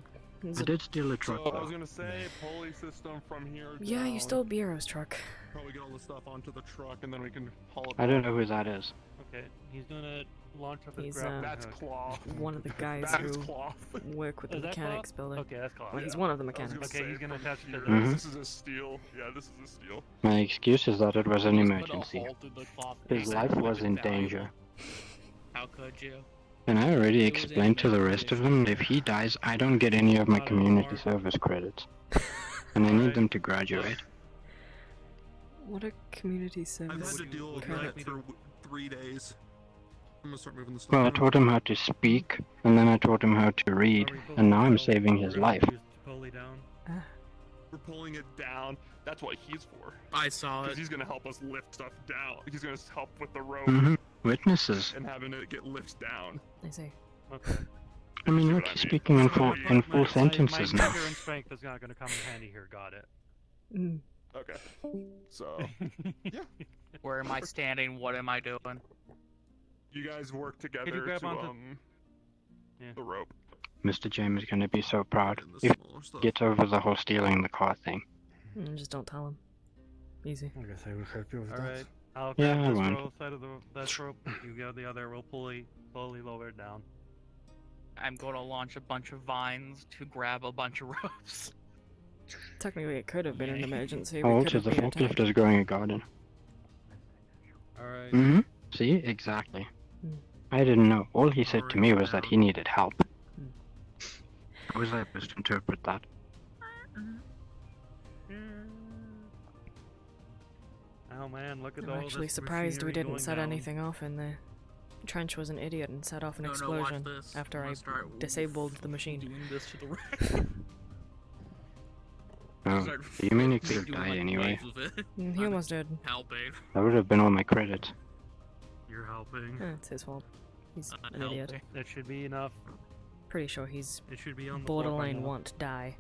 I did steal a truck So I though. was gonna say pulley system from here. Yeah, you down. stole Bureau's truck. Probably get all the stuff onto the truck, and then we can haul it. I don't know who that is. Okay, he's gonna launch up his He's, grappling That's hook. cloth. One of the guys That is who cloth. work with the Is that mechanics cloth? building. Okay, that's cloth. Well, he's one of the I was gonna mechanics. Okay, say he's gonna from attach it to here. the- Mhm. This is a steel. Yeah, this is a steel. My excuse is that it was an Just put a emergency. hole through the cloth. His Makes life it was in valuable. danger. How could you? And I already It was explained to the rest of them that if he dies, I don't get any of my Not community anymore. service credits. And I need them to graduate. What a community I've service. had to deal with credit. that for 3 days. I'm gonna start moving the stuff. Well, I around. taught him how to speak, and then I taught him how to read, and now I'm saving his life. Pulley down. We're pulling it down. That's what he's for. I saw Because it. he's gonna help us lift stuff down. He's gonna help with the rope Witnesses. and having it get lifted down. I see. Okay. I mean, look, he's speaking in full sentences my now. vigor strength is not going to come in handy here. Got it. Mm. Okay. So, yeah. Where am I standing? What am I doing? You guys work Could you together grab to onto- the rope. Mr. James is gonna be so proud And the if smaller stuff. he gets over the whole stealing the car thing. Just don't tell him. Easy. I guess I will help you with All that. right. I'll Yeah, grab I this won't. side of that rope. You go the other. We'll slowly lower it down. I'm going to launch a bunch of vines to grab a bunch of ropes. Technically, it could have been an emergency. Oh, We also could the have been forklift attacked. is growing a garden. Alright. Mm-hmm. See? Exactly. I didn't know. All he said to me was that he needed help. How was I supposed to interpret that? Oh man, look at I'm all actually this surprised we machinery didn't going set down. anything off in there. Trench was an idiot and set off an No, watch explosion this. after I'm I gonna start disabled the machine. Doing this to the wreck. Oh, Start you mean he could have doing, died like, anyway? waves with it. He almost did. Helping. That would have been all my credits. You're helping. It's his fault. He's an Helping. idiot. That should be enough. Pretty sure he's It should be on the floor by borderline now. want to die.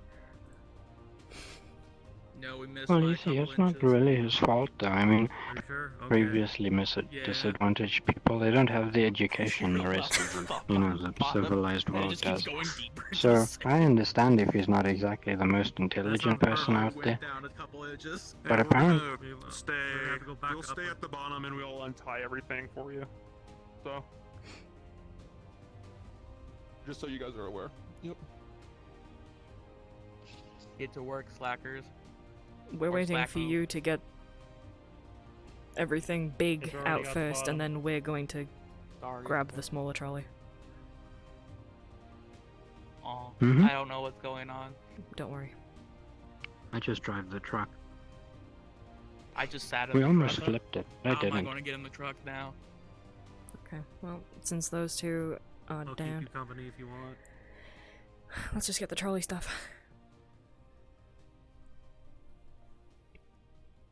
No, we missed Well, by you a see, couple it's not inches. really his fault, though. I mean, Are you sure? Okay. previously Yeah. disadvantaged people, they don't have the education the rest of the, the civilized And it world just keeps does. going deeper. So, Just- I understand if he's not exactly the most intelligent person out went there, down a couple inches. but And apparently... we're gonna stay. We're gonna have to go back We'll up stay at the bottom and we'll untie everything for you. So, just so you guys are aware. Yep. Get to work, slackers. We're Or waiting slack for move. you to get everything big It's already out got the first, bottom. and then we're going to Sorry. grab the smaller trolley. Oh, Mhm. I don't know what's going on. Don't worry. I just drive the truck. I just sat in We the almost truck. flipped it. I How am I didn't. going to get in the truck now? Okay, well, since those two are I'll keep down, you company if you want. let's just get the trolley stuff.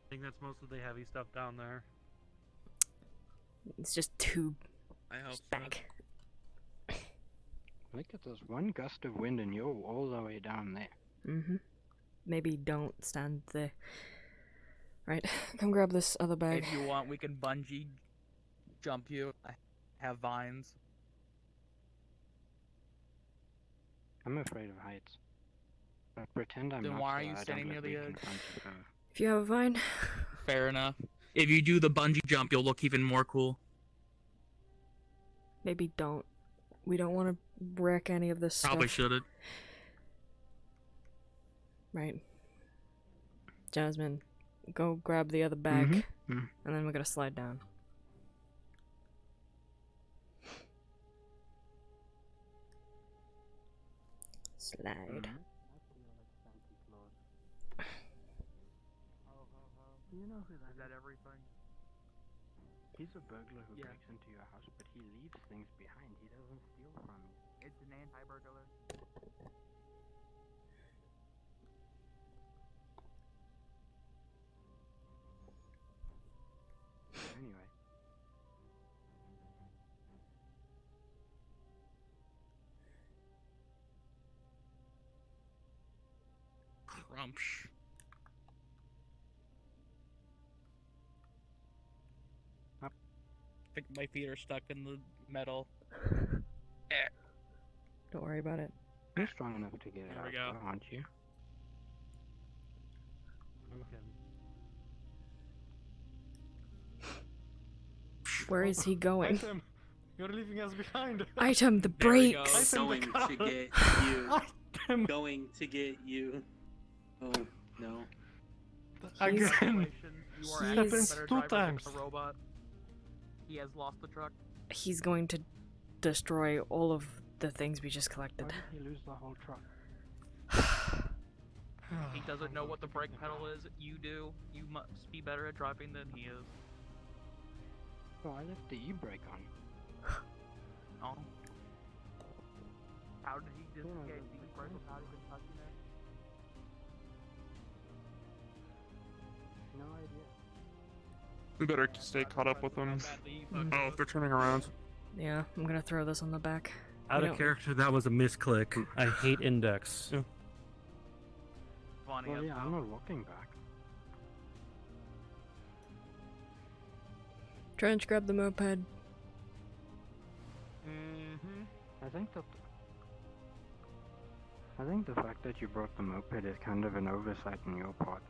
I think that's most of the heavy stuff down there. It's just two I hope so. bag. Look at this one gust of wind and you're all the way down there. Mm-hmm. Maybe don't stand there. Right, come grab this other bag. If you want, we can bungee jump you. I have vines. I'm afraid of heights. But pretend I'm Then not. why are so you I don't standing look near the weak in edge? front of her. If you have a vine, Fair enough. If you do the bungee jump, you'll look even more cool. maybe don't. We don't want to wreck any of this Probably stuff. shouldn't. Right. Jasmine, go grab the other bag, Mhm. and then we're gonna slide down. Slide. You know who Is that everything? He's a burglar who Yeah. breaks into your house, but he leaves things behind. He doesn't steal from you. It's an anti-burglar. Anyway. Crumsh. Up. I think my feet are stuck in the metal. Don't worry about it. You're strong enough to get it There we out, go. though, aren't you? Where is he going? Item! You're leaving us behind! Item, the There we go. brakes! Going to get you. Going to get you. Oh, no. Again! You are He's- actually a Happens better two driver than times. the robot. He has lost the truck. He's going to destroy all of the things we just collected. Why did he lose the whole truck? He doesn't know what the brake pedal is. You do. You must be better at driving than he is. Oh, I left the e-brake on. Oh. How did he just get these questions? How did he touch you No idea. We better stay caught up with them. Oh, if they're turning around. Yeah, I'm gonna throw this on the back. Out You of know- character, that was a misclick. I hate index. Yeah. Funny Well, as yeah, well. I'm not walking back. Trench, grab the moped. I think the fact that you brought the moped is kind of an oversight on your part.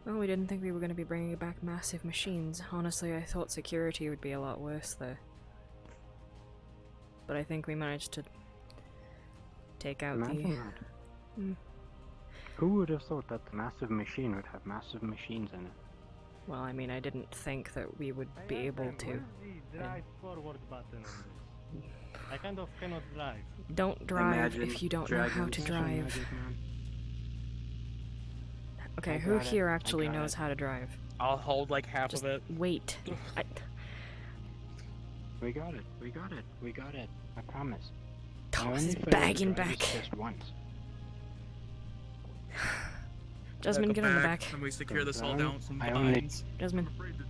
Well, we didn't think we were going to be bringing back massive machines. Honestly, I thought security would be a lot worse there. But I think we managed to take out Imagine the... that. Hmm. Who would have thought that the massive machine would have massive machines in it? Well, I mean, I didn't think that we would be able to. Where's the drive forward button on this? I kind of cannot drive. Don't drive Imagine if you don't know how to dragons. drive. Magic, man. Okay, I who got it. here I actually got knows it. how to drive? I'll hold like half Just of it. wait. We got it. We got it. We got it. I promise. Thomas I is only failed bagging to drive it back. Just once. Jasmine, get in the back. Can we secure this all I down with some I only- vines? Jasmine.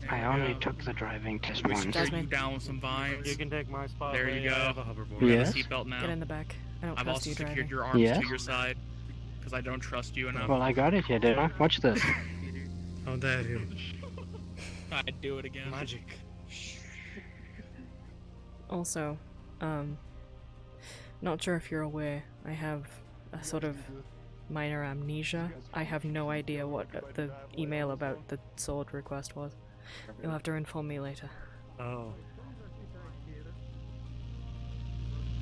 I only took the driving test We once. secure you Jasmine. down with some vines. You can take my spot. There you I have go. a hoverboard. You Yes? have a seatbelt now. Get in the back. I don't I've trust also you secured driving. your arms Yes? to your side because I don't trust you enough. Well, I got it here, didn't I? Watch this. How dare you? I'd do it again. Magic. Also, not sure if you're aware, I have a sort of minor amnesia. I have no idea what the email about the sword request was. You'll have to inform me later. Oh.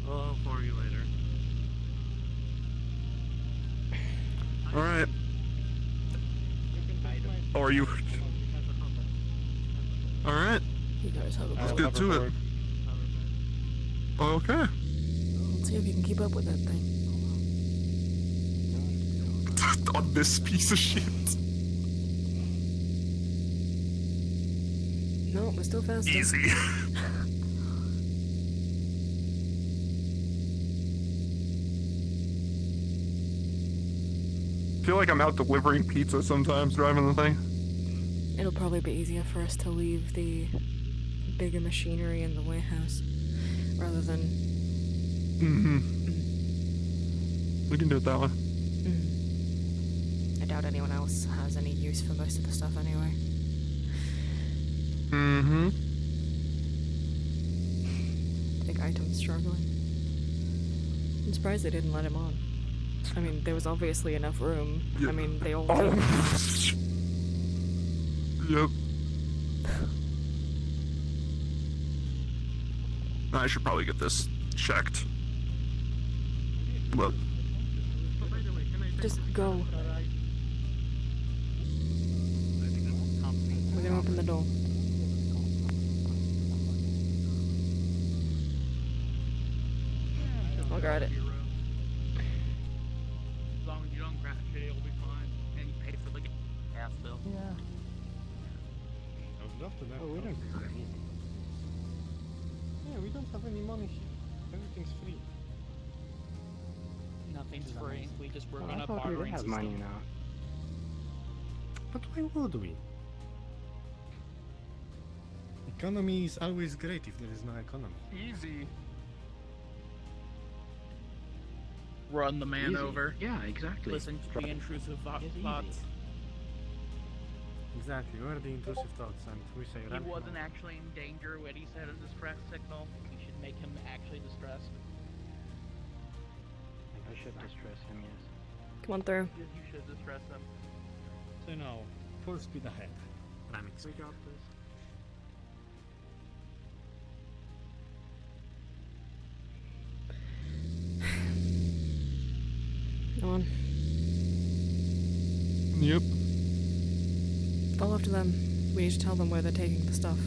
I'll inform you later. Alright. Oh, are you... Alright. You guys have a Let's go. get to it. Okay. Let's see if you can keep up with that thing. On this piece of shit. No, we're still faster. Easy. I feel like I'm out delivering pizza sometimes driving the thing. It'll probably be easier for us to leave the bigger machinery in the warehouse rather than. We can do it that way. I doubt anyone else has any use for most of the stuff anyway. I think Item's struggling. I'm surprised they didn't let him on. I mean, there was obviously enough room. Yeah. I mean, they all. Yep. I should probably get this checked. Look. Just go. We're gonna open the door. I'll guard it. As long as you don't crash it, it'll be fine. And you pay for the gas bill. Yeah. I would love to know. Oh, we don't do anything. Yeah, we don't have any money here. Everything's free. Nothing's free. We just work Well, on I a thought we would bartering have system. money now. But why would we? Economy is always great if there is no economy. Easy. Run the man Easy. over. Yeah, exactly. Listen to the intrusive It's easy. thoughts. Exactly, we're the intrusive thoughts and we say He run. wasn't actually in danger when he said a distress signal. We should make him actually distressed. I should distress him, yes. Come on through. You should distress him. So now, full speed ahead. Ramming We got this. Come on. Yep. Follow after them. We need to tell them where they're taking the stuff.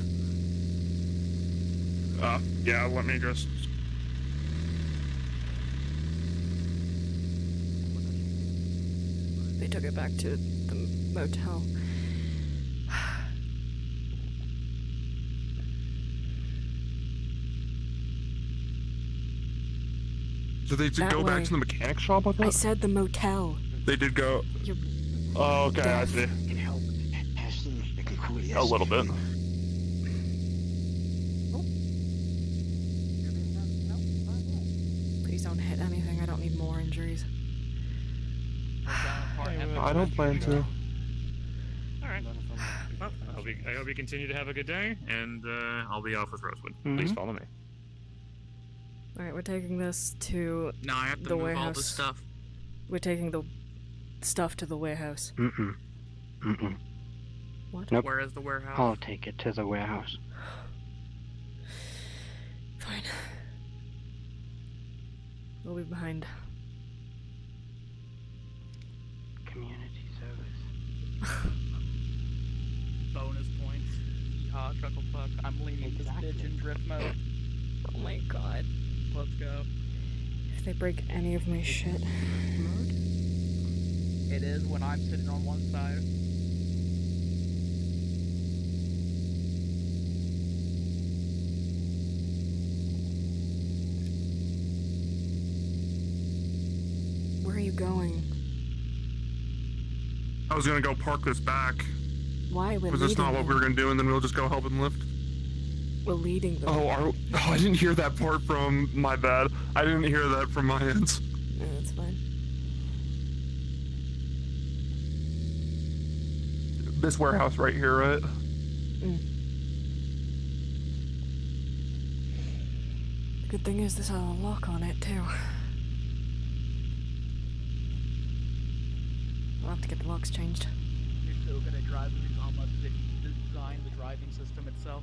Yeah, let me just... They took it back to the motel. Did they That go back way. to the mechanic shop with I it? said the motel. They did go. You're Oh, okay, I see. Can help. Hastily, I can cool A little bit. Please don't hit anything. I don't need more injuries. I don't plan to. Alright. Well, I hope you continue to have a good day, and I'll be off with Rosewood. Please follow me. Alright, we're taking this to Now I have to the move warehouse. all the stuff. We're taking the stuff to the warehouse. What? Nope. Where is the warehouse? I'll take it to the warehouse. Fine. We'll be behind. Community service. Bonus points. Yeehaw, chuckle fuck. I'm leaving this bitch in drift mode. Oh my god. Let's go. If they break any of my shit. It is when I'm sitting on one side. Where are you going? I was gonna go park this back. Why? We're Was this leading not what them. we were gonna do, and then we'll just go help and lift? We're leading them. Oh, I didn't hear that part from my bad. I didn't hear that from my end. Yeah, that's fine. This warehouse right here, right? Good thing is there's a lock on it too. I'll have to get the locks changed. You're still gonna drive the almost design the driving system itself.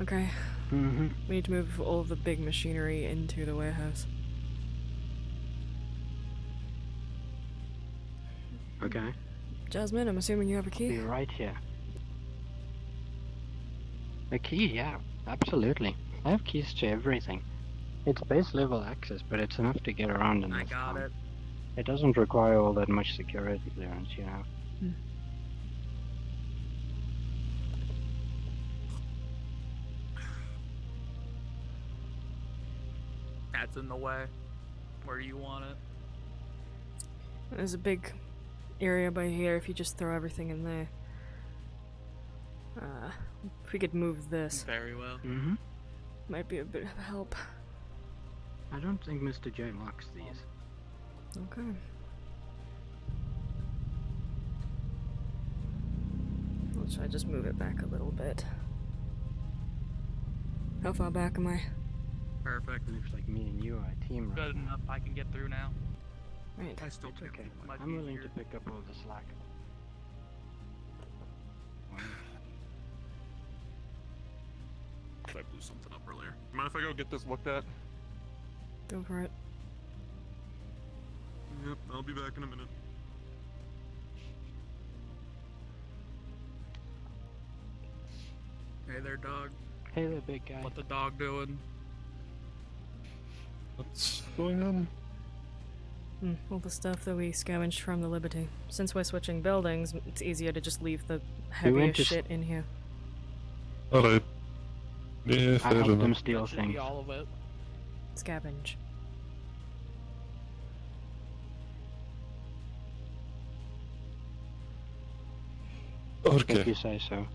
Okay. We need to move all the big machinery into the warehouse. Okay. Jasmine, I'm assuming you have a Be key? right here. A key, yeah, absolutely. I have keys to everything. It's base level access, but it's enough to get around in I this got town. it. It doesn't require all that much security clearance, you know. That's in the way. Where do you want it? There's a big area by here if you just throw everything in there. If we could move this. Very well. Might be a bit of help. I don't think Mr. J locks these. Okay. I'll try to just move it back a little bit. How far back am I? Perfect. Looks like me and you are a team right Good now. enough. I can get through now. Right. It's okay. Much I'm willing easier. to pick up all the slack. I blew something up earlier. Mind if I go get this looked at? Go for it. Yep, I'll be back in a minute. Hey there, dog. Hey there, big guy. What the dog doing? What's going on? All the stuff that we scavenged from the Liberty. Since we're switching buildings, it's easier to just leave the heaviest to shit in here. Alright. Yeah, I fair helped them enough. steal That should be things. all of it. Scavenge. If Okay. you say so.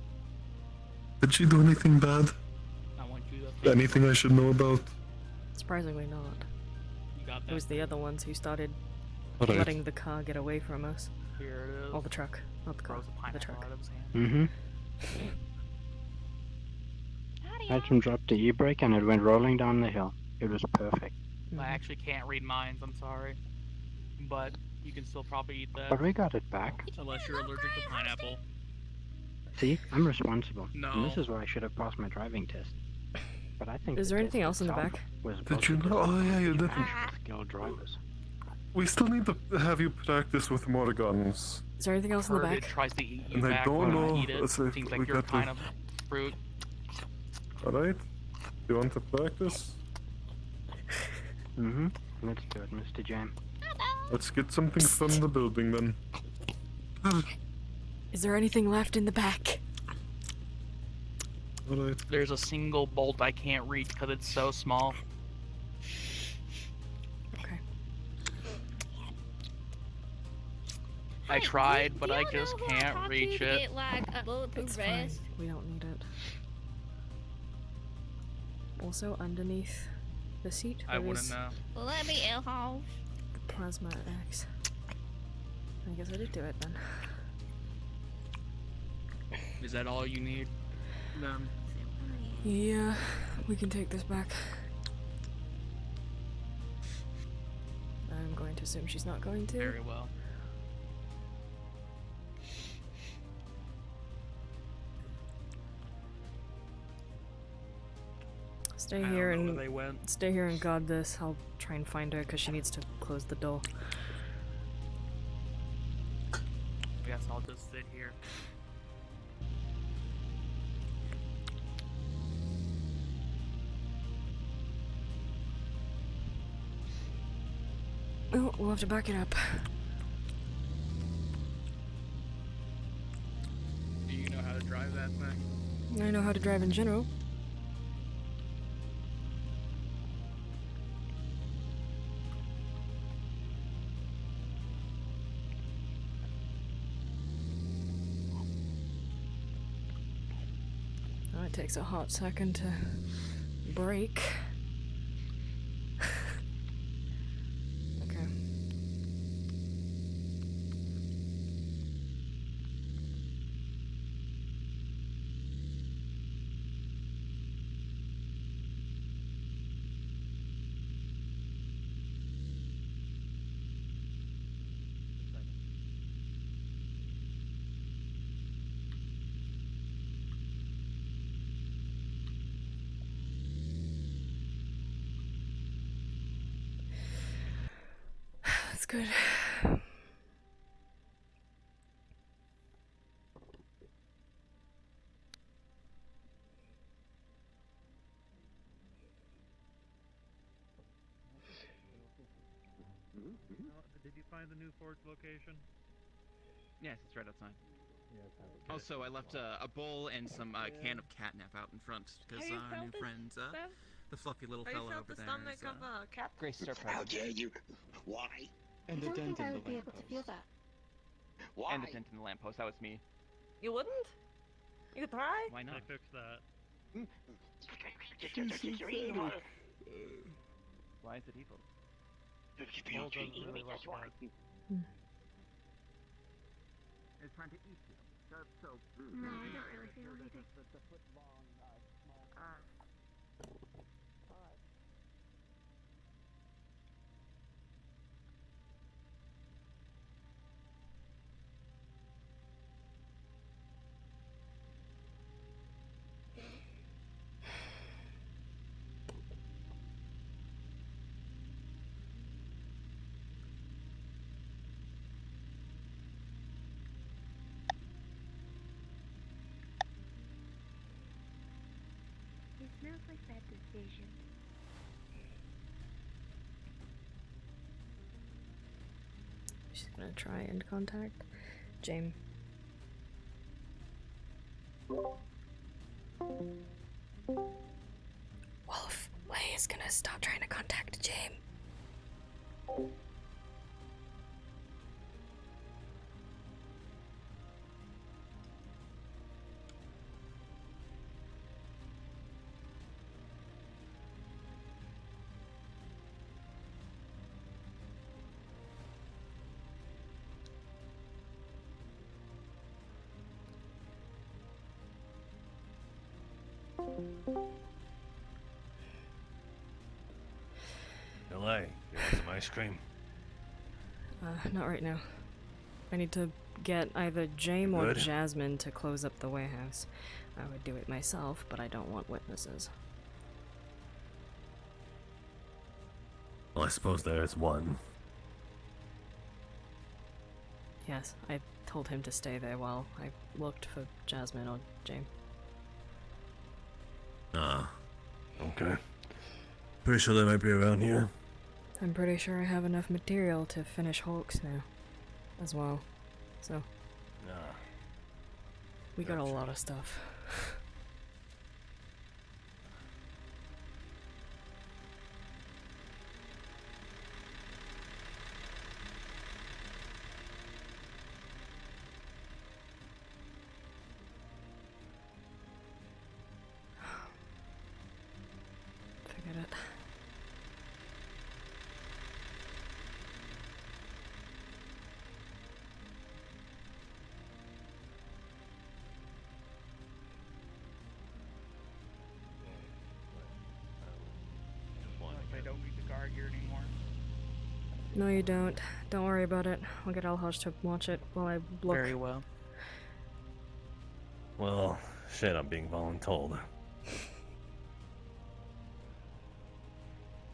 Did she do anything bad? I want you to. Anything I should know about? Surprisingly not. You got that. It was the other ones who started Alright. letting the car get away from us. Here it is. Or the truck. Not the car. Throws a The pineapple truck. out of his hand. Item dropped the e-brake and it went rolling down the hill. It was perfect. I actually can't read minds. I'm sorry, but you can still probably eat that. But we got it back. Unless you're allergic to pineapple. See, I'm responsible. No. And this is why I should have passed my driving test. But I think Is the there anything test else in the itself back? was Did you mostly know? Oh yeah, you designed to didn't. match skilled drivers. We still need to have you practice with more guns. Is there anything else in the Heard it back? tries to eat you And I back don't when know you eat it. if we Seems like you're got to- kind of fruit. Alright? You want to practice? Let's do it, Mr. Jam. Let's get something from the building then. Is there anything left in the back? Alright. There's a single bolt I can't reach because it's so small. I tried, but I just can't reach it. Get, like, a bulletproof It's fine. vest? We don't need it. Also, underneath the seat, I there wouldn't is know. Well, let me L-house. the plasma axe. I guess I did do it then. Is that all you need? Then. Yeah, we can take this back. I'm going to assume she's not going to. Very well. Stay I here don't know and where they went. stay here and guard this. I'll try and find her because she needs to close the door. I guess I'll just sit here. Oh, we'll have to back it up. Do you know how to drive that thing? I know how to drive in general. Oh, it takes a hot second to brake. Okay. That's good. Did you find the new forge location? Yes, it's right outside. Also, I left a bowl and some can of catnip out in front because Have you our new felt it, friend, Steph? the fluffy little Have you fellow felt over the there, stomach is, of a cat? Grace is our How present. dare you? Why? And I the don't dent think I in the would be able to feel lamppost. that. Why? And the dent in the lamppost. That was me. You wouldn't? You could try? Why not? I fixed that. Why is it evil? Paul doesn't really like that. It's trying to eat you. So. No, I don't really feel anything. It smells like bad decisions. She's gonna try and contact James. Wolf, Lay is gonna stop trying to contact James. LA, you want some ice cream? Not right now. I need to get either James or Good. Jasmine to close up the warehouse. I would do it myself, but I don't want witnesses. Well, I suppose there is one. Yes, I told him to stay there while I looked for Jasmine or James. Ah, okay. Pretty sure they might be around here. I'm pretty sure I have enough material to finish Hawks now, as well. So, Ah, we got a lot of stuff. argue anymore. No, you don't. Don't worry about it. I'll get Alhosh to watch it while I look. Very well. Well, shit, I'm being voluntold.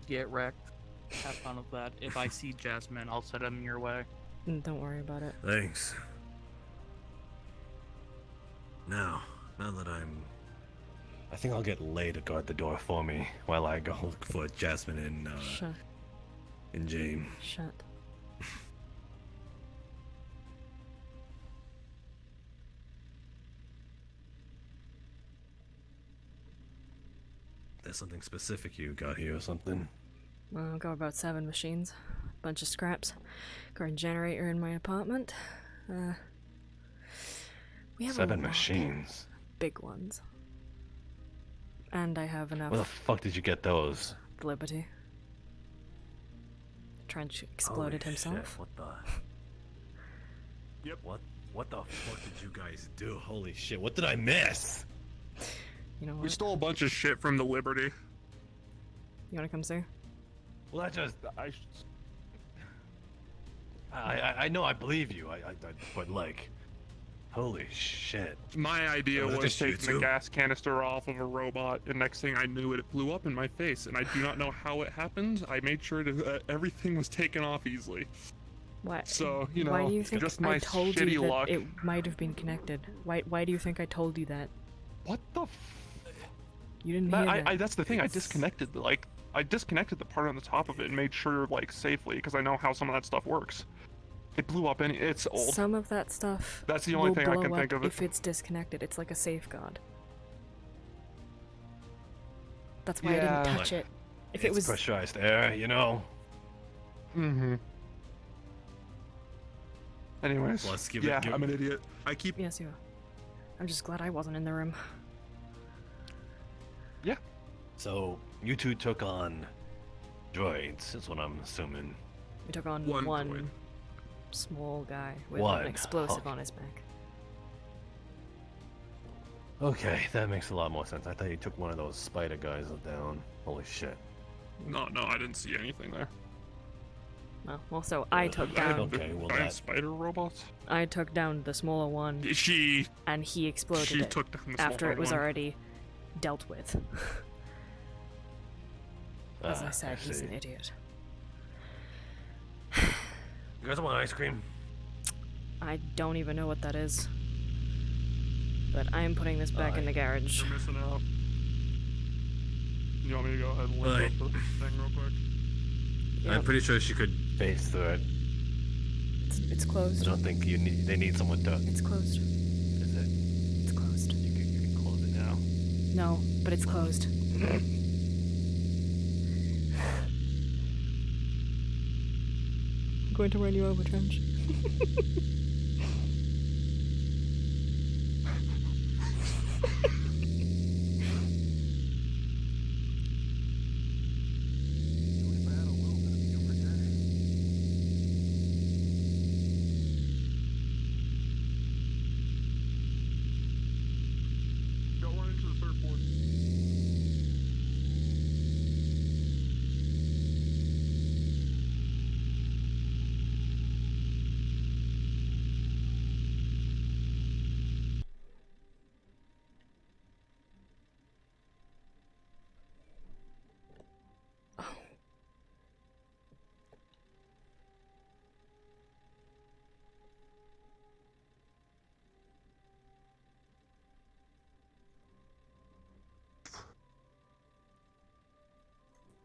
Get wrecked. Have fun with that. If I see Jasmine, I'll set him your way. Don't worry about it. Thanks. Now that I think I'll get Lay to guard the door for me while I go look for Jasmine and Jane. Shut. There's something specific you got here or something? Well, I've got about 7 machines. Bunch of scraps. Got a generator in my apartment. We have 7 a lot machines. of big ones. And I have enough. Where the fuck did you get those? Liberty. Trench exploded Holy himself. Shit, what the? Yep. What the fuck did you guys do? Holy shit! What did I miss? You know what? We stole a bunch of shit from the Liberty. You wanna come see? Well, that just I know I believe you. But like, holy shit! My idea Was it was just you taking the two? gas canister off of a robot, and next thing I knew, it blew up in my face, and I do not know how it happened. I made sure to, everything was taken off easily. What? So, you know, why do you think just I my told shitty you that luck. it might have been connected? Why do you think I told you that? What the? You didn't hear that. That's the thing. I disconnected the part on the top of it and made sure, like, safely, because I know how some of that stuff works. It blew up, and it's old. Some of that stuff. That's the only will thing I blow can up think of. If it's disconnected, it's like a safeguard. That's why I didn't touch it. If it was pressurized air, you know. Mm-hmm. Anyways, Let's give yeah, it. I'm an idiot. I keep. Yes, you are. I'm just glad I wasn't in the room. Yeah. So you two took on droids, is what I'm assuming. We took on One one droid. small guy with One. an explosive Okay. on his back. Okay, that makes a lot more sense. I thought you took one of those spider guys down. Holy shit. No, I didn't see anything there. Well, also I took down. Okay, well Giant that. spider robots. I took down the smaller one, She and he exploded She it took down the after smaller it was one. already dealt with. As I Ah, said, he's see. an idiot. You guys want ice cream? I don't even know what that is. But I am putting this back in the garage. You're missing out. You want me to go ahead and Right. lift up the thing real quick? Yep. I'm pretty sure she could face through it. It's closed. I don't think they need someone to. It's closed. Is it? It's closed. You can close it now. No, but it's closed. I'm going to run you over, Trench. Go run into the surfboard.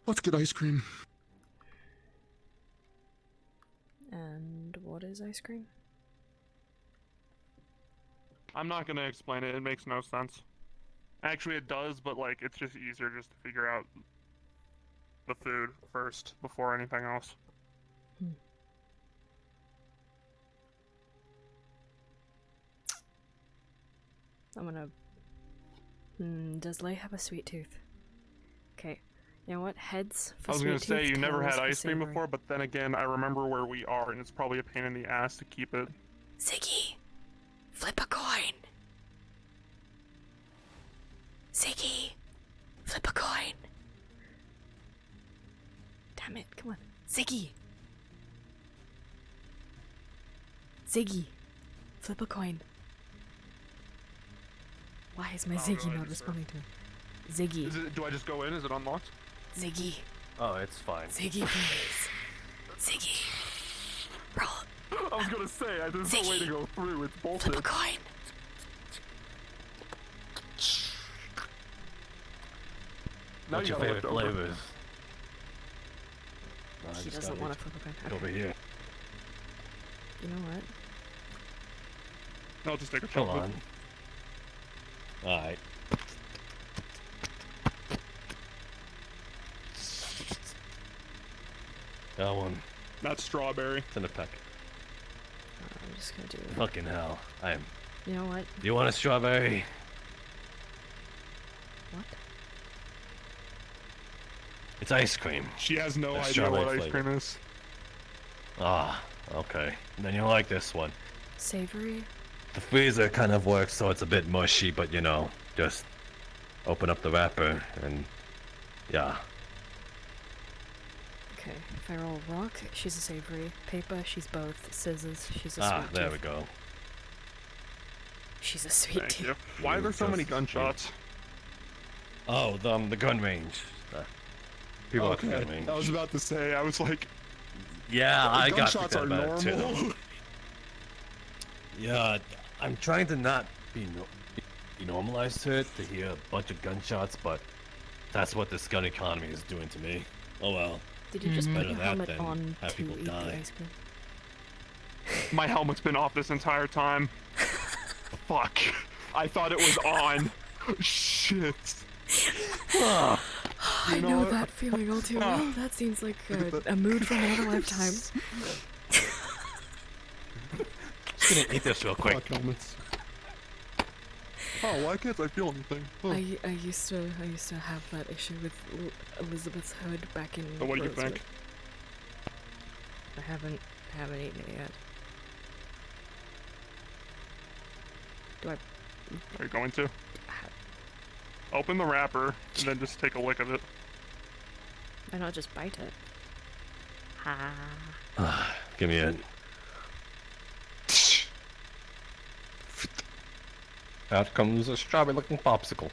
Let's get ice cream. And what is ice cream? I'm not gonna explain it. It makes no sense. Actually, it does, but like it's just easier just to figure out the food first before anything else. I'm gonna. Does Lay have a sweet tooth? Okay. You know what? Heads for I was sweet gonna say tooth, you never tails had for ice cream savory. before, but then again, I remember where we are, and it's probably a pain in the ass to keep it. Ziggy! Flip a coin! Ziggy! Flip a coin! Damn Damn it, come on. Ziggy! Ziggy! Flip a coin. Why is my Oh, go Ziggy ahead, not sir. responding to me? Ziggy. Do I just go in? Is it unlocked? Ziggy. Oh, it's fine. Ziggy, please. Ziggy. Roll. I was gonna say, there's no way to go through. It's bullshit. Flip a coin. Now What's you your gotta favorite look over. flavors? No, I He just doesn't gotta want reach to flip a coin. Over Okay. here. You know what? I'll just take a Come chocolate. on. Alright. That one. That's strawberry. It's in a peck. I'm just gonna do... Fucking hell. You know what? Do you want a strawberry? What? It's ice cream. She has no That's idea what strawberry ice flavor. cream is. Ah, okay. Then you'll like this one. Savory? The freezer kind of works so it's a bit mushy, but you know, just open up the wrapper and yeah. Okay, if I roll rock, she's a savory. Paper, she's both. Scissors, she's a Ah, sweet there tooth. we go. She's a sweet Thank tooth. you. Why are there so many gunshots? Oh, the gun range. People at the gun Okay, range. I was about to say, I was like, Yeah, I got gunshots that are about it normal. too. Yeah, I'm trying to not be normalized to it, to hear a bunch of gunshots, but that's what this gun economy is doing to me. Oh well. Did you just put Better your that helmet than on have to people eat the die. ice cream? My helmet's been off this entire time. Fuck. I thought it was on. Shit. Ah, I You know know what? that feeling all too well. That seems like a mood from another lifetime. just gonna eat this real quick. Fuck helmets. Oh, why can't I feel anything? Oh. I used to have that issue with Elizabeth's hood back in. So what do you Rosewood. think? I haven't eaten it yet. Do I? Are you going to? Open the wrapper and then just take a lick of it. Why not just bite it? Ha. Give me it. Out comes a strawberry-looking popsicle.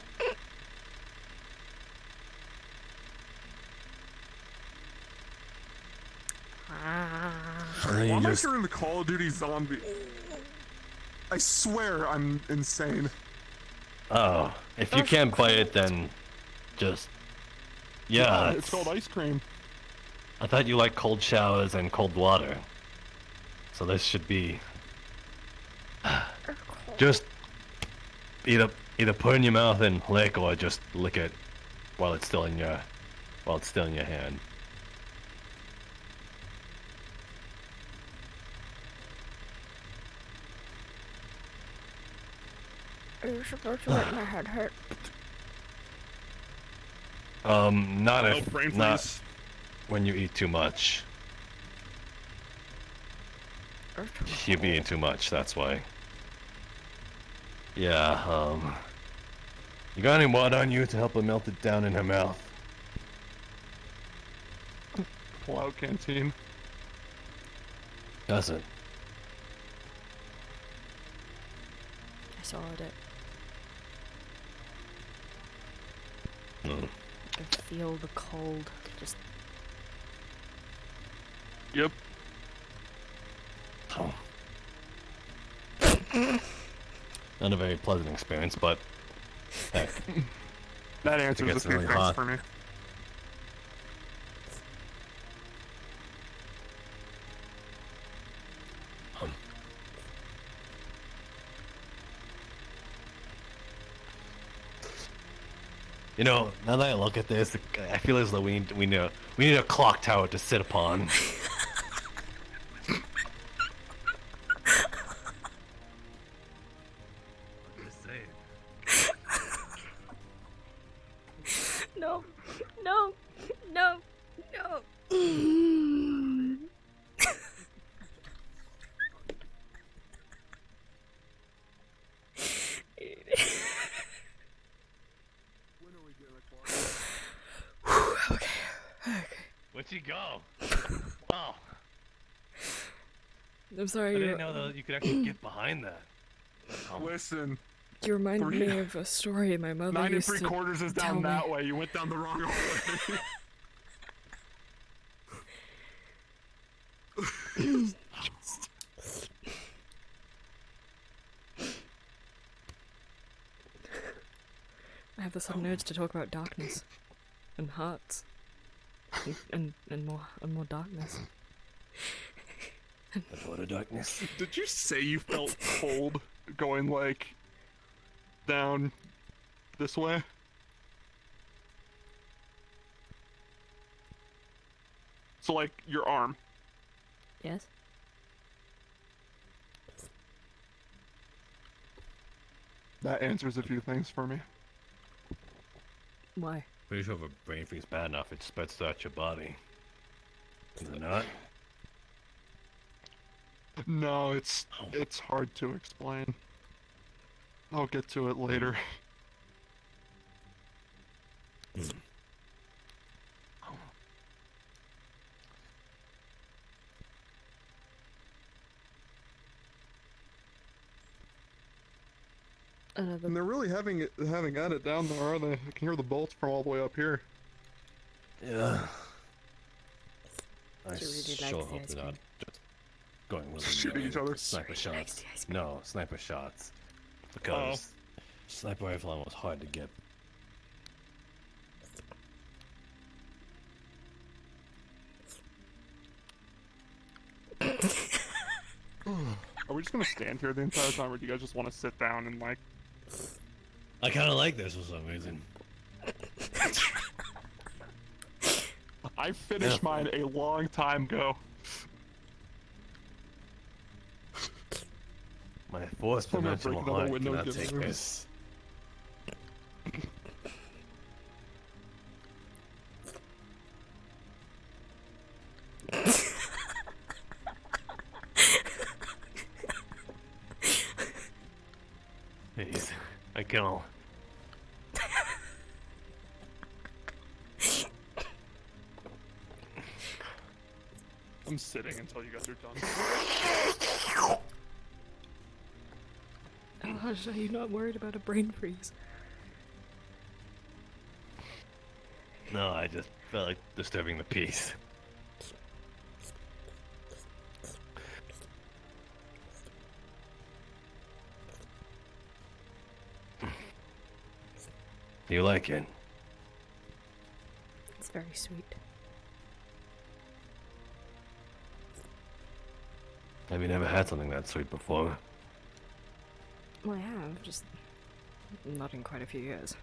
Why am I hearing the Call of Duty zombie? I swear I'm insane. Oh, if you can't bite it, then just yeah. It's called ice cream. I thought you like cold showers and cold water, so this should be just either put it in your mouth and lick, or just lick it while it's still in your hand. Are you supposed to make my head hurt? Not No, if brain not freeze. when you eat too much. You've eaten too much, that's why. Yeah, you got any water on you to help her melt it down in her mouth? Pull out canteen. Does it? I swallowed it. Mm. I feel the cold. Just. Yep. Oh. Not a very pleasant experience, but heck. That answers a gets few really things hot. for me. You know, now that I look at this, I feel as though we need a clock tower to sit upon. No, no, no, no. Okay. What you go. Oh. I'm sorry. I didn't know that you could actually get behind that. Listen. You remind me of a story my mother 9 used to 3/4 is tell down me. that way. You went down the wrong way. I have the sudden urge to talk about darkness and hearts and more darkness. A lot of darkness. Did you say you felt cold going like down this way? So like your arm. Yes. That answers a few things for me. Why? Pretty sure if a brain freeze bad enough, it spreads throughout your body. Is it not? No, it's hard to explain. I'll get to it later. And they're really having at it down there, are they? I can hear the bolts from all the way up here. Yeah. I Do you really sure like the hope ice they're not cream? just going with Shooting each other. sniper Really likes shots. the ice cream. No, sniper shots. Because sniper rifle ammo was hard to get. Are we just gonna stand here the entire time, or do you guys just want to sit down and like? I kind of like this for some reason. I finished mine a long time ago. My fourth I'm gonna dimensional break another heart window cannot and get take through. this. Please, I can't. I'm sitting until you guys are done. Oh, hush, are you not worried about a brain freeze? No, I just felt like disturbing the peace. You like it? It's very sweet. Have you never had something that sweet before? Well, I have, just not in quite a few years.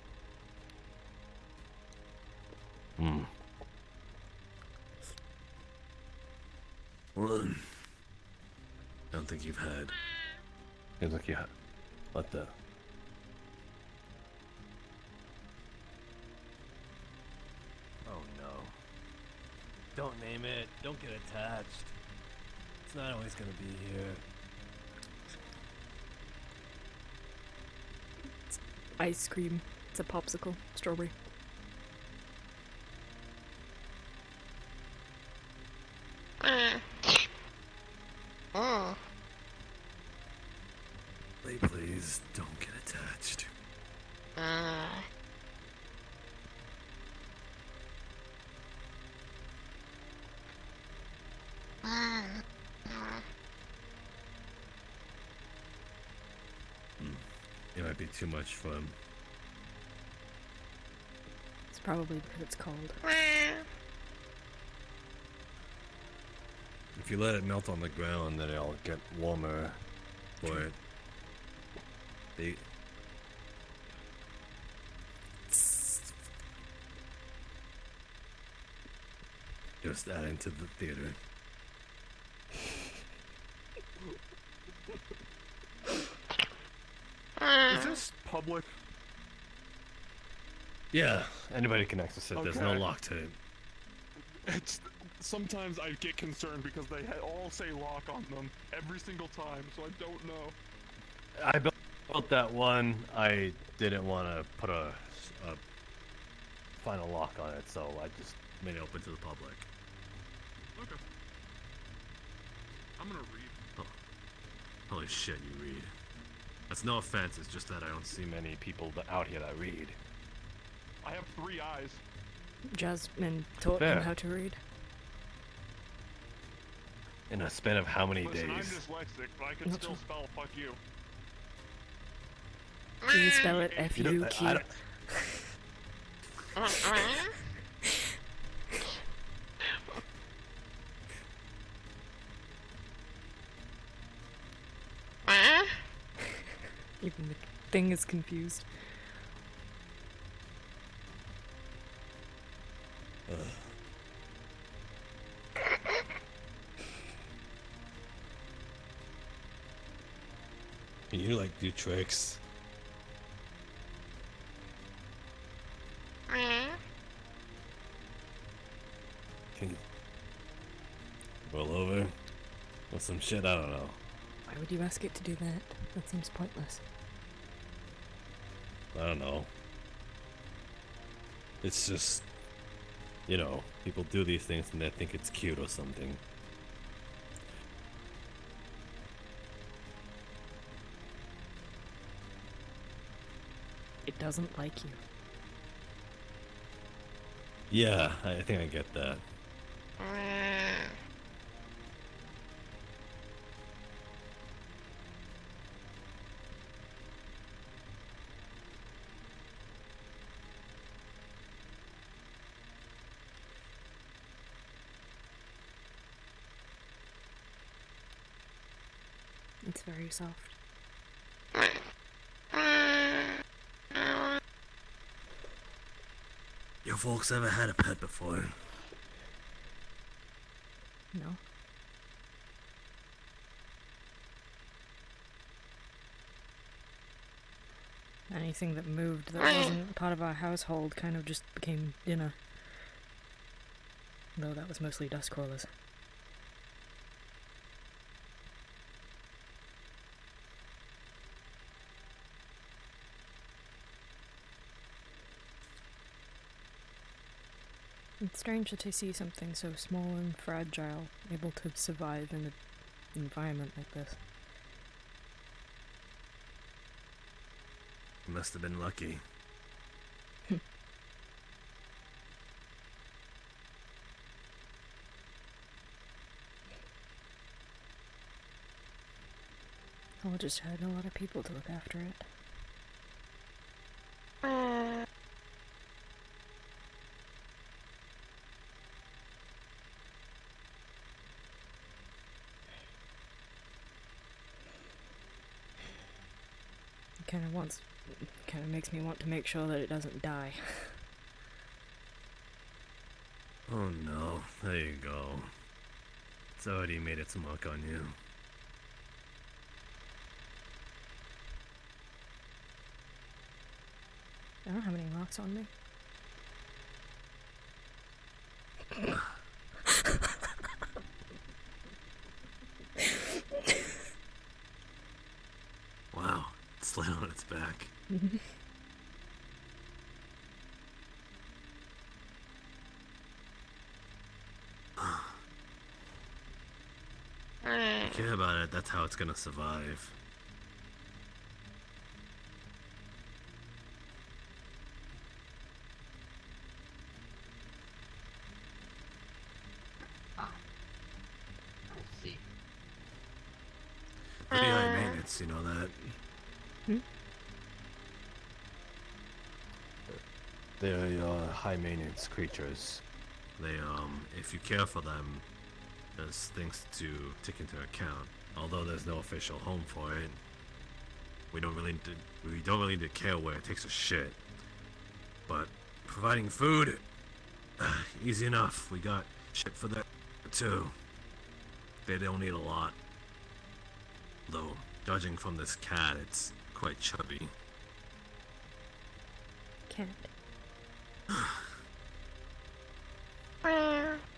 Hmm. Well, I don't think you've had. Seems like you had. What the? Oh no. Don't name it. Don't get attached. It's not always gonna be here. Ice cream. It's a popsicle. Strawberry. Please don't get attached. It might be too much for him. It's probably because it's cold. If you let it melt on the ground, then it'll get warmer for it. They... Just add into the theater. Is this public? Yeah, anybody can access it. There's no Okay. lock to it. It's sometimes I get concerned because they all say lock on them every single time, so I don't know. I built that one. I didn't want to put a final lock on it, so I just made it open to the public. I'm gonna read. Oh. Holy shit, you read. That's no offense, it's just that I don't see many people out here that read. I have 3 eyes. Jasmine taught Fair. him how to read. In a span of how many Listen, I'm days? dyslexic, but I can Not still sure. spell fuck you. Do you spell it You don't- F-U-Q? I don't- Even the thing is confused. You like do tricks. Can you roll over? Or some shit, I don't know. Why would you ask it to do that? That seems pointless. I don't know. It's just, you know, people do these things and they think it's cute or something. It doesn't like you. Yeah, I think I get that. It's very soft. Your folks ever had a pet before? No. Anything that moved that wasn't part of our household kind of just became dinner. Though that was mostly dust crawlers. It's strange that I see something so small and fragile able to survive in an environment like this. You must have been lucky. I just had a lot of people to look after it. Kind of makes me want to make sure that it doesn't die. Oh no, there you go. It's already made its mark on you. I don't have any marks on me. Wow, it's laid on its back. You care about it, that's how it's gonna survive. See. Pretty high maintenance, you know that? They're high maintenance creatures. They, if you care for them, there's things to take into account. Although there's no official home for it, we don't really need to care where it takes a shit. But providing food, easy enough. We got shit for that too. They don't eat a lot. Though, judging from this cat, it's quite chubby. Cat.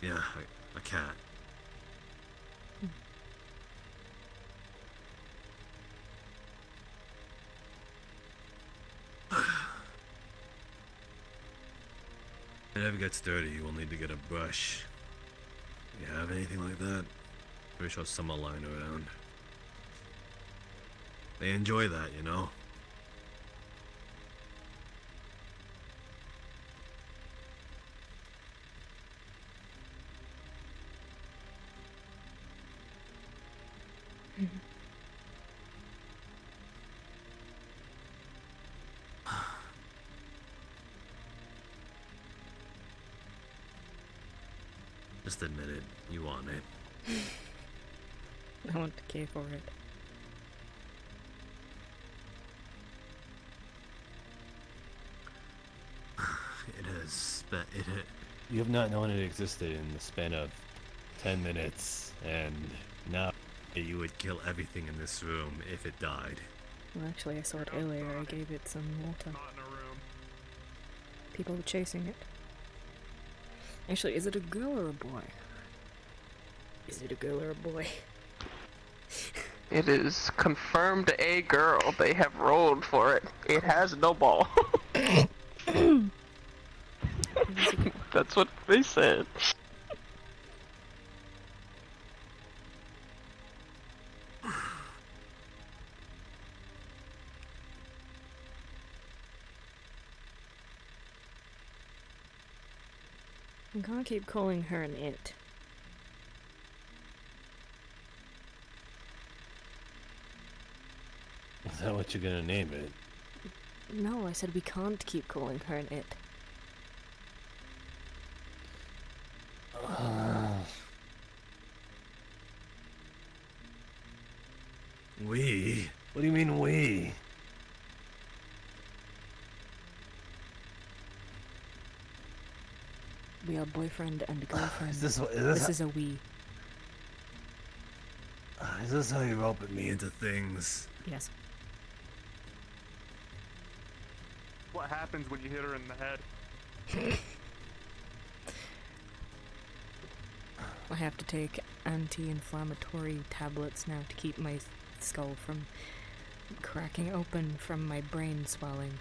Yeah, a cat. If it ever gets dirty, you will need to get a brush. You have anything like that? Pretty sure some are lying around. They enjoy that, you know? Just admit it. You want it. I want to pay for it. It has. You have not known it existed in the span of 10 minutes, and now you would kill everything in this room if it died. Well, actually, I saw it earlier. I gave it some water. People were chasing it. Actually, is it a girl or a boy? Is it a girl or a boy? It is confirmed a girl. They have rolled for it. It has no ball. That's what they said. I'm gonna keep calling her an it. is that what you're gonna name it? No, I said we can't keep calling her an it. We? What do you mean we? We are boyfriend and girlfriend. This is a we. Is this how you rope me into things? Yes. What happens when you hit her in the head? I have to take anti-inflammatory tablets now to keep my skull from cracking open from my brain swelling.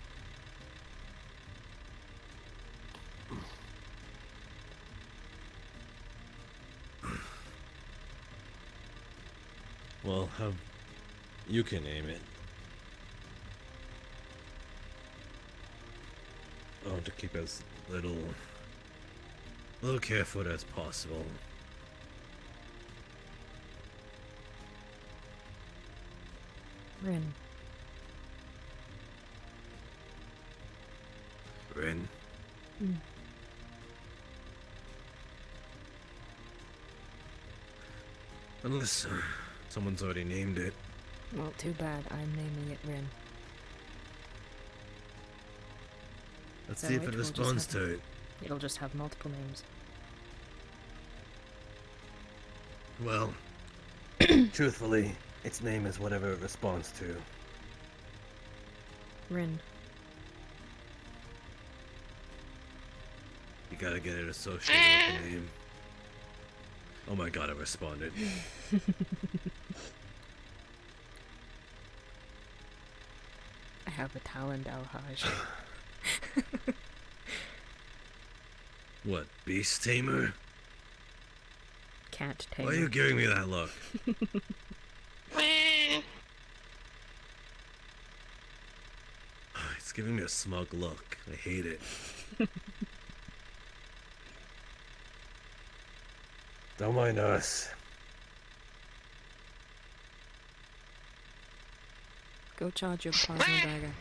Well, you can name it. I want to keep as little careful as possible. Rin. Rin? Unless someone's already named it. Well, too bad. I'm naming it Rin. Let's see if it responds to it. It'll just have multiple names. Well, truthfully, its name is whatever it responds to. Rin. You gotta get it associated with the name. Oh my god, it responded. I have a talent, Alhaj. What, beast tamer? Cat tamer. Why are you giving me that look? It's giving me a smug look. I hate it. Don't mind us. Go charge your plasma dagger.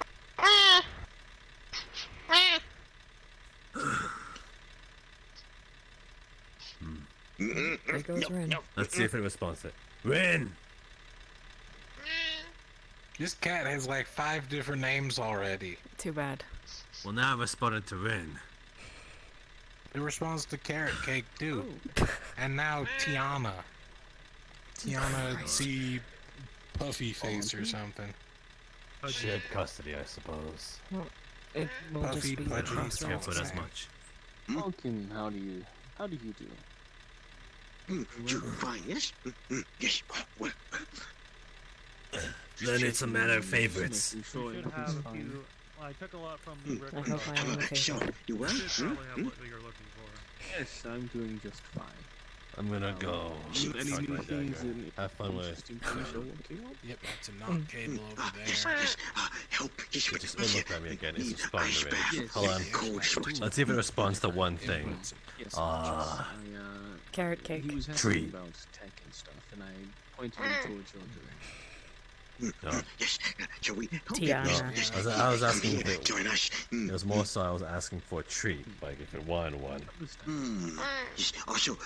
There goes Rin. Let's see if it responds to it. Rin! This cat has like 5 different names already. Too bad. Well, now it responded to Rin. It responds to Carrot Cake too. And now Tiana. Tiana C. Puffy Face or something. Shared custody, I suppose. Well, it will Puffy, just be pudgy, cross Can't put as same. much. Malkin, how do you do? Fine, yes? Yes. Then it's a matter of favorites. You should have a few. Well, I took a lot from the I hope I am okay. You well? should probably have what you're looking for. Yes, I'm doing just fine. I'm gonna go. Any Suck new my things dagger. in Have fun with it. interesting things you're working on? Yep, that's a knock cable over there. It looked at me again. It's responding to me. Yes. Hold on. Yes. Let's see if it responds to one thing. Yes, Carrot cake. He was asking Treat. about tech and stuff, and I pointed him towards your direction. No. Yes, shall we? Tiana. No. I was asking if it was more so I was asking for a treat, like if it wanted one. Yes, also,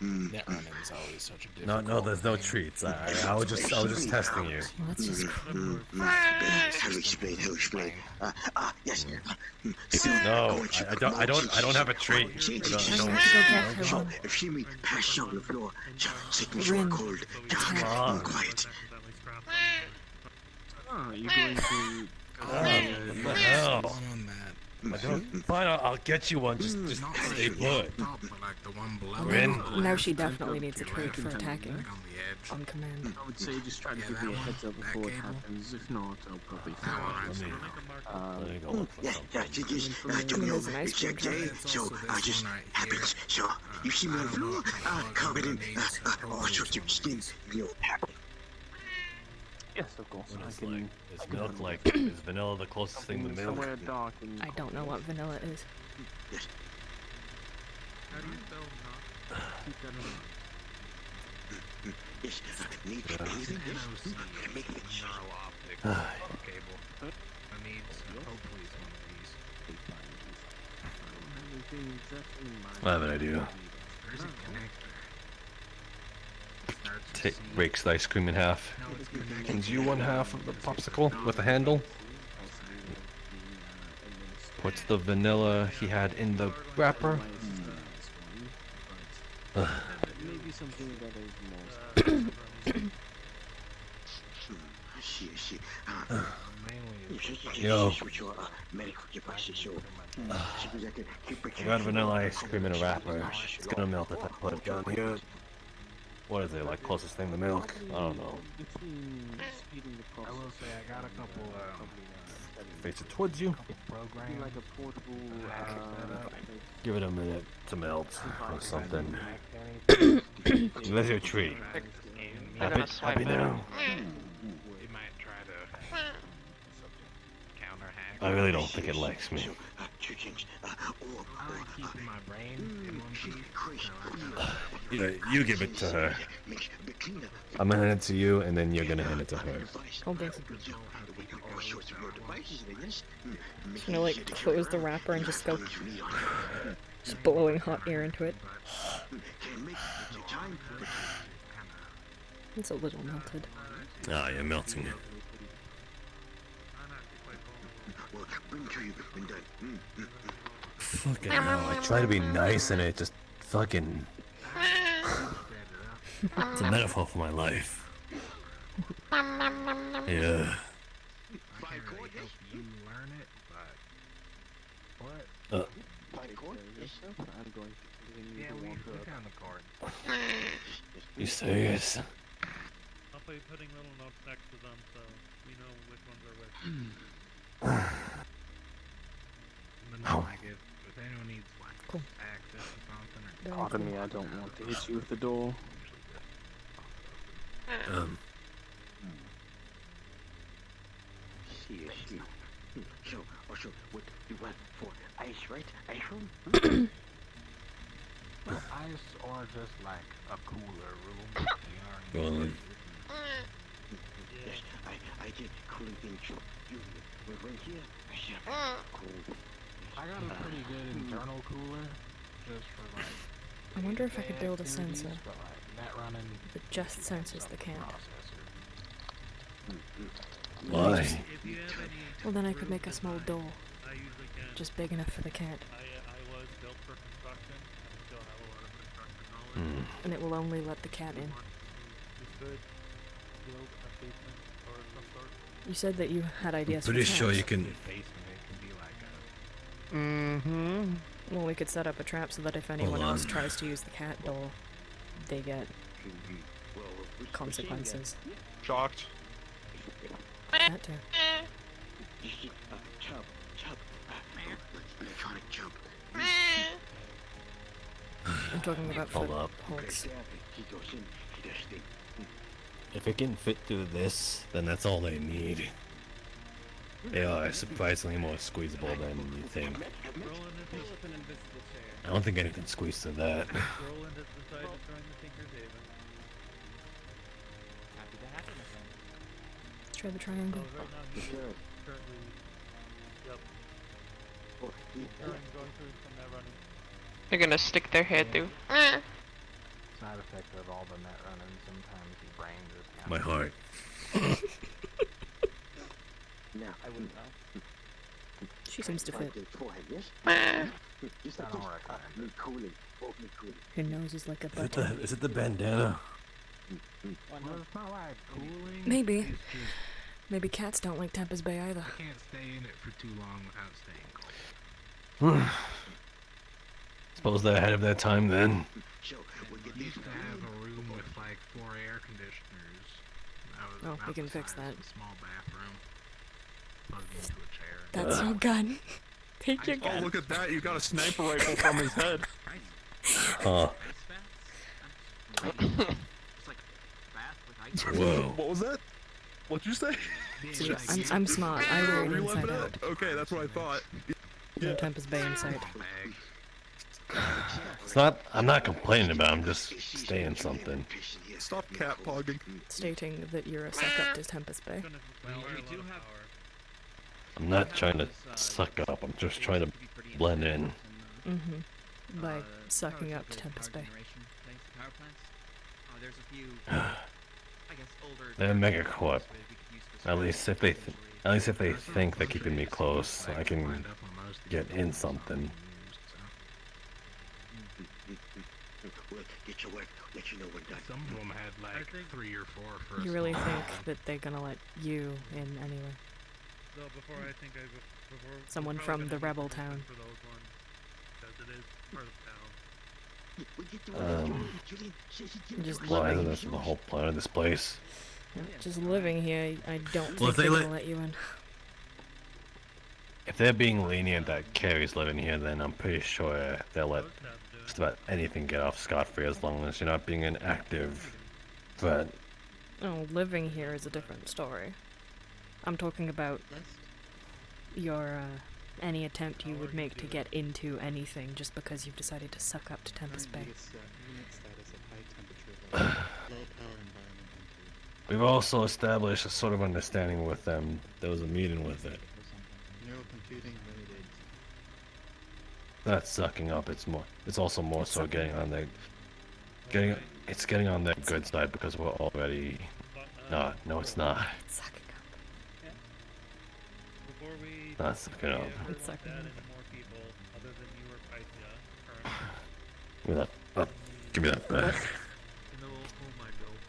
Net running is always such a difficult No, there's no treats. I was just testing you. Well, that's just cool. how do we explain? Yes. No, I don't have a treat. If she pass on the floor, take me so cold, quiet. You're going to... What the hell? Fine, I'll get you one. Just stay put. Now she definitely needs a treat for attacking on command. I would say just try to give me a heads up before it happens. If not, I'll probably Let me go look for something. I don't know exactly, so I just happens. So you see me on the floor, covered in all sorts of skin, happy. Yes, of course. Is milk like? Is vanilla the closest thing to milk? Somewhere dark and I don't know what vanilla is. Yes. How do you spell knock? Keep that in mind. Yes, need anything? Yes. Make it cable. I need hopefully some of these. I have an idea. Breaks the ice cream in half. Hands you one half of the popsicle with a handle. Puts the vanilla he had in the wrapper. Maybe something that is more. Yo. I got vanilla ice cream in a wrapper. It's gonna melt if I put it down here. What is it, like closest thing to milk? I don't know. I will say I got a couple Face it towards you. programs. Like a portable, Give it a minute to melt or something. That's your treat. Happy now. It might try to counteract. I really don't think it likes me. I like keeping my brain in one piece. You give it to her. I'm gonna hand it to you, and then you're gonna hand it to her. Hold this. Just gonna like close the wrapper and just go, just blowing hot air into it. It's a little melted. Ah, you're melting it. Fucking hell, I try to be nice and it just fucking... It's a metaphor for my life. Yeah. You serious? I'll be putting little notes next to them so we know which ones are which. If anyone needs like access to something or Pardon me, I don't want to hit you with the door. So, also, what you want for ice, right? Ice room? ice or just like a cooler room. Go on. Yes, I did cooling things too. We're right here. I should cool. I got a pretty good internal cooler, just for like. I wonder if I could build a sensor But like net running. that just senses the cat. Why? Well, then I could make a small door, just big enough for the cat. I was built for construction. I still have a lot of construction knowledge. And it will only let the cat in. You could build a basement or some sort. You said that you had ideas for Pretty traps. sure you can... Mm-hmm. Well, we could set up a trap so that if anyone else tries to use the cat door, they get consequences. Shocked. That too. Chub. Electronic chub. I'm talking about Hold up. footholds. If it can fit through this, then that's all they need. They are surprisingly more squeezable than you think. I don't think anything squeezed through that. Roland has decided to join the Tinker's Haven. Happy to have it, my friend. Let's try the triangle. So right now he's currently, yep. Going through from that running. They're gonna stick their head through. Side effect of all the net running, sometimes your brain just kinda... My heart. Now, I wouldn't know. She seems to fit. Her nose is like a button. Is it the bandana? Well, it's not like cooling. Maybe. It's just, Maybe cats don't like Tempest Bay either. I can't stay in it for too long without staying cold. Suppose they're ahead of their time then. We used to have a room with like 4 air conditioners. That was Oh, we can fix that. a small bathroom. Plugged into a chair. That's your gun. Take your Oh, gun. look at that! You got a sniper rifle from his head. Huh. Whoa. What was that? What'd you say? See, I'm smart. I wear it Relive inside it? out. Okay, that's what I thought. No Tempest Bay inside. It's not. I'm not complaining about it, I'm just saying something. Stop cat pogging. Stating that you're a suck up to Tempest Bay. I'm not trying to suck up, I'm just trying to blend in. Mm-hmm. By sucking up to Tempest Bay. There's a few, I guess, older. They're megacorp. At least if they think they're keeping me close, I can get in something. Some of them had like 3 or 4 first. You really think that they're gonna let you in anyway? So before I think Someone we're from probably the gonna rebel need permission town. for those ones, because it is part of town. Just Why living. isn't this the whole plan of this place? Just living here, I don't Well, think if they they're gonna let- let you in. If they're being lenient that Carrie's living here, then I'm pretty sure they'll let just about anything get off scot-free as long as you're not being an active threat. Oh, living here is a different story. I'm talking about your, any attempt you would make to get into anything just because you've decided to suck up to Tempest Bay. We've also established a sort of understanding with them. There was a meeting with it. Not sucking up, it's also more so getting on their getting on their good side because we're already no it's not. It's sucking up. Before we Not sucking up. It's sucking add up. in more people other than you or Pythia currently. Give me that. Give me that back. In the little home I built.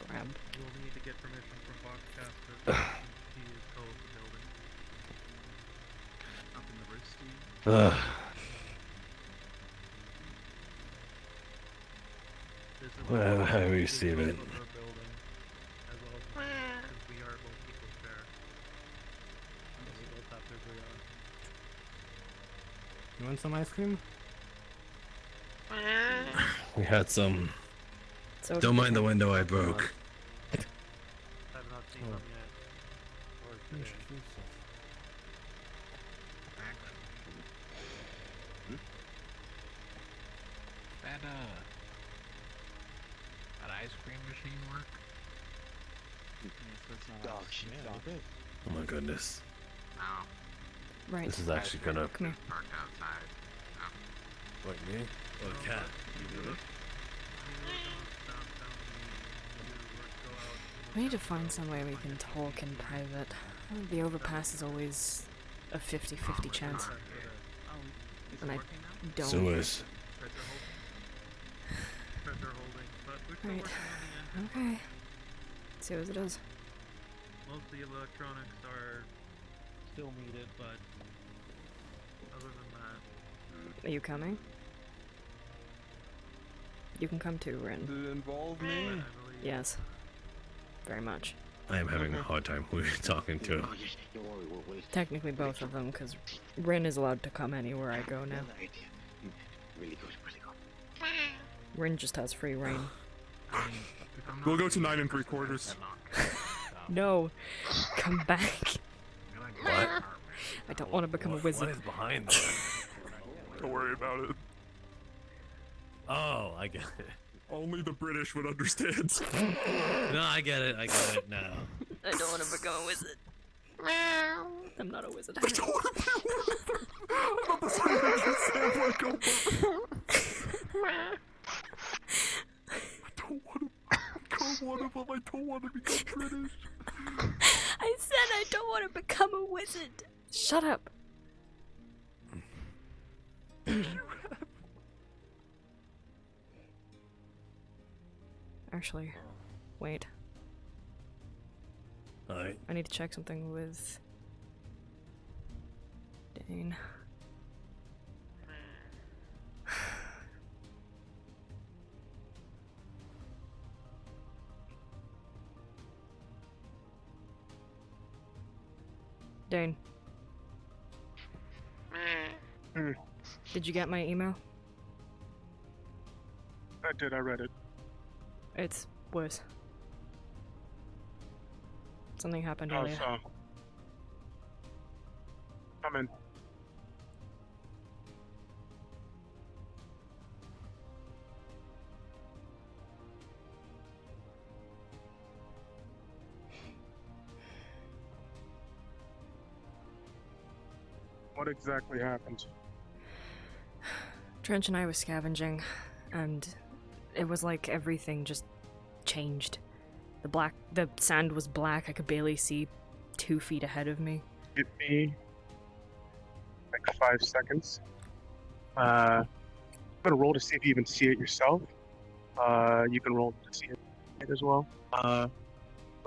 Grab. You'll need to get permission from Boxcaster. He is code the building. Up in the roost, do you? Well, how do we receive it? You want some ice cream? We had some. So Don't mind the window I broke. I've not seen them yet. Or today. That ice cream machine work? Oh my goodness. No. Right. This is actually gonna. Come here. Parked outside. No. Like me? Or the cat? We need to find some way we can talk in private. The overpass is always a 50-50 chance. And I don't. Sewers. Right. Okay. See what it is. Most of the electronics are still needed, but other than that, Are you coming? You can come too, Rin. Did it involve me? Yes. Very much. I am having a hard time who you're talking to. Technically both of them, because Rin is allowed to come anywhere I go now. Rin just has free reign. We'll go to 9 3/4. No, come back. What? I don't want to become a wizard. What is behind that? Don't worry about it. Oh, I get it. Only the British would understand. No, I get it now. I don't want to become a wizard. I'm not a wizard. I don't want to be a wizard. I'm not the same age as Sam Blanco. I don't want to become one of them. I don't want to become British. I said I don't want to become a wizard. Shut up. Actually, wait. Alright. I need to check something with Dane. Dane. Did you get my email? I did, I read it. It's worse. Something happened Oh, earlier. so. Come in. What exactly happened? Trench and I were scavenging, and it was like everything just changed. The sand was black. I could barely see 2 feet ahead of me. Give me like 5 seconds. I'm gonna roll to see if you even see it yourself. You can roll to see it as well. But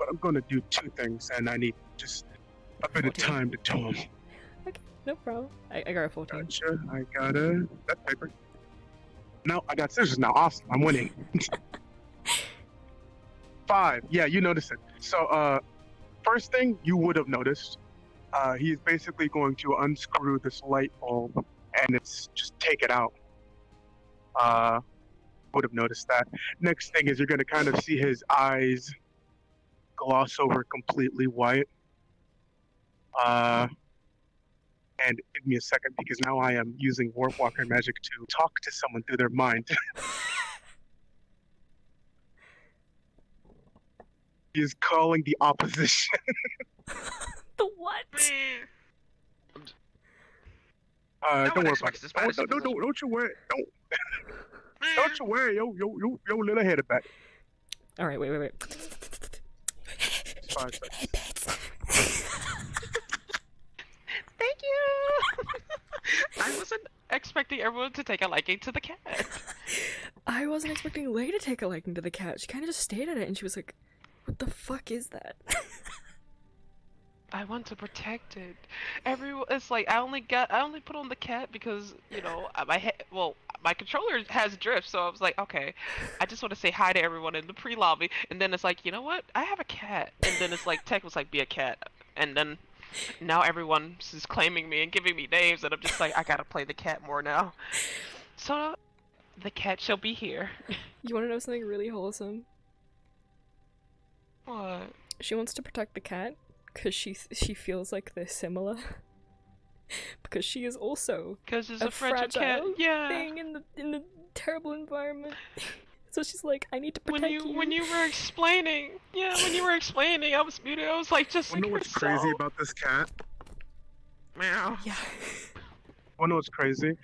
I'm gonna do 2 things, and I need just a bit of time to tell them. Okay, no problem. I got a 14. Gotcha. I got that paper. No, I got scissors now. Awesome. I'm winning. 5. Yeah, you noticed it. So, first thing you would have noticed, he's basically going to unscrew this light bulb, and it's just take it out. Would have noticed that. Next thing is you're going to kind of see his eyes gloss over completely white. And give me a second, because now I am using Warp Walker magic to talk to someone through their mind. He is calling the opposition. The what? Don't worry about it. Don't you worry. Don't you worry. Yo, little head about it. All right, wait. 5 seconds. Thank you! I wasn't expecting everyone to take a liking to the cat. I wasn't expecting Lay to take a liking to the cat. She kind of just stared at it, and she was like, "What the fuck is that?" I want to protect it. Everyone, it's like I only put on the cat because my controller has drift, so I was like, okay, I just want to say hi to everyone in the pre-lobby, and then it's like, you know what? I have a cat, and then it's like Tech was like, be a cat, and then now everyone is claiming me and giving me names, and I'm just like, I gotta play the cat more now. So the cat shall be here. You want to know something really wholesome? What? She wants to protect the cat because she feels like they're similar. Because she is also a fragile cat, yeah, thing in the terrible environment. So she's like, I need to protect you. When you were explaining, I was muted. I was like, just wanna know what's crazy about this cat? Meow. Yeah. Wanna know what's crazy?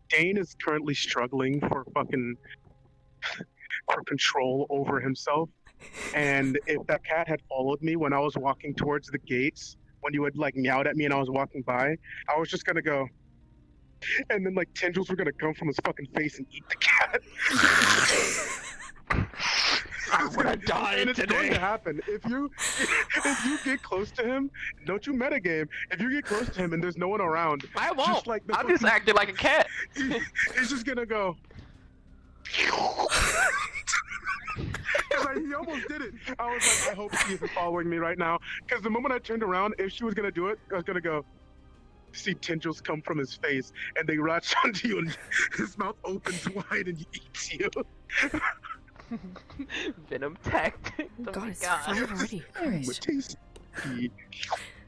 Dane is currently struggling for control over himself. And if that cat had followed me when I was walking towards the gates, when you had like meowed at me and I was walking by, I was just gonna go, and then like tendrils were gonna come from his fucking face and eat the cat. I would have died and it's today. going to happen if you get close to him. Don't you metagame? If you get close to him and there's no one around, I won't. Just like I'm just acting like a cat. He's just gonna go. He almost did it. I was like, I hope she isn't following me right now. Because the moment I turned around, if she was gonna do it, I was gonna go. see tendrils come from his face, and they latch onto you, and his mouth opens wide, and he eats you. Venom tactics. Oh God, my it's god. 5 already. Christ. Tasty.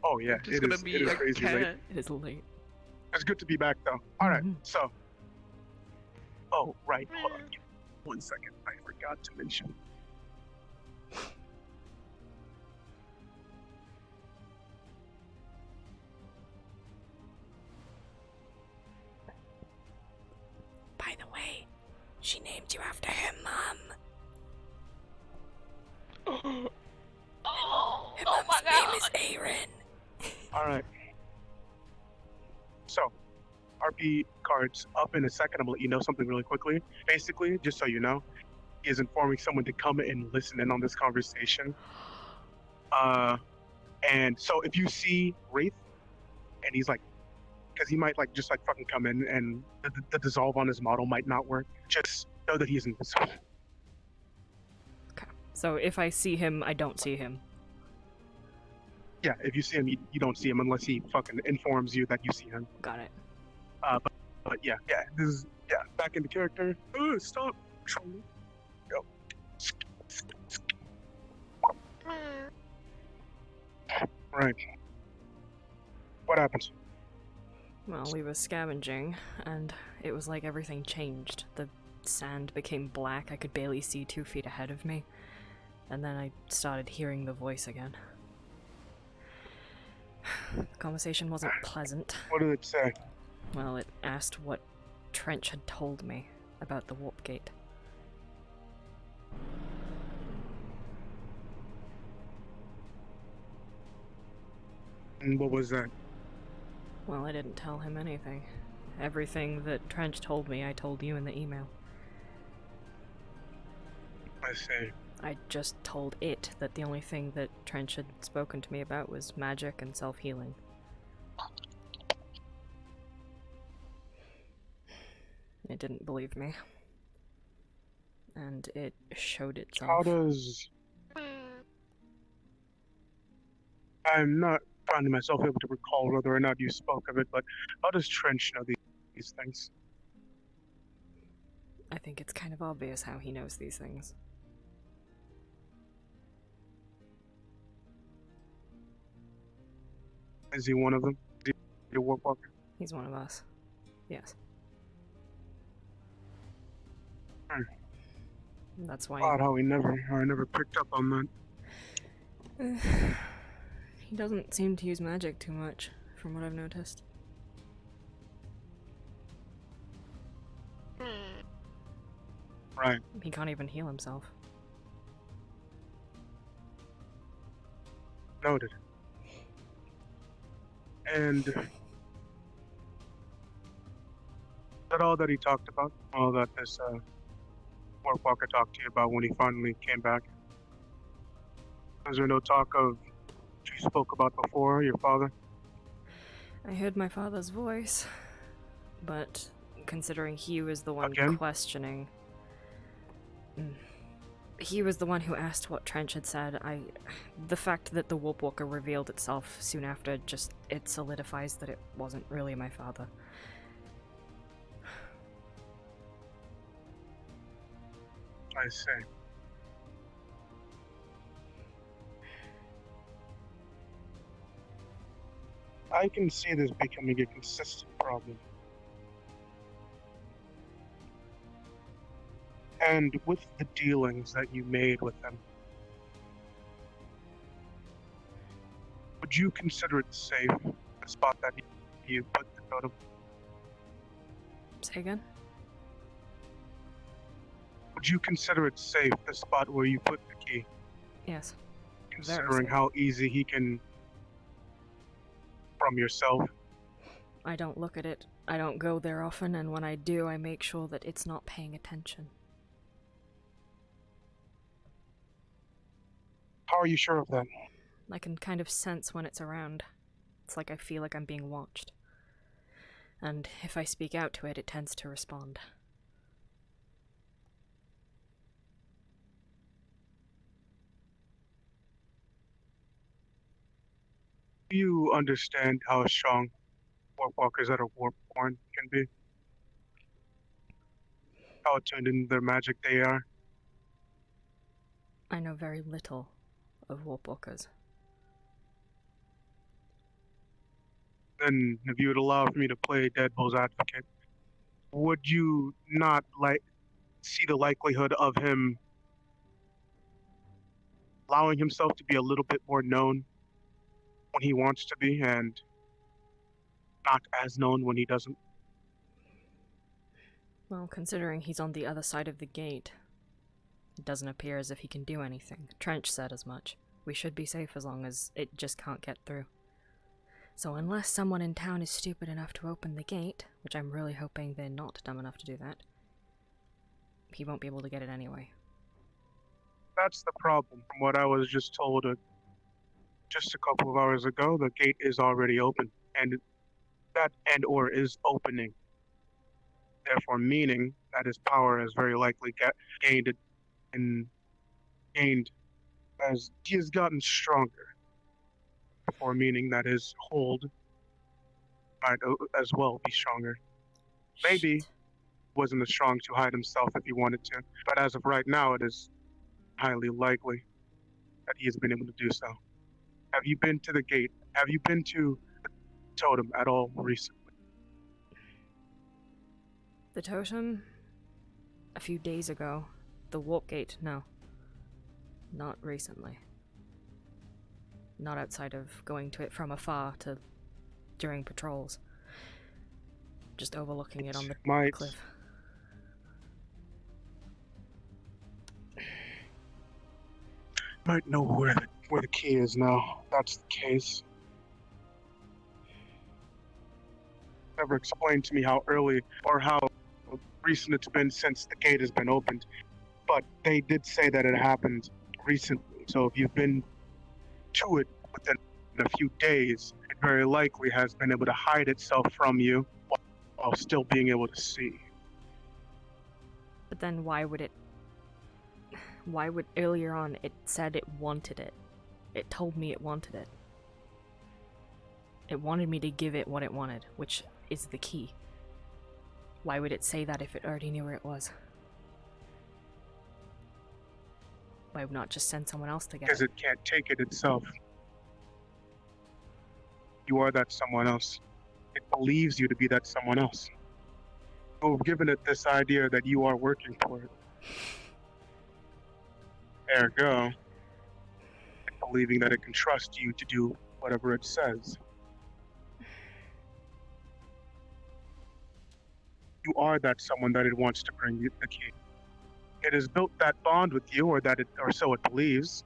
Oh yeah, Just it gonna is. be It is a crazy late. cat. It is late. It's good to be back though. All right, so. Oh right, hold on. 1 second. I forgot to mention. By the way, she named you after him, Mom. Her mom's name is Aaron. All right. So, RP cards up in a second. I'm gonna let you know something really quickly. Basically, just so you know, he is informing someone to come and listen in on this conversation. And so if you see Wraith, and he's like, because he might like just like fucking come in, and the dissolve on his model might not work. Just know that he's invisible. So if I see him, I don't see him. Yeah, if you see him, you don't see him unless he fucking informs you that you see him. Got it. But yeah, this is back into character. Stop trolling. Go. Right. What happened? Well, we were scavenging, and it was like everything changed. The sand became black, I could barely see 2 feet ahead of me. And then I started hearing the voice again. The conversation wasn't pleasant. What did it say? Well, it asked what Trench had told me about the warp gate. And what was that? Well, I didn't tell him anything. Everything that Trench told me, I told you in the email. I see. I just told it that the only thing that Trench had spoken to me about was magic and self-healing. It didn't believe me. And it showed itself. How does... I'm not finding myself able to recall whether or not you spoke of it, but how does Trench know these things? I think it's kind of obvious how he knows these things. Is he one of them? Is he a warp walker? He's one of us. Yes. That's why... Odd how I never picked up on that. He doesn't seem to use magic too much, from what I've noticed. Right. He can't even heal himself. Noted. And... is that all that he talked about? All that this, Warp Walker talked to you about when he finally came back? Was there no talk of what you spoke about before, your father? I heard my father's voice, but considering he was the one questioning... He was the one who asked what Trench had said. The fact that the Warp Walker revealed itself soon after it solidifies that it wasn't really my father. I see. I can see this becoming a consistent problem. And with the dealings that you made with them, would you consider it safe, the spot that you put the totem? Say again? Would you consider it safe, the spot where you put the key? Yes. Considering how easy he can... from yourself? I don't look at it. I don't go there often, and when I do, I make sure that it's not paying attention. How are you sure of that? I can kind of sense when it's around. It's like I feel like I'm being watched. And if I speak out to it, it tends to respond. Do you understand how strong warpwalkers that are warp-born can be. How attuned in their magic they are. I know very little of warpwalkers. Then, if you would allow for me to play Deadpool's advocate, would you not see the likelihood of him allowing himself to be a little bit more known when he wants to be, and not as known when he doesn't? Well, considering he's on the other side of the gate, it doesn't appear as if he can do anything. Trench said as much. We should be safe as long as it just can't get through. So unless someone in town is stupid enough to open the gate, which I'm really hoping they're not dumb enough to do that, he won't be able to get it anyway. That's the problem. From what I was just told just a couple of hours ago, the gate is already open, and that and/or is opening. Therefore, meaning that his power is very likely gained as he has gotten stronger. Therefore, meaning that his hold might as well be stronger. Maybe wasn't as strong to hide himself if he wanted to, but as of right now, it is highly likely that he has been able to do so. Have you been to the gate? Have you been to the totem at all recently? The totem? A few days ago. The warp gate? No. Not recently. Not outside of going to it from afar to during patrols. Just overlooking it on the cliff. Might know where the key is now. That's the case. Never explained to me how early or how recent it's been since the gate has been opened, but they did say that it happened recently. So if you've been to it within a few days, it very likely has been able to hide itself from you while still being able to see. But then why would earlier on it said it wanted it? It told me it wanted it. It wanted me to give it what it wanted, which is the key. Why would it say that if it already knew where it was? Why would not just send someone else to get it? Because it can't take it itself. You are that someone else. It believes you to be that someone else. You've given it this idea that you are working for it. Ergo, believing that it can trust you to do whatever it says. You are that someone that it wants to bring you the key. It has built that bond with you, or so it believes,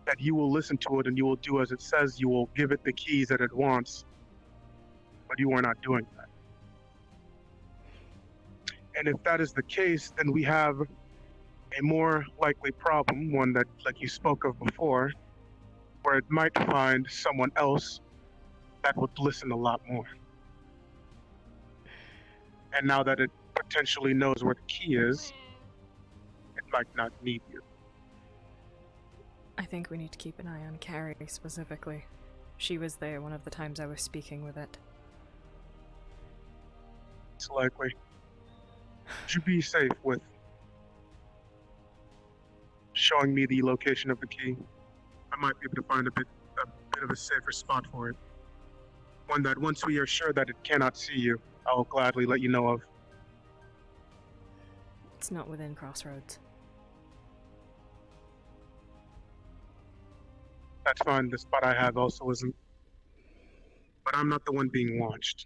that you will listen to it and you will do as it says. You will give it the keys that it wants, but you are not doing that. And if that is the case, then we have a more likely problem, one that, like you spoke of before, where it might find someone else that would listen a lot more. And now that it potentially knows where the key is, it might not need you. I think we need to keep an eye on Carrie specifically. She was there one of the times I was speaking with it. It's likely. Should you be safe with showing me the location of the key? I might be able to find a bit of a safer spot for it. One that once we are sure that it cannot see you, I will gladly let you know of. It's not within Crossroads. That's fine, the spot I have also isn't. But I'm not the one being watched.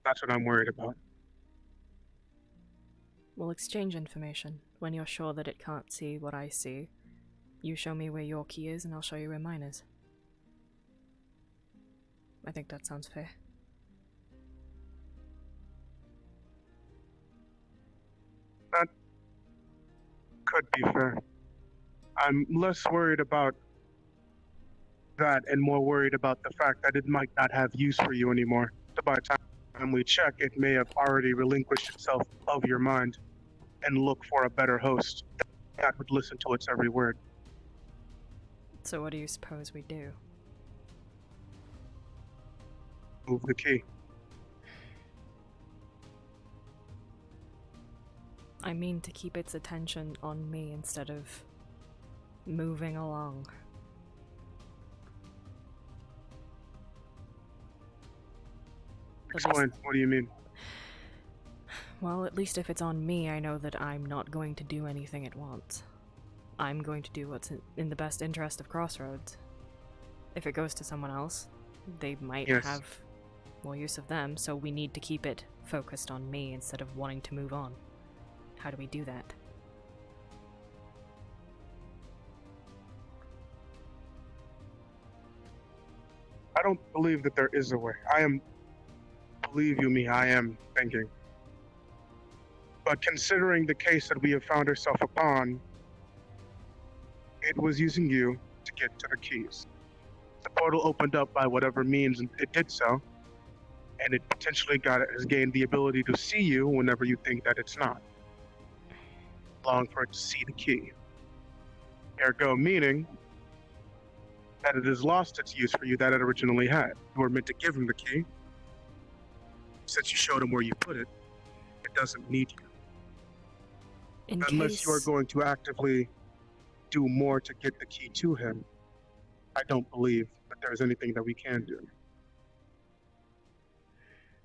That's what I'm worried about. We'll exchange information. When you're sure that it can't see what I see, you show me where your key is and I'll show you where mine is. I think that sounds fair. That could be fair. I'm less worried about that and more worried about the fact that it might not have use for you anymore. So by the time we check, it may have already relinquished itself of your mind and look for a better host that would listen to its every word. So what do you suppose we do? move the key. I mean to keep its attention on me instead of moving along. Explain. What do you mean? Well, at least if it's on me, I know that I'm not going to do anything it wants. I'm going to do what's in the best interest of Crossroads. If it goes to someone else, they might have more use of them, so we need to keep it focused on me instead of wanting to move on. How do we do that? I don't believe that there is a way. Believe you me, I am thinking. But considering the case that we have found ourselves upon, it was using you to get to the keys. The portal opened up by whatever means it did so, and it potentially has gained the ability to see you whenever you think that it's not. Allowing for it to see the key. Ergo meaning that it has lost its use for you that it originally had. You were meant to give him the key. Since you showed him where you put it, it doesn't need you. Unless you are going to actively do more to get the key to him, I don't believe that there's anything that we can do.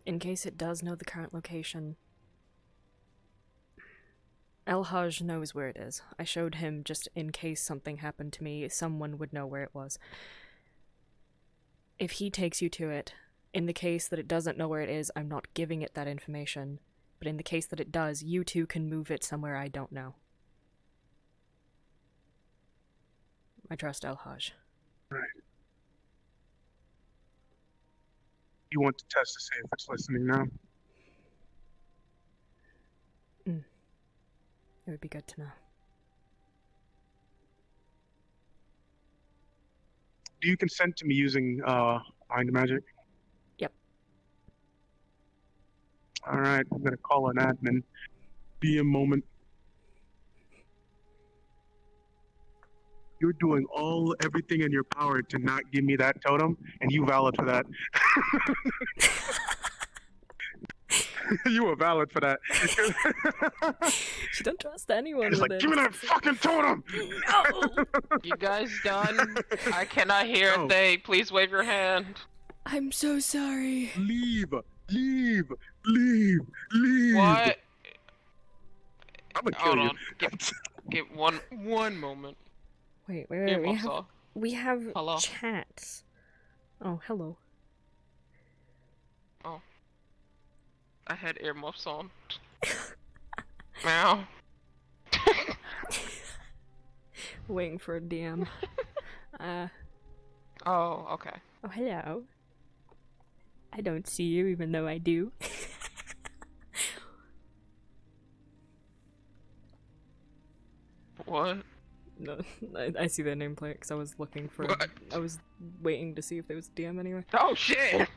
In case it does know the current location, El Hajj knows where it is. I showed him just in case something happened to me, someone would know where it was. If he takes you to it, in the case that it doesn't know where it is, I'm not giving it that information. But in the case that it does, you two can move it somewhere I don't know. I trust El Hajj. Right. You want to test to see if it's listening now? It would be good to know. Do you consent to me using mind magic? Yep. All right, I'm gonna call an admin. Be a moment. You're doing everything in your power to not give me that totem, and you valid for that. You were valid for that. She don't trust anyone. He's like, give me that fucking totem! No! You guys done? I cannot hear a thing. Please wave your hand. I'm so sorry. Leave! Leave! Leave! Leave! What? I'm gonna kill you. Give one moment. Wait. Earmuffs We have Hello? chats. Oh, hello. Oh. I had earmuffs on. Meow. Waiting for a DM. Oh, okay. Oh, hello. I don't see you, even though I do. What? No, I see their nameplate because I was looking for. What? I was waiting to see if there was a DM anyway. Oh shit!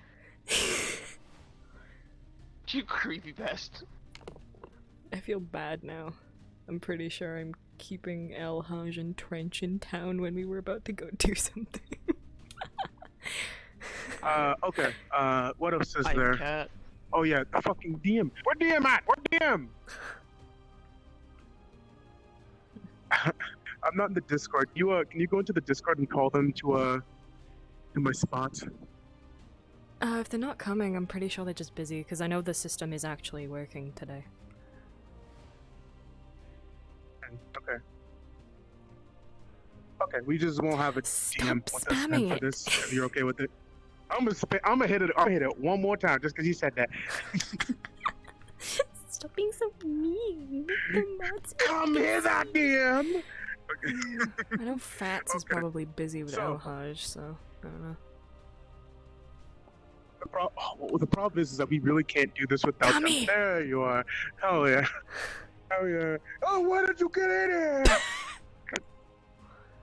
You creepy pest. I feel bad now. I'm pretty sure I'm keeping El Hajj and Trench in town when we were about to go do something. Okay. What else is Hi, there? cat. Oh yeah, the fucking DM. Where DM at? Where DM? I'm not in the Discord. You can you go into the Discord and call them to my spot? If they're not coming, I'm pretty sure they're just busy because I know the system is actually working today. Okay. Okay, we just won't have a DM with us then for this. If you're okay with it, I'm gonna hit it. I'll hit it one more time just because you said that. Stop being so mean. Come here, that DM. I know Fats is probably busy with El Hajj, so I don't know. The problem is that we really can't do this without them. There you are. Hell yeah. Hell yeah. Oh, why did you get in here?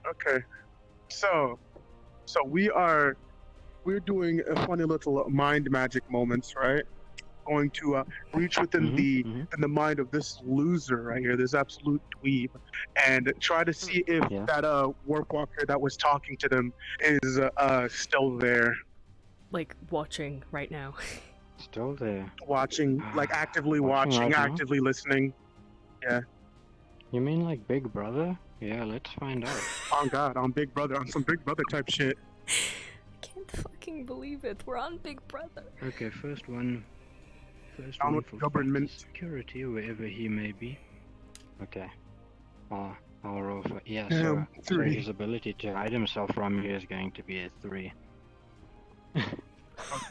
Okay. So we're doing a funny little mind magic moments, right? Going to reach within the mind of this loser right here, this absolute dweeb, and try to see if that warp walker that was talking to them is still there. like watching right now. Still there. Watching, like actively Watching watching, right now? actively listening. Yeah. You mean like Big Brother? Yeah, let's find out. On God, on Big Brother, on some Big Brother type shit. I can't fucking believe it. We're on Big Brother. Okay, first one. First Down one with for government. security, wherever he may be. Okay. I'll roll for... Yeah, Damn, so 3. his ability to hide himself from you is going to be a 3. Okay.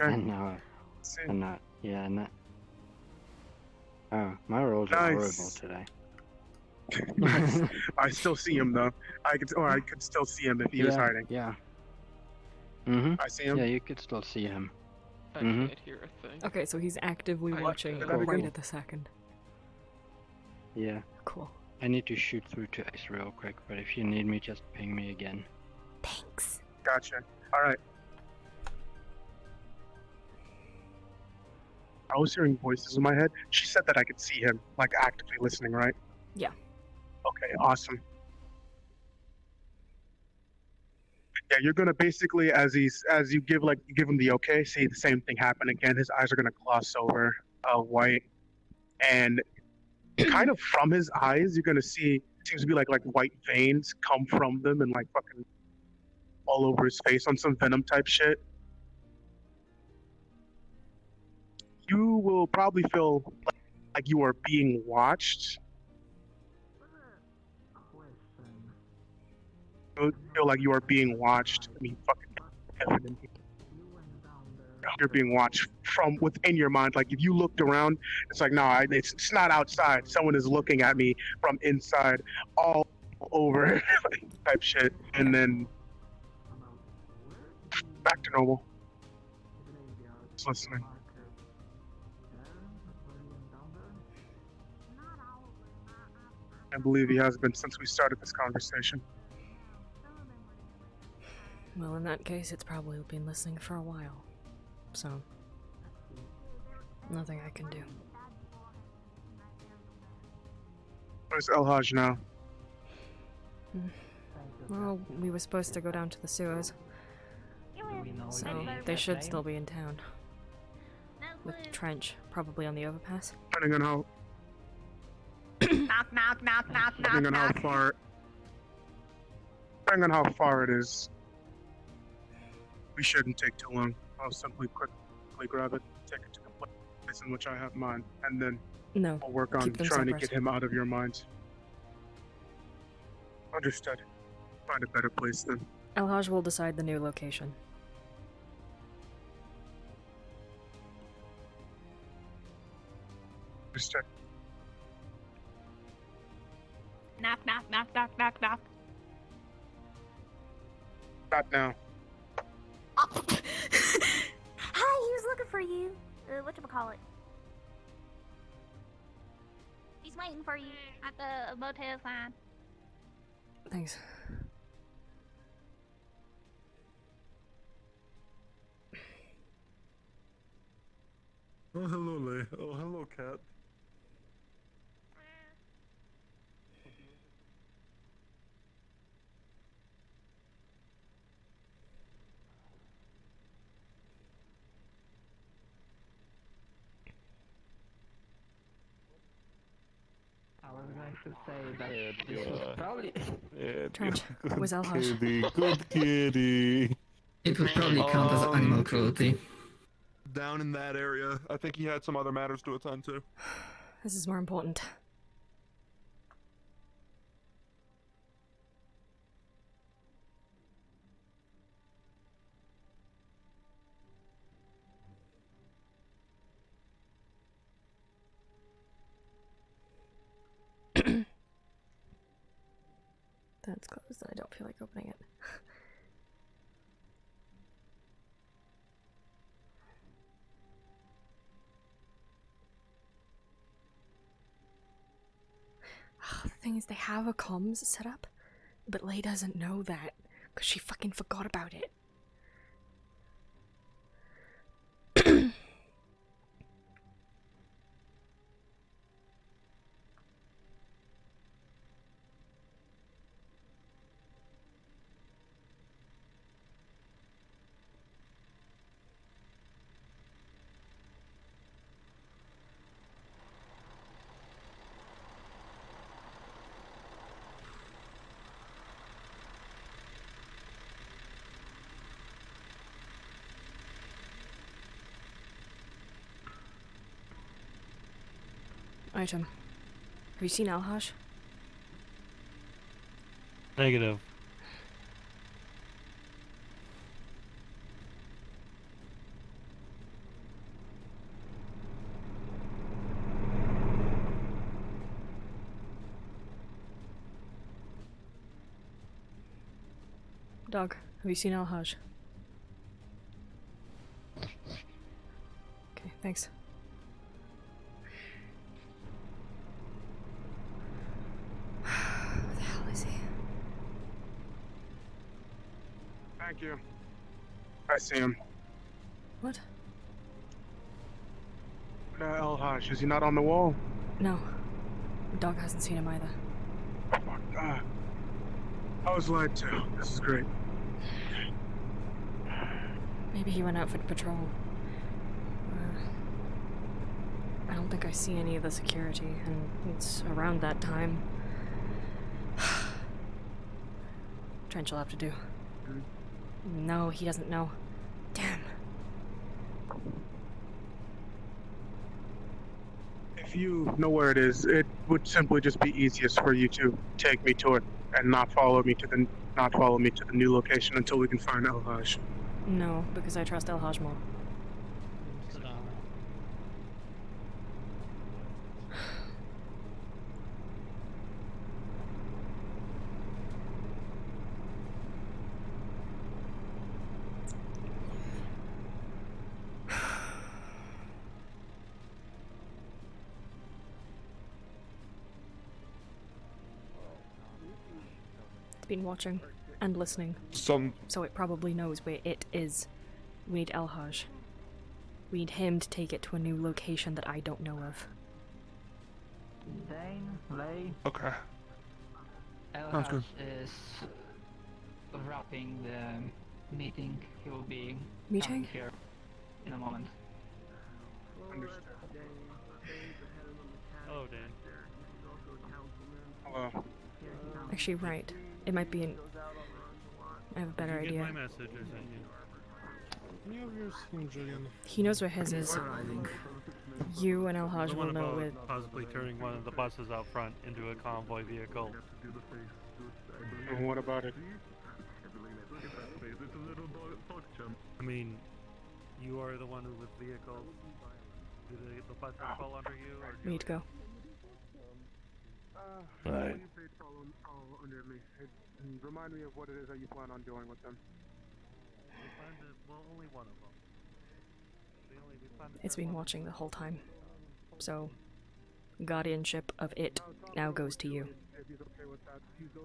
And now... And that... Yeah, and that... Oh, my rolls are horrible today. Nice. I still see him though. I could still see him if he was hiding. Yeah. Mm-hmm. I see him. Yeah, you could still see him. I can't hear a thing. Okay, so he's actively watching Cool. right at the second. Yeah. Cool. I need to shoot through to Ace real quick, but if you need me, just ping me again. Thanks. Gotcha. Alright. I was hearing voices in my head. She said that I could see him, like actively listening, right? Yeah. Okay, awesome. Yeah, you're gonna basically, as you give him the okay, see the same thing happen again. His eyes are gonna gloss over white, and kind of from his eyes, you're gonna see seems to be like white veins come from them and like fucking all over his face on some Venom type shit. You will probably feel like you are being watched. You'll feel like you are being watched. I mean, fucking evident. You're being watched from within your mind. Like if you looked around, it's like, no, it's not outside. Someone is looking at me from inside, all over, type shit. And then back to normal. Just listening. I believe he has been since we started this conversation. Well, in that case, it's probably been listening for a while. So, nothing I can do. Where's El Haj now? Well, we were supposed to go down to the sewers. So, they should still be in town. With Trench, probably on the overpass. Depending on how far it is, we shouldn't take too long. I'll simply quickly grab it, take it to the place in which I have mine, and then we'll work on keep them trying to separate. get him out of your mind. Understood. Find a better place then. El Haj will decide the new location. Understood. Knock, knock, knock, knock, knock, knock. Not now. Hi, he was looking for you. Whatchamacallit? He's waiting for you at the motel sign. Thanks. Oh, hello, Lay. Oh, hello, cat. I was going to say that this was probably... Trench, where's El Haj? Good kitty. It would probably count as animal cruelty. Down in that area. I think he had some other matters to attend to. This is more important. That's closed and I don't feel like opening it. The thing is, they have a comms set up, but Lay doesn't know that, because she fucking forgot about it. Item. Have you seen Alhash? Negative. Dog, have you seen Alhaj? Okay, thanks. Where the hell is he? Thank you. I see him. What? El Haj, is he not on the wall? No. The dog hasn't seen him either. Oh my god. I was lied to. This is great. Maybe he went out for patrol. I don't think I see any of the security, and it's around that time. Trench will have to do. No, he doesn't know. Damn. If you know where it is, it would simply just be easiest for you to take me to it and not follow me to the new location until we can find El Haj. No, because I trust El Haj more. Been watching and listening. So it probably knows where it is. We need El Haj. We need him to take it to a new location that I don't know of. Dane, Lay. Okay. El Sounds Haj good. is wrapping the meeting. He will be Meeting? coming here in a moment. Understood. Oh, Dan. Hello. Actually, right. It might be in. I have a better Did you idea. get my message I sent you? He knows where his is. You and El Haj The will one know about with. possibly turning one of the buses out front into a convoy vehicle. And what about it? I mean, you are the one who with vehicles. Do the buses fall under you? Or We need to go. Right. Under me. Remind me of what it is that you plan on doing with them. We plan to, well, only one of them. We plan to It's turn been one watching the whole time. So, guardianship of it now goes to you.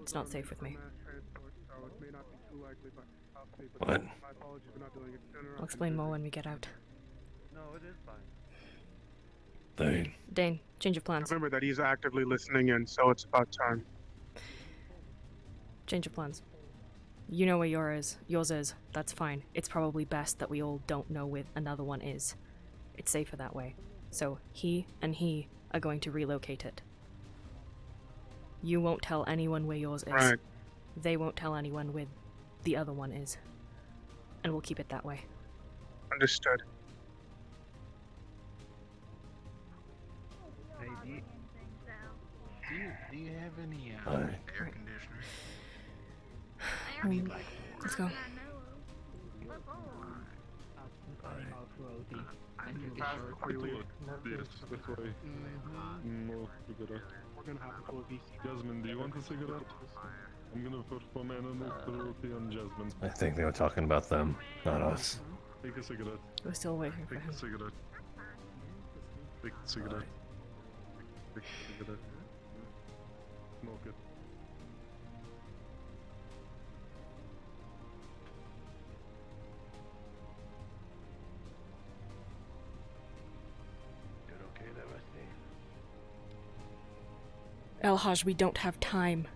It's not safe with me. What? I'll explain more when we get out. No, it is fine. Dane, change of plans. Remember that he's actively listening in, so it's about time. Change of plans. You know where yours is. That's fine. It's probably best that we all don't know where another one is. It's safer that way. So he and he are going to relocate it. You won't tell anyone where yours is. Right. They won't tell anyone where the other one is. And we'll keep it that way. Understood. Hey, do you have any Alright. air conditioner? Let's go. Yes, this way. No cigarette. We're gonna have to pull a VC. Jasmine, do you want a cigarette? I'm gonna perform animal cruelty on Jasmine. I think they were talking about them, not us. Take a cigarette. We're still waiting for Take him. a cigarette. Take a cigarette. Take a cigarette. Smoke it. You're okay there with me? El Haj, we don't have time.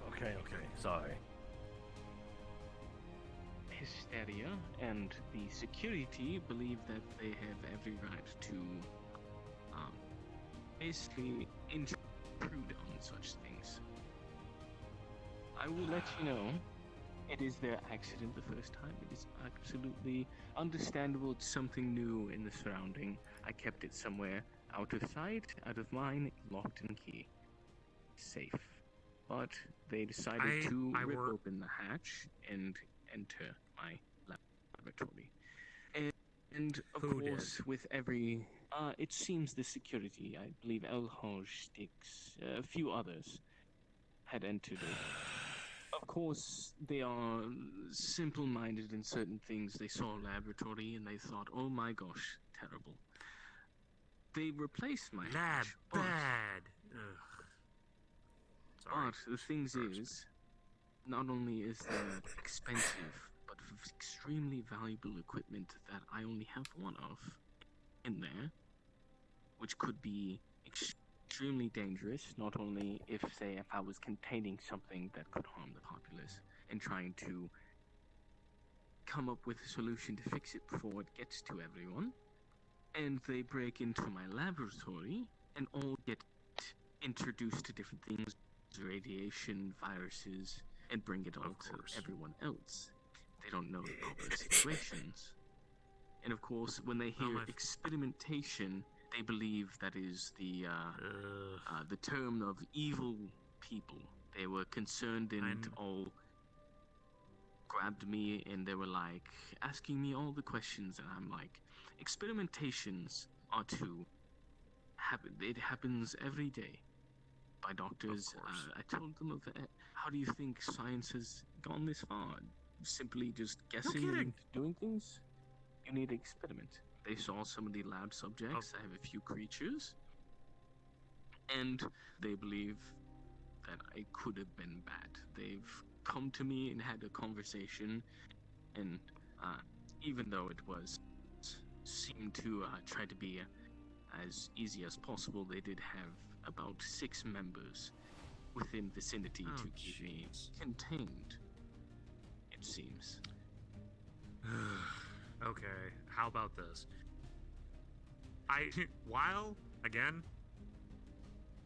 Okay, sorry. Hysteria and the security believe that they have every right to basically intrude on such things. I will let you know it is their accident the first time. It is absolutely understandable. It's something new in the surrounding. I kept it somewhere Out of sight, out of mind, locked and key. Safe. But they decided to rip open the hatch and enter my laboratory. And of course, with every... it seems the security, I believe Elhoj Sticks, a few others, had entered it. Of course, they are simple-minded in certain things. They saw a laboratory and they thought, oh my gosh, terrible. They replaced my hatch, but... bad. Sorry. But the thing is, not only is there expensive, but extremely valuable equipment that I only have one of in there, which could be extremely dangerous, not only if I was containing something that could harm the populace and trying to come up with a solution to fix it before it gets to everyone, and they break into my laboratory and all get introduced to different things, radiation, viruses, and bring it all to everyone else. They don't know the proper situations. And of course, when they hear experimentation, they believe that is the term of evil people. They were concerned and all grabbed me and they were like asking me all the questions, and I'm like, experimentations are to happen. It happens every day by doctors. I told them of it. How do you think science has gone this far? Simply just guessing and doing things? You need to experiment. They saw some of the lab subjects. I have a few creatures. And they believe that I could have been bad. They've come to me and had a conversation. And even though it seemed to try to be as easy as possible, they did have about 6 members within vicinity to keep me contained, it seems. Okay, how about this? Again,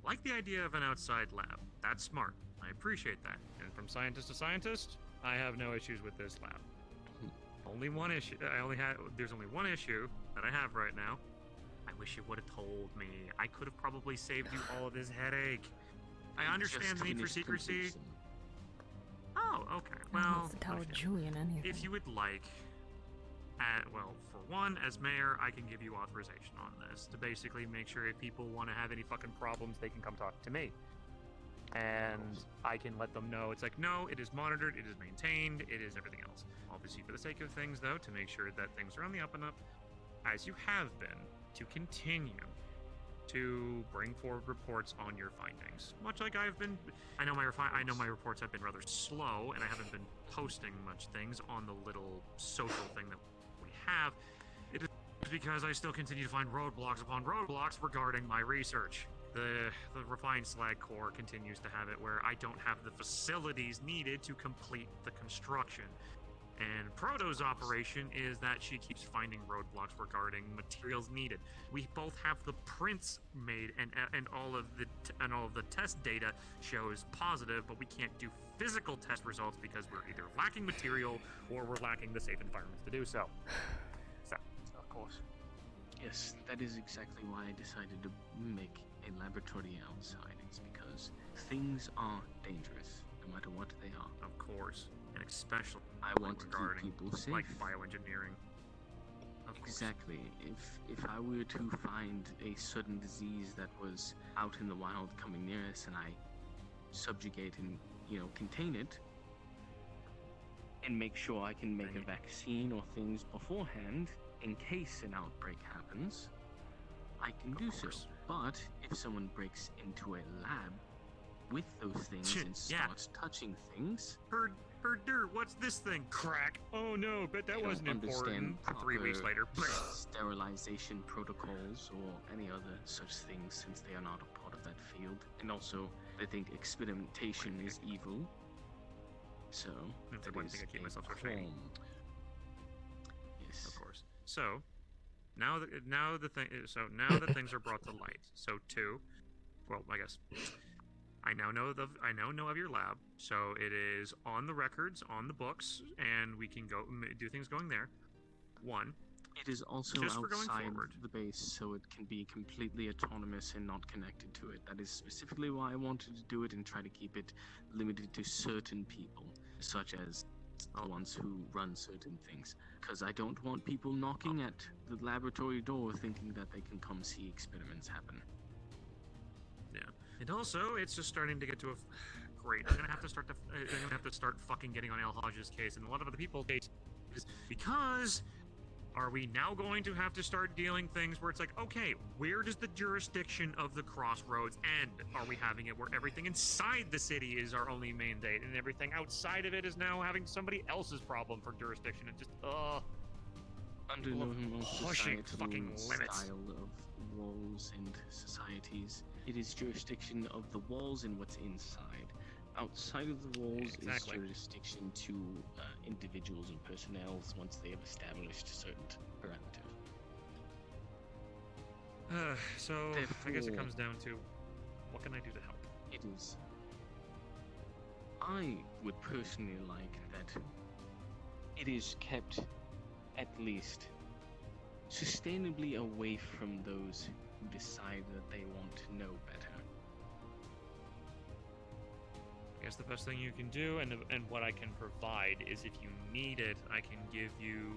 like the idea of an outside lab. That's smart. I appreciate that. And from scientist to scientist, I have no issues with this lab. Only one issue. There's only one issue that I have right now. I wish you would have told me. I could have probably saved you all of this headache. I understand the need for secrecy. Oh, okay. I don't Well, have to tell Julian anything. if you would like, well, for one, as mayor, I can give you authorization on this to basically make sure if people want to have any fucking problems, they can come talk to me. And I can let them know it's like, no, it is monitored, it is maintained, it is everything else. Obviously, for the sake of things, though, to make sure that things are on the up and up, as you have been, to continue to bring forward reports on your findings. Much like I've been, I know my reports have been rather slow, and I haven't been posting much things on the little social thing that we have. It is because I still continue to find roadblocks upon roadblocks regarding my research. The refined slag core continues to have it where I don't have the facilities needed to complete the construction. And Proto's operation is that she keeps finding roadblocks regarding materials needed. We both have the prints made, and all of the test data shows positive, but we can't do physical test results because we're either lacking material or we're lacking the safe environments to do so. Of course. Yes, that is exactly why I decided to make a laboratory outside. It's because things are dangerous, no matter what they are. Of course. And especially I want to keep people safe. Like bioengineering. Exactly. If I were to find a sudden disease that was out in the wild coming near us, and I subjugate and contain it, and make sure I can make a vaccine or things beforehand in case an outbreak happens, I can do so. But if someone breaks into a lab with those things and starts touching things, Dirt, what's this thing? Crack. Oh no, bet that wasn't important. 3 weeks later. Sterilization protocols or any other such things, since they are not a part of that field. And also, they think experimentation is evil. So, that's one thing I keep myself from saying. Yes. Of course. So, now that things are brought to light. So, I guess I now know of your lab, so it is on the records, on the books, and we can go do things going there. 1, It is also Just for going outside forward. the base, so it can be completely autonomous and not connected to it. That is specifically why I wanted to do it and try to keep it limited to certain people, such as the ones who run certain things. Because I don't want people knocking at the laboratory door thinking that they can come see experiments happen. Yeah, and also it's just starting to get to a great. I'm gonna have to start fucking getting on El Hodge's case and a lot of other people's cases because. Are we now going to have to start dealing things where it's like, okay, where does the jurisdiction of the crossroads end? Are we having it where everything inside the city is our only mandate and everything outside of it is now having somebody else's problem for jurisdiction and just, Under normal pushing societal fucking limits. style of walls and societies, it is jurisdiction of the walls and what's inside. Outside of the walls is jurisdiction to individuals and personnel once they have established certain parameters. So I guess it Therefore, comes down to what can I do to help? It is. I would personally like that it is kept at least sustainably away from those who decide that they want to know better. I guess the best thing you can do and what I can provide is if you need it, I can give you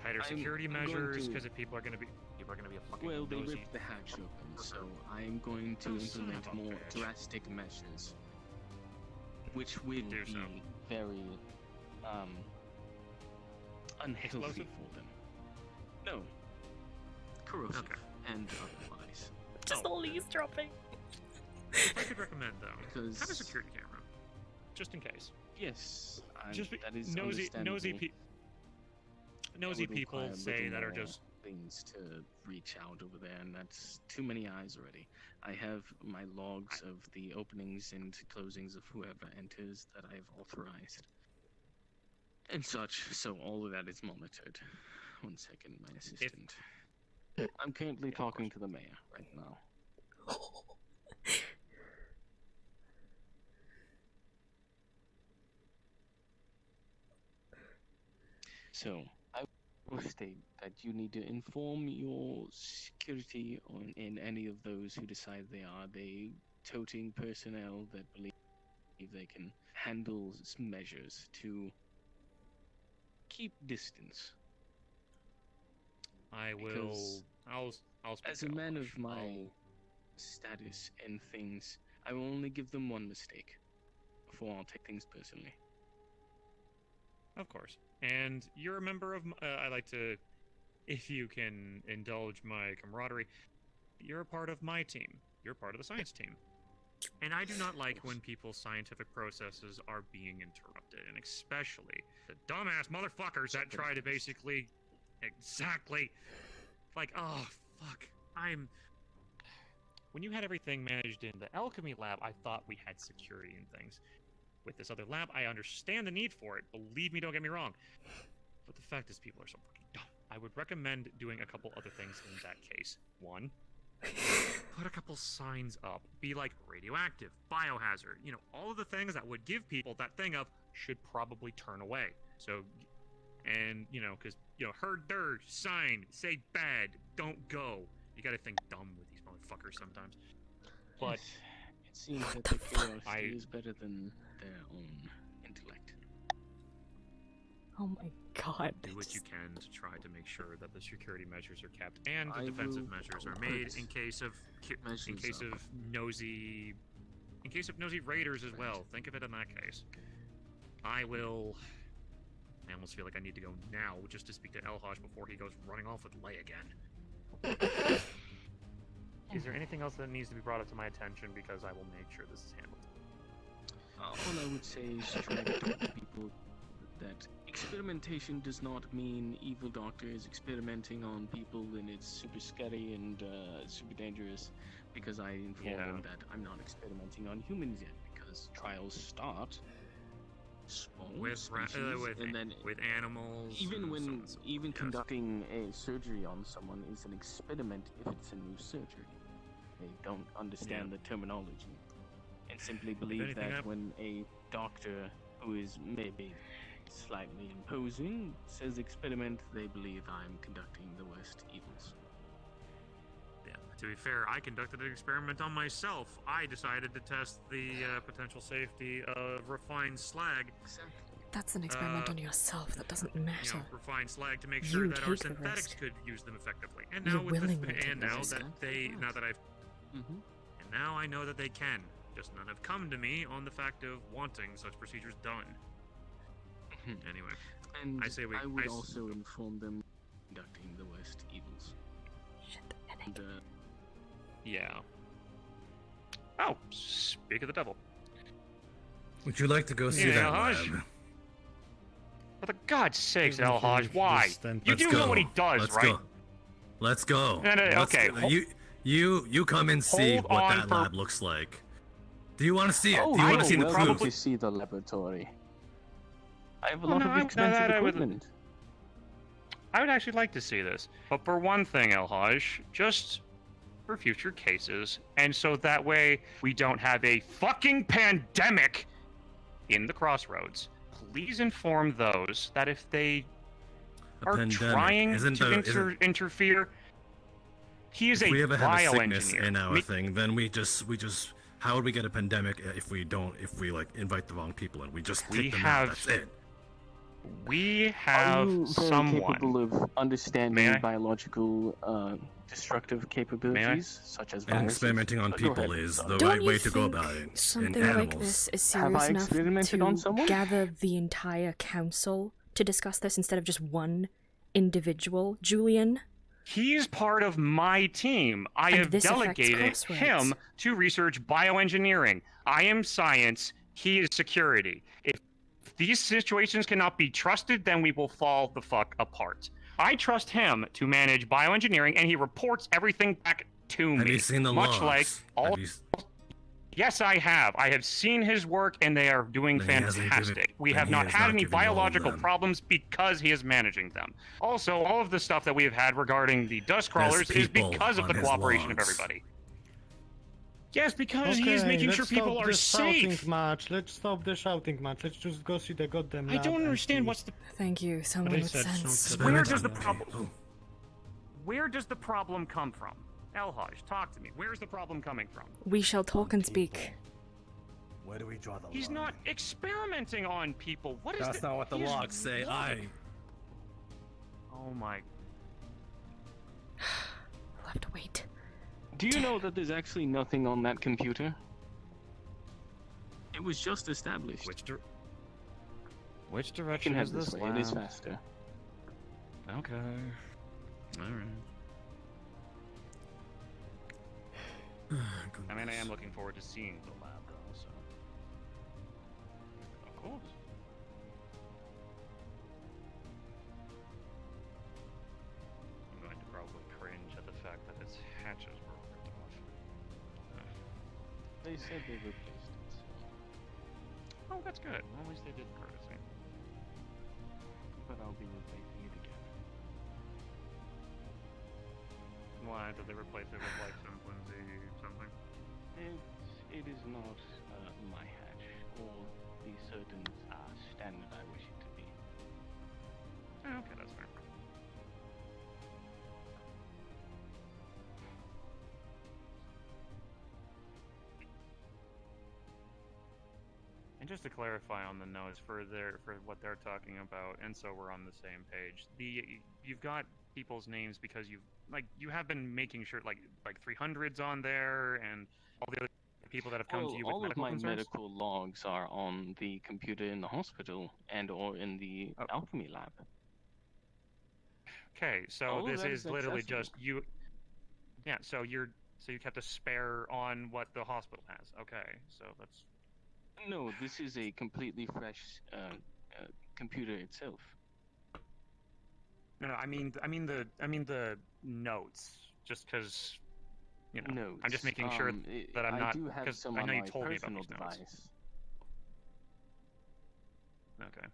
tighter security I'm going measures to- because if people are going to be a fucking Well, they nosy. ripped the hatch open, so I'm going to Oh, son of implement a more bitch. drastic measures, which will Do be so. very unhealthy Explosive? for them. No, corrosive and otherwise. Just the leaves dropping. If I could recommend though, Because- have a security camera, just in case. Yes, Just that is nosy understandable. nosy That would people require a say little that are more just things to reach out over there, and that's too many eyes already. I have my logs of the openings and closings of whoever enters that I've authorized and such, so all of that is monitored. One second, my assistant. I'm currently talking to the mayor right now. So, I will state that you need to inform your security and any of those who decide they are the toting personnel that believe they can handle measures to keep distance. I will. Because I'll speak as to a man of Elvish. my status and things, I will only give them one mistake before I'll take things personally. Of course. And you're a member of. I like to, if you can indulge my camaraderie, you're a part of my team. You're part of the science team. And I do not like when people's scientific processes are being interrupted, and especially the dumbass motherfuckers that try to basically. Exactly. Like, oh, fuck. When you had everything managed in the alchemy lab, I thought we had security and things. With this other lab, I understand the need for it. Believe me, don't get me wrong. But the fact is, people are so fucking dumb. I would recommend doing a couple other things in that case. One, put a couple signs up. Be like radioactive, biohazard. You know, all of the things that would give people that thing of should probably turn away. So, and, you know, because, you know, heard dirt, sign, say bad, don't go. You gotta think dumb with these motherfuckers sometimes. But Yes, it seems that their curiosity is better than their own intellect. Oh my god. do what you can to try to make sure that the security measures are kept and the I defensive will measures are put made in case of measures up. nosy raiders as well. Think of it in that case. I almost feel like I need to go now just to speak to Elhosh before he goes running off with Lay again. Is there anything else that needs to be brought up to my attention? Because I will make sure this is handled. All I would say is try to talk to people that experimentation does not mean evil doctors experimenting on people and it's super scary and super dangerous, because I inform them that I'm not experimenting on humans yet, because trials start small With and then with animals. even and when so on and so forth. even Yes. conducting a surgery on someone is an experiment if it's a new surgery. They don't understand the terminology and simply believe anything, that when a doctor who is maybe slightly imposing. Says experiment, they believe I'm conducting the worst evils. Yeah, to be fair, I conducted an experiment on myself. I decided to test the potential safety of refined slag. That's an experiment on yourself. That doesn't matter. Refined slag to make You sure that our take the synthetics risk. could use them effectively. And You now with willingly take and the now risk. that and now I know that they can. Just none have come to me on the fact of wanting such procedures done. Anyway, And I say we. I would also inform them conducting the worst evils. And, Yeah. Oh, speak of the devil. Would you like to go see Yeah, that Haj? lab? For the God's sakes, Doesn't El Haj, finish why? this, then You let's do know go. what he does, Let's right? go. Let's go. No, no, Let's okay, go. You come and see hold what on that for- lab looks like. Do you want to see it? Oh, Do you want I to see the would proof? love to see the laboratory. I have a Well, lot no, of expensive equipment. I would actually like to see this. But for one thing, El Haj, just for future cases, and so that way we don't have a fucking pandemic in the crossroads, please inform those that if they A are pandemic trying isn't to the- interfere, he is If a we ever have a sickness bioengineer. in our thing, then we just how would we get a pandemic if we like invite the wrong people and we just We take them have- out? That's it. We Are have you very someone. capable of understanding May I? biological destructive capabilities, such as And viruses? experimenting on Go people ahead, is son. the Don't right you way to go think about it. something in like animals. this is Have serious I enough experimented on to someone? gather the entire council to discuss this instead of just one individual, Julian? He's part of my team. I And have this affects delegated Crossroads. him to research bioengineering. I am science, he is security. If these situations cannot be trusted, then we will fall the fuck apart. I trust him to manage bioengineering, and he reports everything back to me. Have you seen the much logs? like all. Have you- Yes, I have. I have seen his work, and they are doing Then he hasn't given- fantastic. We then have he not has had not any given you all of biological them. problems because he is managing them. Also, all of the stuff that we have had regarding the dust crawlers is people because of the on his cooperation of logs. everybody. Yes, because he is making sure people are safe. Match. Let's stop the shouting match. Let's just go see the goddamn I lab don't and understand see. what's the. Thank you, someone with sense. Where does the problem? Where does the problem come from? El Haj, talk to me. Where's the problem coming from? We shall talk and speak. Where do we draw the He's not experimenting on people. What is That's the, not what the he is logs say. lying. Oh my. We'll have to wait. Do you know that there's actually nothing on that computer? It was just established. Which You can direction head is this this way. It is lab? faster. Okay. Alright. I mean, I am looking forward to seeing the lab, though, so. Of course. I'm going to probably cringe at the fact that its hatches were ripped off. They said they replaced it. Oh, that's good. Well, at least they did courtesy. But I'll be replacing it again. Why did they replace it with, like, some flimsy something? It is not my hatch, or the certain standard I wish it to be. Oh, okay, that's fair. And just to clarify on the notes for what they're talking about, and so we're on the same page. You've got people's names because you have been making sure like 300s on there and all the other people that have come Well, to you with all of medical my concerns. medical logs are on the computer in the hospital and or in the alchemy lab. Okay, so all of this that is is literally accessible. just you. Yeah, so you kept a spare on what the hospital has. Okay, so that's. No, this is a completely fresh computer itself. No, I mean the notes, just because, you know, Notes. I'm just making sure that I'm not, I do have because some I on know you my told me about personal these notes. device. Okay.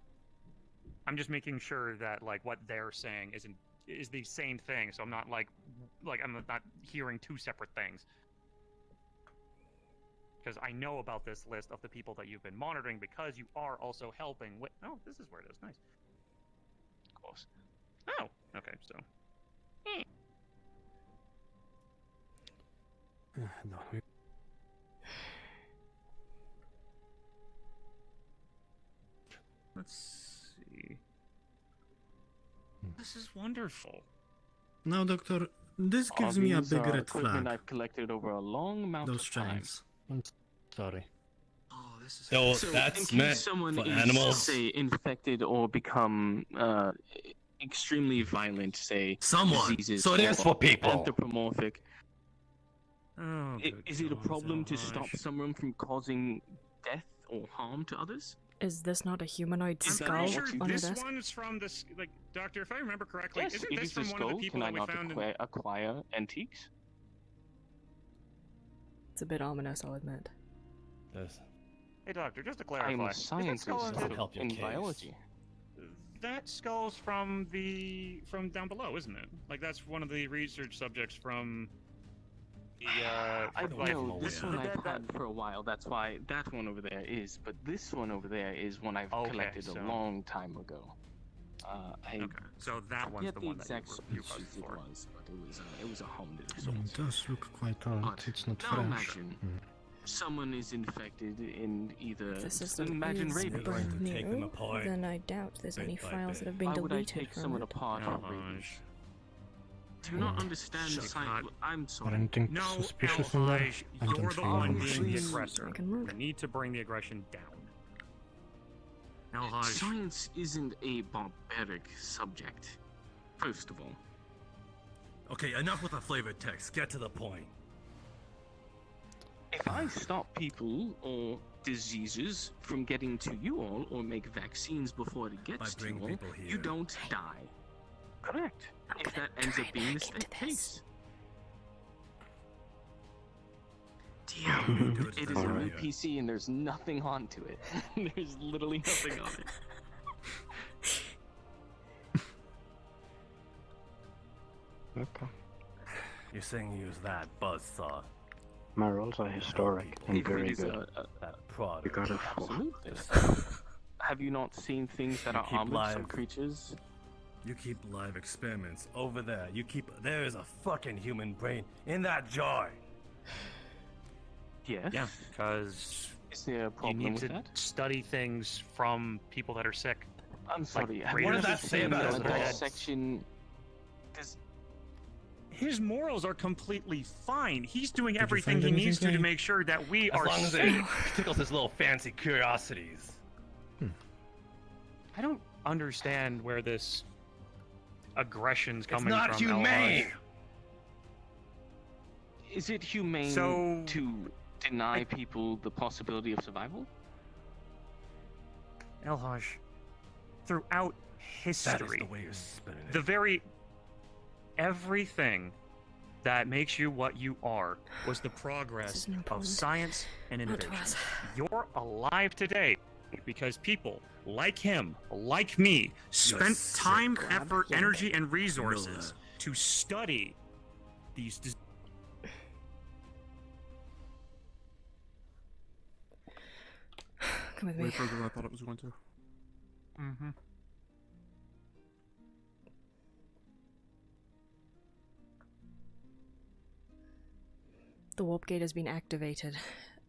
I'm just making sure that like what they're saying is the same thing, so I'm not like I'm not hearing two separate things. because I know about this list of the people that you've been monitoring because you are also helping with. Oh, this is where it is. Nice. Of course. Oh, okay. So. No. Let's see. This is wonderful. Now, Doctor, this gives me a These big are red equipment flag. I've collected over a long amount Those of time. chains. I'm sorry. Oh, this is. So So that's in case meant someone for is, animals. say, infected or become extremely violent, say, Someone. diseases So it is or for people. anthropomorphic. Oh, Is it a problem to stop someone from causing death or harm to others? Is this not a humanoid I'm skull pretty sure on her this desk? one's from this. Like, Doctor, if I remember correctly, Yes, isn't it this is a from one of skull. the people Can I that we not found in? acquire antiques? It's a bit ominous, I'll admit. Yes. Hey, Doctor, just to clarify, I'm a is that scientist skull in biology. That skull's from down below, isn't it? Like that's one of the research subjects from the. I know this one I've that- had for a while. That's why that one over there is. But this one over there is one I've Okay, collected so- a long time ago. Okay, so that one's forget the the one that exact you species it for. was, but it was a hominid of It sorts. does look quite old. It's not Now fresh. imagine someone is infected in either. If the system Imagine is rabies. brand new, then I doubt there's any files that have been Why would I deleted take from someone it. apart for rabies? Do you not understand science? I'm sorry. Anything No, suspicious in there? Elhaj, I you're don't the feel one anything. being the aggressor. You need to bring the aggression down. Elhaj. Science isn't a barbaric subject. First of all. Okay, enough with the flavored text. Get to the point. If I stop people or diseases from getting to you all or make vaccines before it gets to you all, you don't die. Correct. If that ends up being the case. Damn, it is a new PC and there's nothing onto it. There's literally nothing on it. Okay. You're saying use that buzzsaw. My rolls are historic and If it very is good. That product. You got it. Absolutely. Have you not seen things that are keep armored, some live. creatures? You keep live experiments over there. There is a fucking human brain in that jar. Yes. Yeah, because Is there a you problem need with to that? study things from people that are sick. I'm sorry. Like, Have you what ever does that say seen about a his morals? dissection? Does His morals are completely fine. He's doing Did you everything find he needs to anything? make sure that we As are long as safe. it tickles his little fancy curiosities. I don't understand where this aggression's It's coming not from. humane. Is it humane So- to deny people the possibility of survival? Elhaj, throughout history, That is the way you're spinning it. Everything that makes you what you are was the progress of science and Not to innovation. us. You're alive today because people like him, like me, spent sick time, crab. effort, Yeah. energy, and resources to study these Come with me. Way further than I thought it was going to. Mm-hmm. The warp gate has been activated,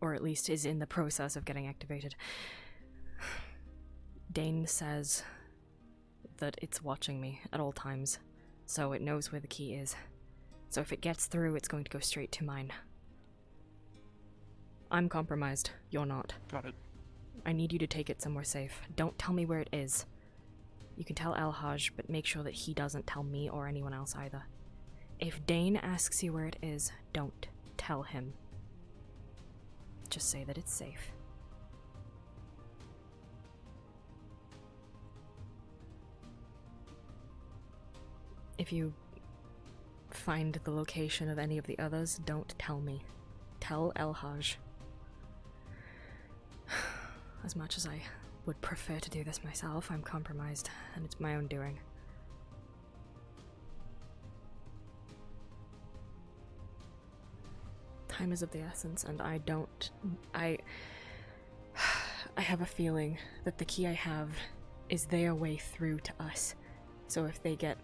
or at least is in the process of getting activated. Dane says that it's watching me at all times, so it knows where the key is. So if it gets through, it's going to go straight to mine. I'm compromised. You're not. Got it. I need you to take it somewhere safe. Don't tell me where it is. You can tell Elhaj, but make sure that he doesn't tell me or anyone else either. If Dane asks you where it is, don't tell him. Just say that it's safe. If you find the location of any of the others, don't tell me. Tell Elhaj. As much as I would prefer to do this myself, I'm compromised, and it's my own doing. time is of the essence, and I have a feeling that the key I have is their way through to us. So if they get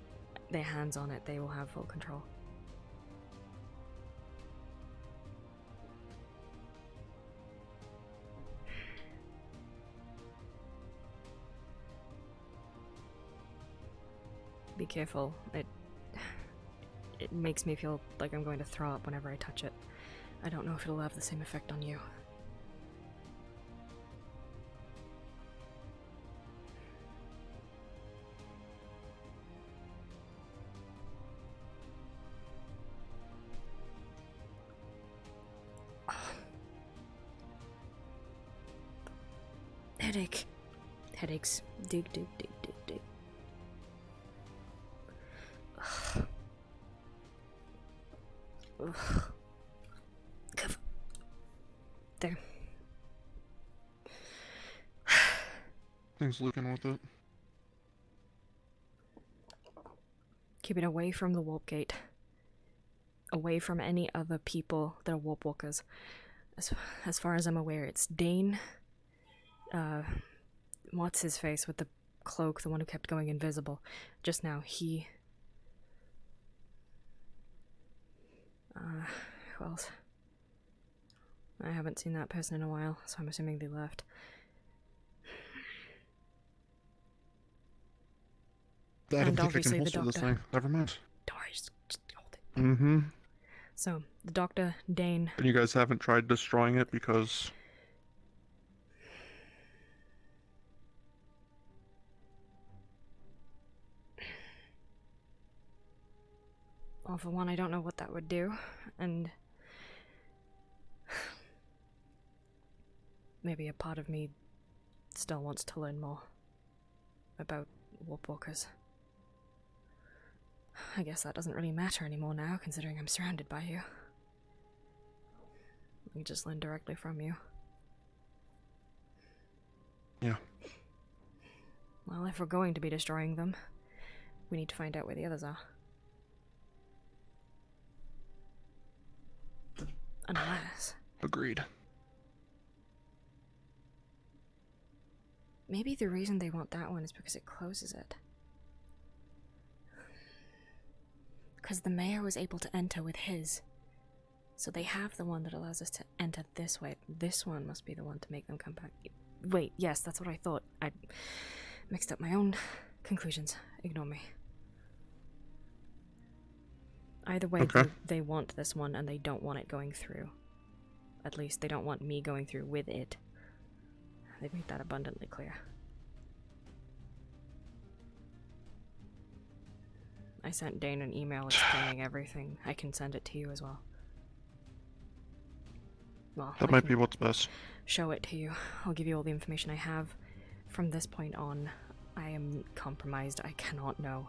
their hands on it, they will have full control. Be careful. It makes me feel like I'm going to throw up whenever I touch it. I don't know if it'll have the same effect on you. Headache. Headaches. Dig. Ugh. There. Things looking with it. Keep it away from the warp gate. Away from any other people that are warp walkers. As far as I'm aware, it's Dane. What's his face with the cloak, the one who kept going invisible. Just now, he... who else? I haven't seen that person in a while, so I'm assuming they left. I don't And think I obviously can the holster this doctor. thing. Never mind. Don't worry, just hold it. Mm-hmm. So, the doctor, Dane... And you guys haven't tried destroying it because... Well, for one, I don't know what that would do, and... maybe a part of me still wants to learn more about warp walkers. I guess that doesn't really matter anymore now, considering I'm surrounded by you. I can just learn directly from you. Yeah. Well, if we're going to be destroying them, we need to find out where the others are. Unless... Agreed. Maybe the reason they want that one is because it closes it. Because the mayor was able to enter with his. So they have the one that allows us to enter this way. This one must be the one to make them come back. Wait, yes, that's what I thought. I mixed up my own conclusions. Ignore me. Either way, Okay. they want this one and they don't want it going through. At least they don't want me going through with it. They've made that abundantly clear. I sent Dane an email explaining everything. I can send it to you as well. Well, That I might can be what's best. show it to you. I'll give you all the information I have. From this point on, I am compromised. I cannot know.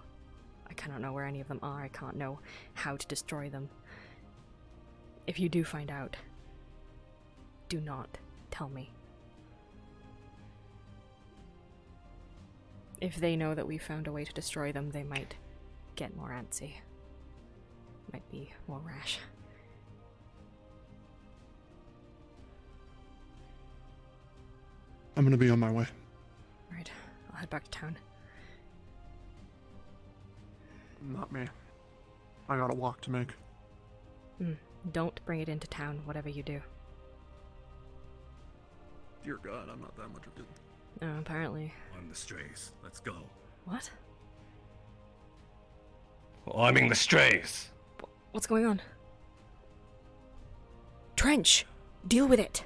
I cannot know where any of them are. I can't know how to destroy them. If you do find out, do not tell me. If they know that we found a way to destroy them, they might get more antsy. Might be more rash. I'm gonna be on my way. Right, I'll head back to town. Not me. I got a walk to make. Don't bring it into town, whatever you do. Dear God, I'm not that much of a... Oh, apparently. On the strays. Let's go. What? Arming the strays. What's going on? Trench! Deal with it!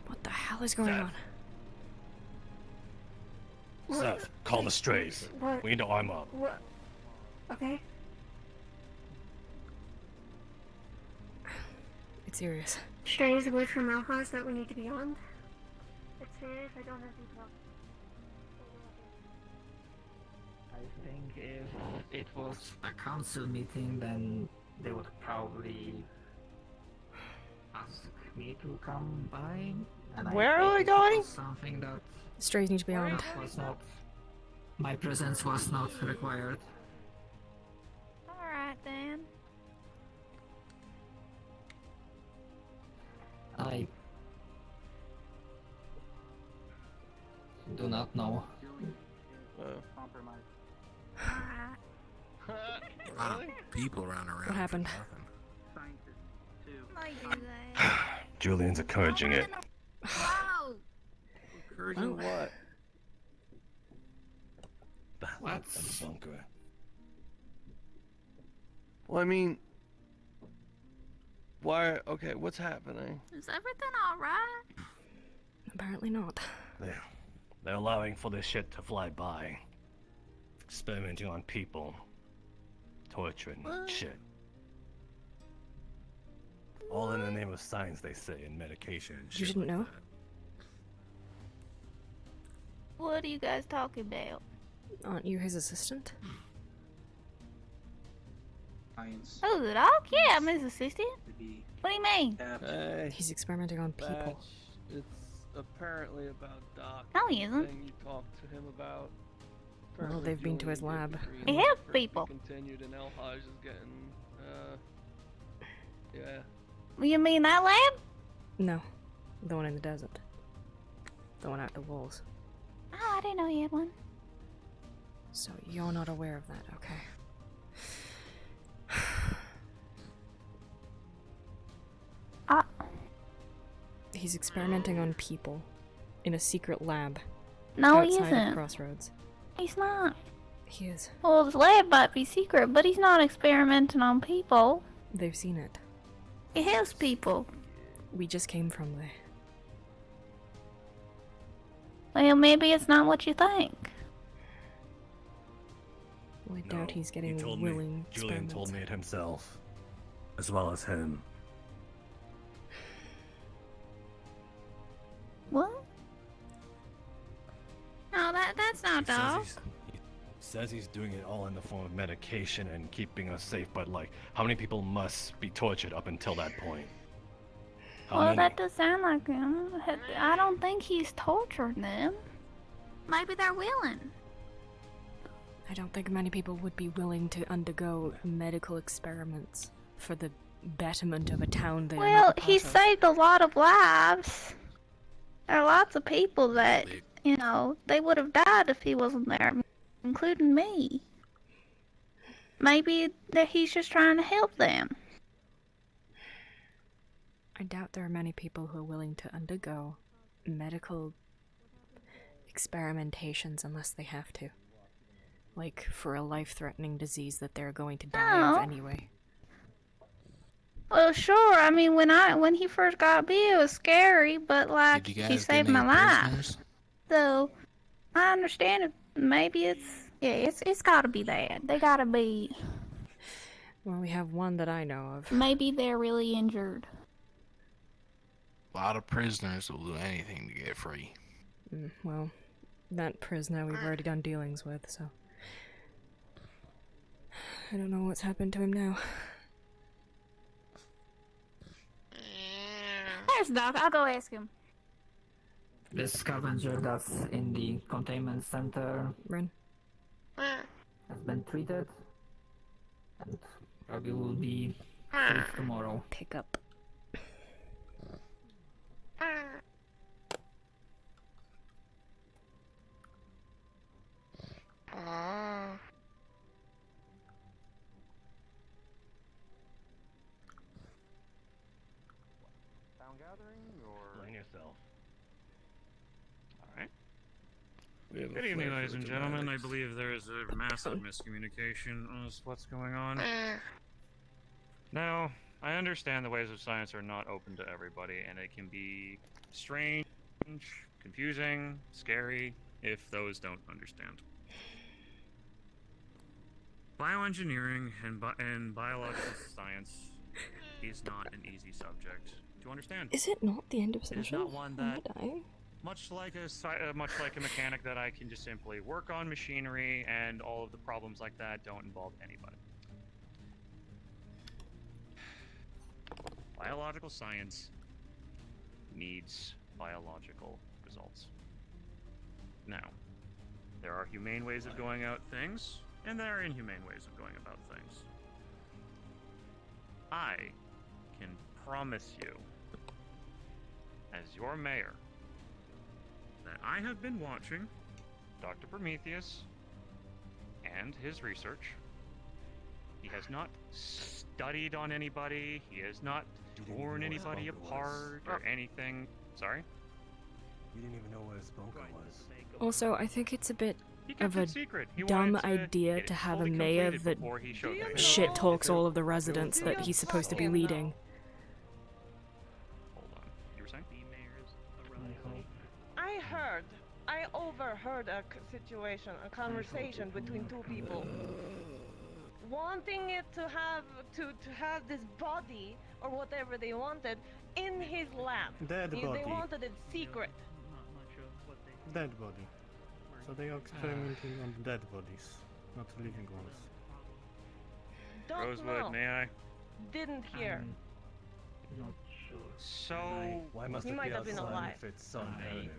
What the hell is going on? Seth, call the strays. What? We need to arm up. What? Okay. It's serious. Strays away from Alpha, is that we need to be on? It's serious? I don't have details. I think if it was a council meeting, then they would probably ask me to come by. And Where are we I thought it going? was something that Strange beyond. was not. My presence was not required. Alright then. I do not know. Compromise. Alright. A lot of people running around. What happened? I do that. Julian's encouraging it. Wow! Encouraging what? What? The bunker. Well, I mean, why? Okay, what's happening? Is everything alright? Apparently not. They're allowing for this shit to fly by. Experimenting on people. Torturing shit. All in the name of science, they say, and medication and shit. You didn't know? What are you guys talking about? Aren't you his assistant? Science. Oh, the dog? Yeah, I'm his assistant. What do you mean? Hey, He's experimenting on people. Batch, it's apparently about Doc. No, he isn't. Thing you talked to him about. Well, Apparently they've been to his Julian gave lab. the green He light helps for it to be people. Continued, and El Haj is getting, yeah. You mean that lab? No. The one in the desert. The one out the walls. Oh, I didn't know he had one. So you're not aware of that, okay. He's experimenting on people in a secret lab. No, he outside of isn't. Crossroads. He's not. He is. Well, his lab might be secret, but he's not experimenting on people. They've seen it. He helps people. We just came from there. Well, maybe it's not what you think. Well, I doubt he's getting told willing me. Julian told me it himself. As well as him. What? No, that's not dog. Says he's doing it all in the form of medication and keeping us safe, but like, how many people must be tortured up until that point? How Well, many? that does sound like him. I don't think he's tortured them. Maybe they're willing. I don't think many people would be willing to undergo medical experiments for the betterment of a town they're Well, not a he part of. saved a lot of lives. There are lots of people that, they would have died if he wasn't there, including me. Maybe that he's just trying to help them. I doubt there are many people who are willing to undergo medical experimentations unless they have to. Like, for a life-threatening disease that they're going to die of No. anyway. Well, sure. I mean, when he first got me, it was scary, but like Did you he guys get saved any my life. prisoners? So I understand if maybe it's got to be that. They got to be. Well, we have one that I know of. Maybe they're really injured. A lot of prisoners will do anything to get free. Well, that prisoner we've already done dealings with, so... I don't know what's happened to him now. There's Doc. I'll go ask him. The scavenger that's in the containment center Run. has been treated and probably will be safe tomorrow. Pick up. Sound gathering or Blame yourself. Alright. We have a Good evening, flair ladies for and the gentlemen. I dramatics. believe there is a massive miscommunication as to what's going on. Now, I understand the ways of science are not open to everybody, and it can be strange, confusing, scary, if those don't understand. Bioengineering and biological science is not an easy subject to understand. Is it not the end of It is session? not one Am I that dying? much like a mechanic that I can just simply work on machinery, and all of the problems like that don't involve anybody. Biological science needs biological results. Now, there are humane ways of going about things, and there are inhumane ways of going about things. I can promise you, as your mayor, that I have been watching Dr. Prometheus and his research. He has not studied on anybody, he has not torn anybody apart or anything. Sorry? You didn't even know where his bunker was. Also, I think it's a bit kept of a it secret. He dumb wanted to idea get to it have a fully mayor completed that before he showed them. shit talks all of the residents that he's supposed to be leading. Hold on. You were saying? I overheard a situation, a conversation between two people, wanting it to have this body or whatever they wanted in his lab. Dead They body. wanted it secret. Dead body. So they are experimenting on dead bodies, not living ones. Don't Rosewood, know. may I? Didn't hear. Not sure. So Why must He it might be have been outside alive. if it's so imperative?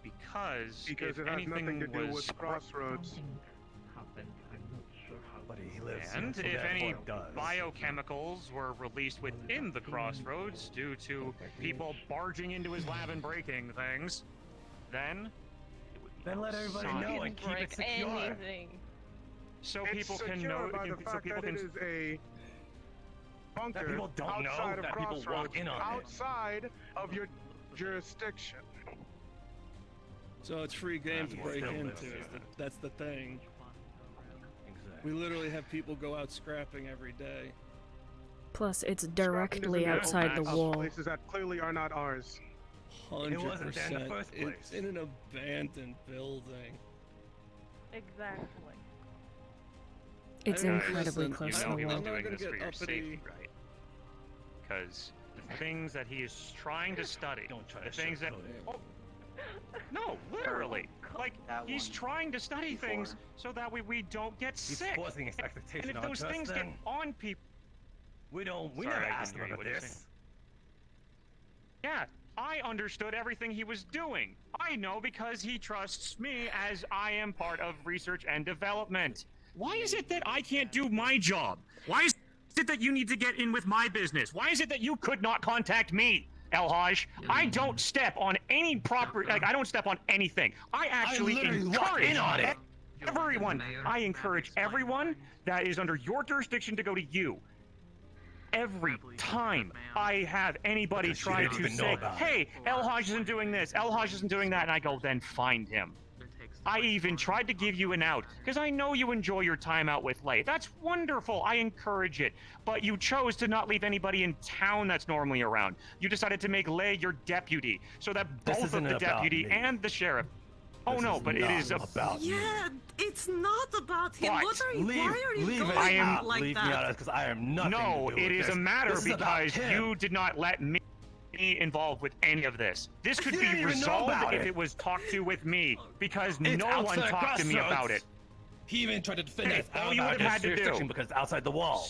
Because Because if it has anything nothing to do was with Crossroads. Something happened. I'm not sure how. But he lives and here, so if any therefore it does. biochemicals were released within the crossroads due to people barging into his lab and breaking things, then it would be Then let everybody outside. know and keep it Break secure. anything. So It's people can secure know. by the So fact people that can. it is a bunker That people don't know, outside of that people walk Crossroads, in on it. outside of your jurisdiction. So it's free game to He break still into. lives here. That's the thing. Exactly. We literally have people go out scrapping every day. Plus, it's Scrapping directly doesn't matter. outside the Of wall. Places that clearly are not ours. 100%. there in the first place. It's in an abandoned building. Exactly. It's I mean, incredibly listen, close You to know the he was wall. I'm not doing gonna this for get your uppity. safety, right? Because the things that he is trying to study, Don't try the to things that. sugarcoat it. Oh, no, literally. Like, he's trying to study things so that we don't get He's sick. forcing his And expectation if onto those us things get then. on people. We Sorry, never I asked didn't him hear you. about What'd you this. say? Yeah, I understood everything he was doing. I know because he trusts me as I am part of research and development. Why is it that I can't do my job? Why is it that you need to get in with my business? Why is it that you could not contact me, El Haj? I don't step on any proper, like, I don't step on anything. I actually literally walked encourage in on it. everyone. I encourage everyone that is under your jurisdiction to go to you. Every time I have anybody Because you try didn't to even know say, about it. hey, El Haj isn't doing this, El Haj isn't doing that, and I go, then find him. I even tried to give you an out, because I know you enjoy your time out with Lay. That's wonderful, I encourage it. But you chose to not leave anybody in town that's normally around. You decided to make Lay your deputy, so that This both of isn't the about deputy me. and the sheriff... Oh This no, is but it not is about me. Yeah, it's not about him. What? What are you? Leave, Why are you leave going it I am- out. like Leave that? me out of this because I am nothing No, to do it with is this. a matter This is about because him. you did not let me involved with any of this. This could You be didn't even know resolved about if it. it was talked to with me, because It's no one outside talked to me Crossroads. about it. He even tried to defend Hey, us all out you of would have had to jurisdiction do- because it's outside the wall.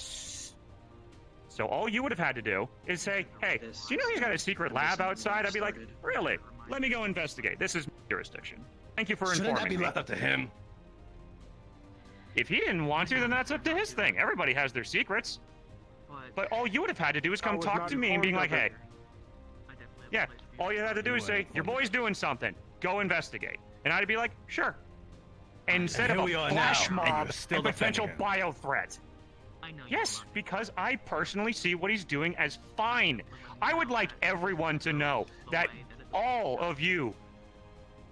So all you would have had to do is say, hey, do you know he's got a secret lab outside? I'd be like, really? Let me go investigate. This is my jurisdiction. Thank you for Shouldn't informing that be me. left up to him? If he didn't want to, then that's up to his thing. Everybody has their secrets. But all you would have had to do is come was talk not to me and being like, informed hey, yeah, all you had to do is say, your boy's doing something. Go investigate. And I'd be like, sure. Instead And of here a we are flash now, and mob you're still and potential defending bio threat. Yes, because I personally see what he's doing as fine. I would like everyone to know that all of you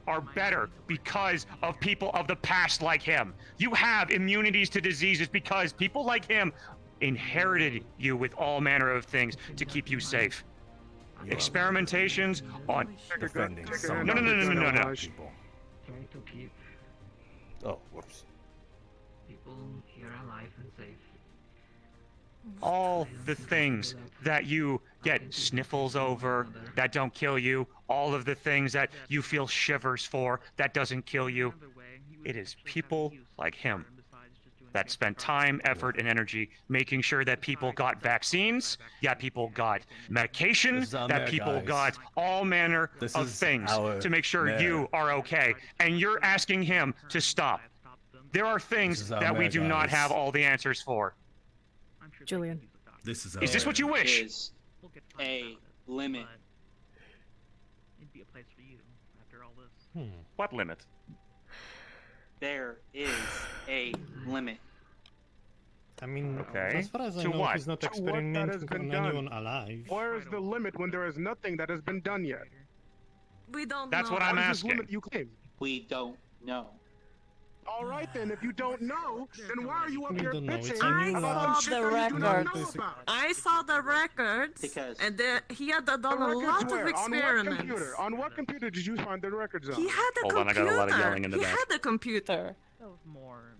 are better because of people of the past like him. You have immunities to diseases because people like him inherited you with all manner of things to keep you safe. Experimentations on... Defending Take a some hand off the gun, No. Haj. people. Try to keep Oh, whoops. people here alive and safe. all the things that you get sniffles over that don't kill you, all of the things that you feel shivers for that doesn't kill you. It is people like him that spent time, effort, and energy making sure that people got vaccines, that people got medication, that people got all manner of things to make sure you are okay. And you're asking him to stop. There are things that we do not have all the answers for. Julian. This is this what you wish? Is a limit. It'd be a place for you after all this. What limit? There is a limit. I mean, Okay. as far as I To know, what? he's not To what that experimenting has been on done. anyone alive. Where is the limit when there is nothing that has been done yet? We don't That's know. what I'm What is this asking. limit you claim? We don't know. All right then, if you don't know, then why are you up We here don't know, it's bitching a I new about law. saw shit the that you do not records. know about? I saw the records, Because and he had done The a records lot of where? experiments. On what computer? On what computer did you find the records on? He had a Hold on, I computer. got a lot of yelling in the he back. had a computer.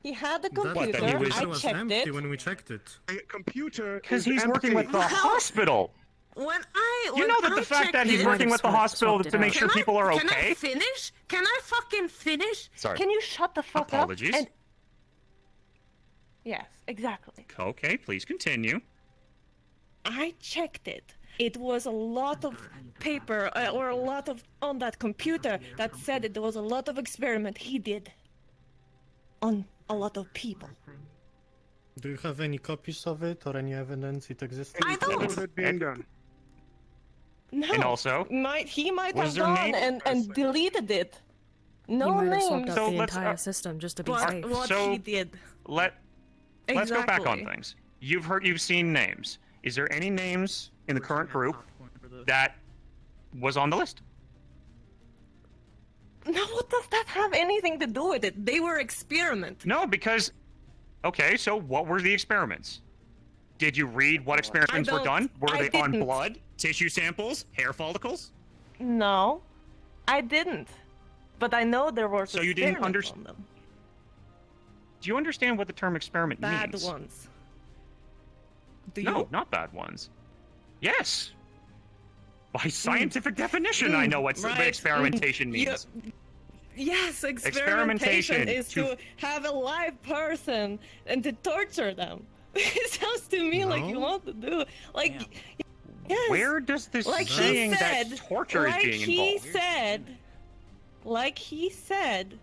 He had a That computer. computer I was checked empty it. when we checked it. A computer Because is he's working with empty. the hospital. When I You know that the fact that he's working with the hospital to make sure people are Can I okay? finish? Can I fucking finish? Sorry. Can you shut the fuck Apologies. up? And... Yes, exactly. Okay, please continue. I checked it. It was a lot of paper or a lot of on that computer that said that there was a lot of experiment he did on a lot of people. Do you have any copies of it or any evidence it existed? I don't. What is it being done? No. And also, he might was have there gone name- and deleted it. No he might have names. swapped out So the let's, entire system just to be But safe. what So- he did. Let's go back on Exactly. things. You've seen names. Is there any names in the current group that was on the list? No, what does that have anything to do with it? They were experiment. No, because okay, so what were the experiments? Did you read what experiments were don't- done? Were I they on didn't. blood, tissue samples, hair follicles? No, I didn't. But I know there were So you didn't experiments on them. Do you understand what the term experiment Bad means? ones. Do No, you? not bad ones. Yes. By scientific definition, I know what right. experimentation Yeah. means. Yes, Experimentation experimentation is to have a live person and to torture them. It sounds to me like you No. want to do like. Yes. Where does this like saying he said, that torture is like being he involved? like he said,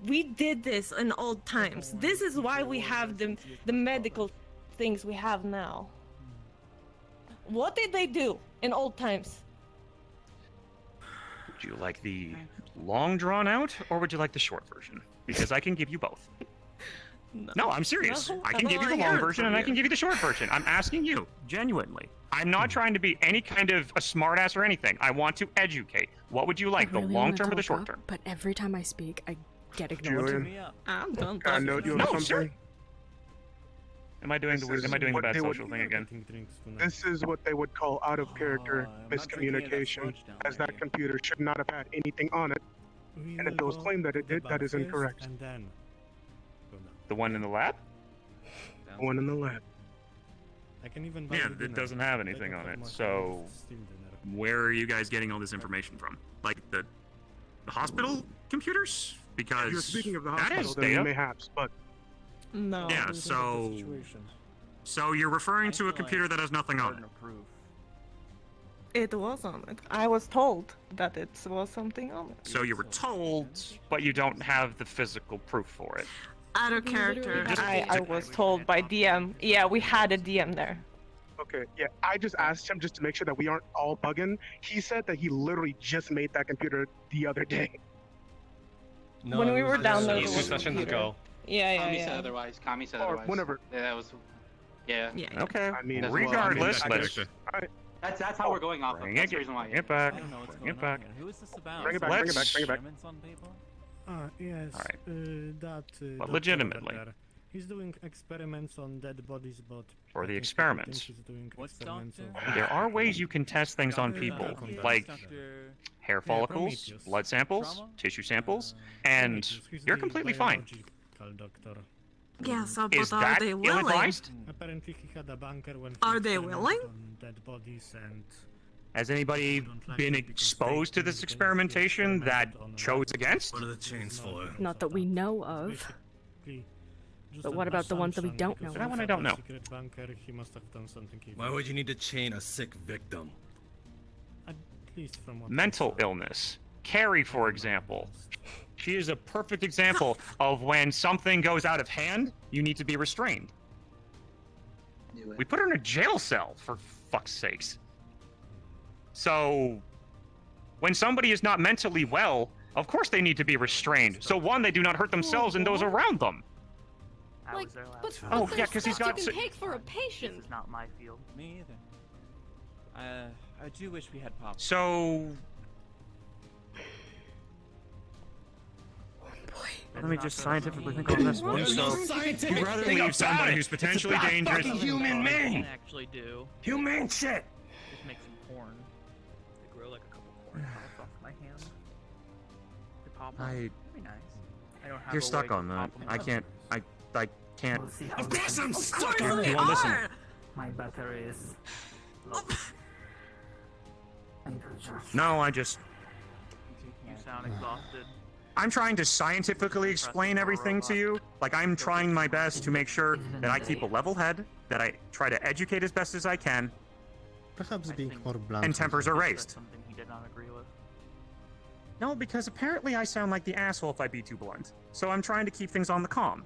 we did this in old times. This is why we have the medical things we have now. What did they do in old times? Would you like the long drawn out, or would you like the short version? Because I can give you both. No, I'm serious. No, I can give you the I long heard version, from and I you. can give you the short version. I'm asking you, genuinely. I'm not trying to be any kind of a smartass or anything. I want to educate. What would you like, I the really long wanna term or the talk short up, term? But every time I speak, I get ignored. Julian, I'm done I know you have No, something. sir. Am I doing This the is am I doing the what bad they would- social thing again? This is what they would call out of character miscommunication, as that computer should not have had anything on it. And if it was claimed that it did, that is incorrect. And then The one in the lab? The one in the lab. I can even buy Yeah, the it dinner. doesn't have I anything don't on have it. more So, time to steal dinner. where are you guys getting all this information from? Like the hospital computers? Because If you're speaking of the that hospital, is then data. mayhaps, but No. Yeah, so you're referring to a computer that has nothing on it. It was on it. I was told that it was something on it. So you were told, but you don't have the physical proof for it. Out of character. Just- I was told by DM. Yeah, we had a DM there. okay, yeah. I just asked him just to make sure that we aren't all bugging. He said that he literally just made that computer the other day. When we were down there, there Two was a sessions computer. ago. Yeah, Kami yeah, said yeah. otherwise. Kami said Or otherwise. whenever. Yeah, that was. Yeah. Yeah. Okay. I mean, That's what- Regardless, I mean, let's That's how we're going off of. bring That's it, the reason why. bring it back. I don't know what's Bring it going on back. here. Who is this about? Bring it back, bring it back, bring it back. Ah, yes. Alright. That. But doctor legitimately. over there. He's doing experiments on dead bodies, but. For the I think experiments. he's doing What's experiments doctor? on- There are ways you can test things on people, like hair follicles, Prometheus. blood samples, tissue samples, and He's you're the completely fine. biological doctor. Yes, on- but Is are that they willing? ill-advised? Apparently he had a bunker when he Are they experimented willing? on dead bodies and Has anybody been exposed to this experimentation that chose against? What are the chains for? Not that we know of. basically just But an what about the ones that we assumption, don't because know if of? one he I had don't a know. secret bunker, he must have done something evil. Why would you need to chain a sick victim? At least from what Mental illness. Carrie, for example. She is a perfect example of when something goes out of hand, you need to be restrained. We put her in a jail cell, for fuck's sakes. So, when somebody is not mentally well, of course they need to be restrained. So one, they do not hurt themselves and those around them. Like, but Oh, there's yeah, 'cause he's steps got you si- can take for a patient. This is not my field. Me either. I do wish we had pop. So... Let me just scientifically think on this one. There's no So, scientific you'd rather thing leave about somebody it. who's potentially It's about dangerous. fucking human Can actually do. Humane shit! Just make some corn. They grow like a couple corn pops off my hand. They pop them. That'd be nice. I don't have You're a stuck way to on that. pop 'em I up. can't. I can't. Of course I'm stuck on on You won't listen. My battery is low. I need to charge. No, I just. You sound exhausted. I'm trying to scientifically explain everything to you. Like, I'm trying my best to make sure that I keep a level head, that I try to educate as best as I can, Perhaps being more blunt. and tempers are That's raised. something he did not agree with. No, because apparently I sound like the asshole if I be too blunt. So I'm trying to keep things on the calm.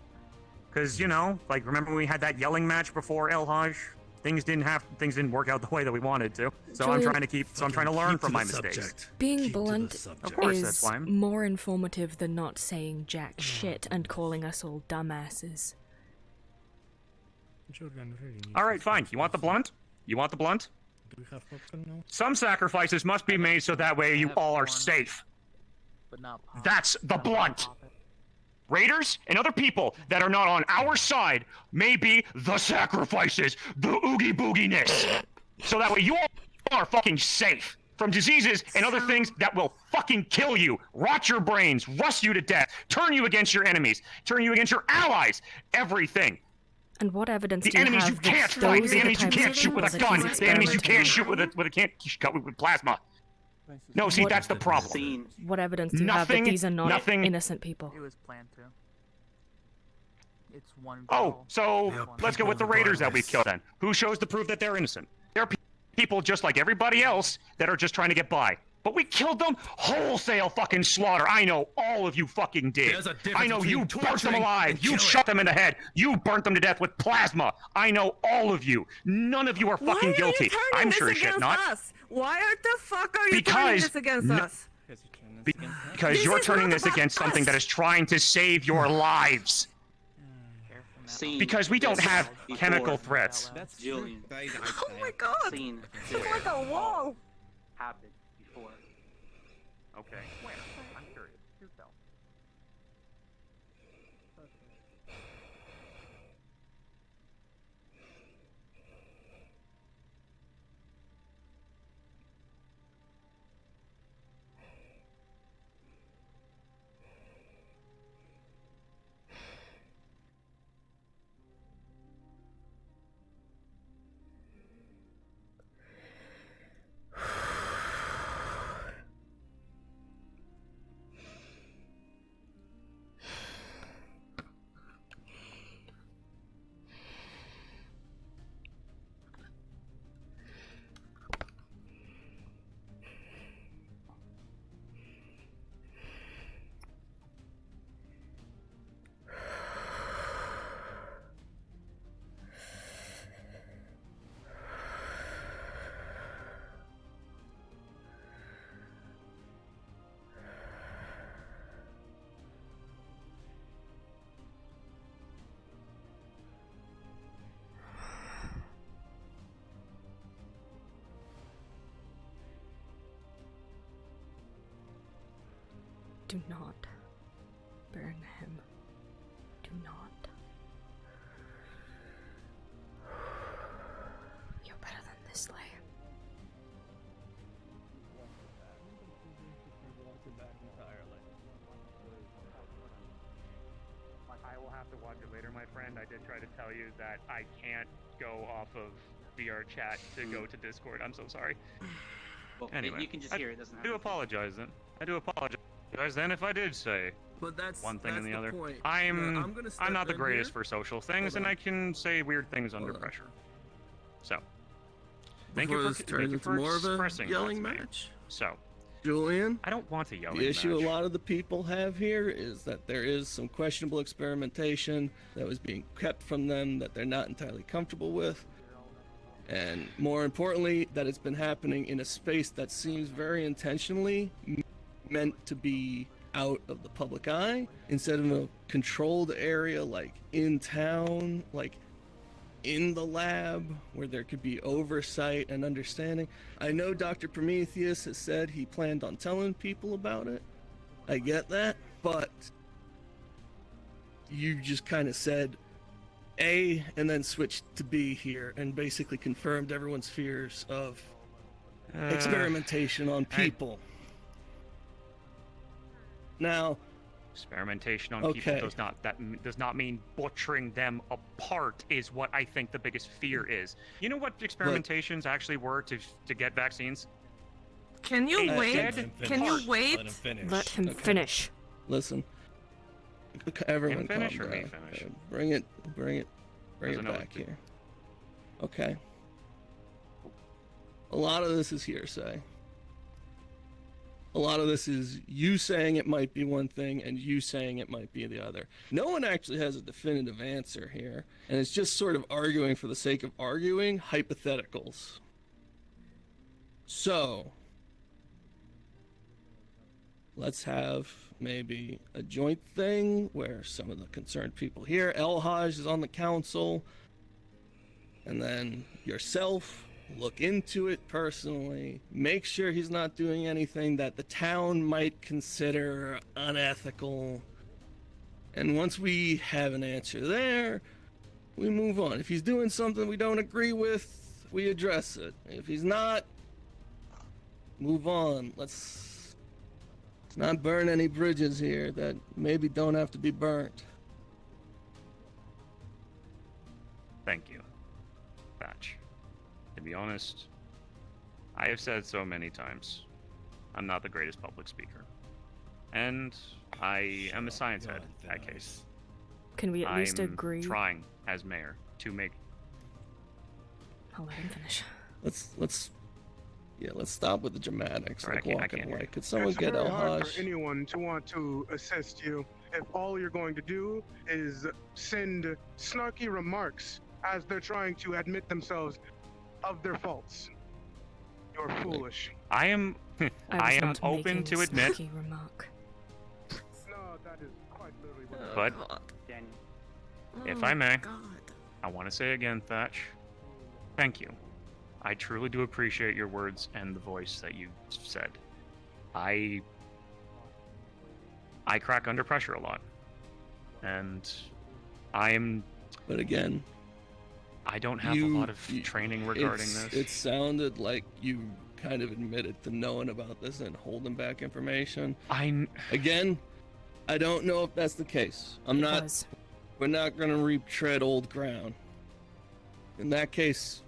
Because, you know, like, remember when we had that yelling match before El Hajj? Things didn't work out the way that we wanted to. So I'm Julian- trying to learn from my mistakes. Being blunt Of course, is that's why I'm... more informative than not saying jack shit and calling us all dumbasses. Alright, fine. You want the blunt? You want the blunt? Do we have popcorn now? Some sacrifices must be made so that way you all are safe. But not pop. That's the blunt! Raiders and other people that are not on our side may be the sacrifices, the oogie booginess. So that way you all are fucking safe from diseases and other things that will fucking kill you, rot your brains, rust you to death, turn you against your enemies, turn you against your allies, everything. And what evidence The do you enemies have you can't that fight, those the are enemies you types can't of shoot with people a that gun, he's the enemies you can't experimenting shoot with plasma. No, see, that's the problem. on? What evidence do you have that these are not innocent people? It was planned to. It's one. Oh, so let's go with the raiders that we killed then. Who shows the proof that they're innocent? They're people just like everybody else that are just trying to get by. But we killed them wholesale fucking slaughter. I know all of you fucking did. There's a difference I know you between burnt them torturing alive. and You killing. shot them in the head. You burnt them to death with plasma. I know all of you. None of you are fucking Why guilty. Are you turning I'm this sure as shit against not. us? Why the fuck are you turning Because this against no- us? Because This you're is turning not this about against something us. that is trying to save your lives. Because we don't have chemical threats. That's Julian. Oh my god! Seen It's like a wall! happened before. Okay. Where? I'm curious. Do tell. Do not burn him. Do not. You're better than this, Leia. Like I will have have to watch it later, my friend. I did try to tell you that I can't go off of VR chat to go to Discord. I'm so sorry. Well, Anyway, you can just hear it. Doesn't I have do to- apologize then. I do apologize then if I did say But that's one thing and the other. Point. I'm gonna step not the in greatest here. for social things, Hold and on. I can say weird things under pressure. So, thank Before you this for turns into more of a expressing yelling that to me. match. So, Julian, I don't want a yelling the issue match. a lot of the people have here is that there is some questionable experimentation that was being kept from them that they're not entirely comfortable with. And more importantly, that it's been happening in a space that seems very intentionally meant to be out of the public eye instead of a controlled area like in town, like in the lab where there could be oversight and understanding. I know Dr. Prometheus has said he planned on telling people about it. I get that, but you just kind of said A and then switched to B here and basically confirmed everyone's fears of experimentation on people. Now, experimentation on people does not mean butchering them apart is what I think the biggest fear is. You know what experimentations actually were to get vaccines? Can you A wait? dead Can you heart. wait? Let him finish. Listen, everyone, Him finish calm or me down. finish? Bring it Doesn't know back what to- here. Okay. A lot of this is hearsay. A lot of this is you saying it might be one thing and you saying it might be the other. No one actually has a definitive answer here, and it's just sort of arguing for the sake of arguing hypotheticals. So, let's have maybe a joint thing where some of the concerned people here, El Haj is on the council, and then yourself, look into it personally, make sure he's not doing anything that the town might consider unethical, and once we have an answer there, we move on. If he's doing something we don't agree with, we address it. If he's not, move on. Let's not burn any bridges here that maybe don't have to be burnt. Thank you, Batch. To be honest, I have said so many times, I'm not the greatest public speaker. And I am a science head, in that case. Can we at least I'm agree? trying, as mayor, to make... I'll let him finish. Let's stop with the dramatics, Sorry, like I walking can't away. hear. Could someone It's get very El hard Haj? for anyone to want to assist you if all you're going to do is send snarky remarks as they're trying to admit themselves of their faults. You're foolish. I am open to admit, Remark. No, that is quite literally what but if I may, I want to say again, Thatch, thank you. I truly do appreciate your words and the voice that you said. I crack under pressure a lot, and But again, I don't have a lot of training regarding this. It sounded like you kind of admitted to knowing about this and holding back information. Again, I don't know if that's the case. We're not gonna retread old ground. In that case,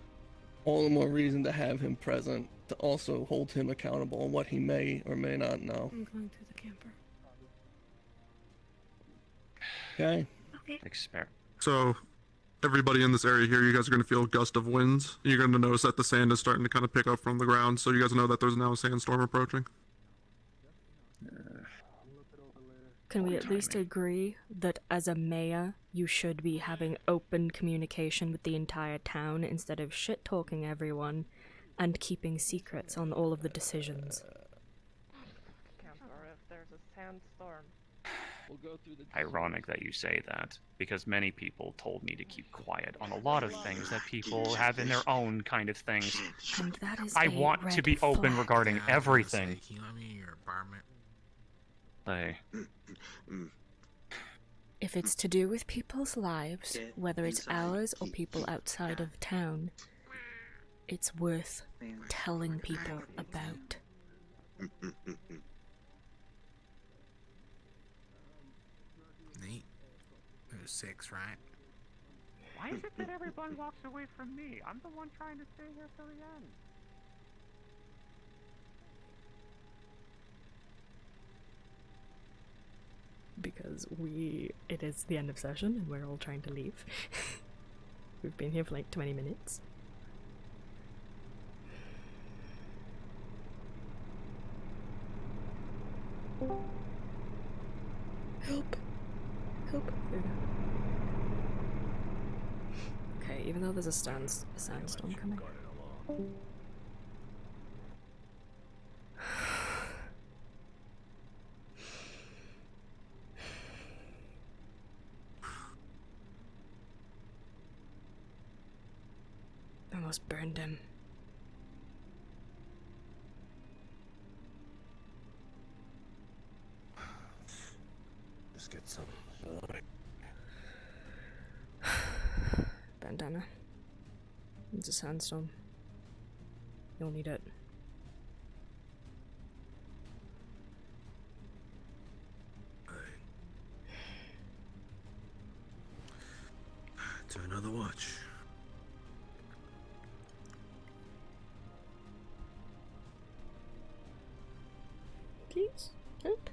all the more reason to have him present to also hold him accountable on what he may or may not know. I'm going through the camper. Okay. So, everybody in this area here, you guys are going to feel a gust of winds. You're going to notice that the sand is starting to kind of pick up from the ground, so you guys know that there's now a sandstorm approaching. Can we at least agree that as a mayor, you should be having open communication with the entire town instead of shit-talking everyone and keeping secrets on all of the decisions? Camper if there's a sandstorm. We'll go through the Ironic that you say that, because many people told me to keep quiet on a lot of things that people have in their own kind of things. And that is I want to be open regarding everything. Can you let me in your apartment? If it's to do with people's lives, whether it's ours or people outside of town, it's worth telling people about. Nate, was 6, right? Why is it that everyone walks away from me? I'm the one trying to stay here till the end. Because it is the end of session and we're all trying to leave. We've been here for like 20 minutes. Help! Help! There we go. Okay, even though there's a sandstorm coming. Almost burned him. Just get some. Bandana. It's a sandstorm. You'll need it. To another watch. Please, help.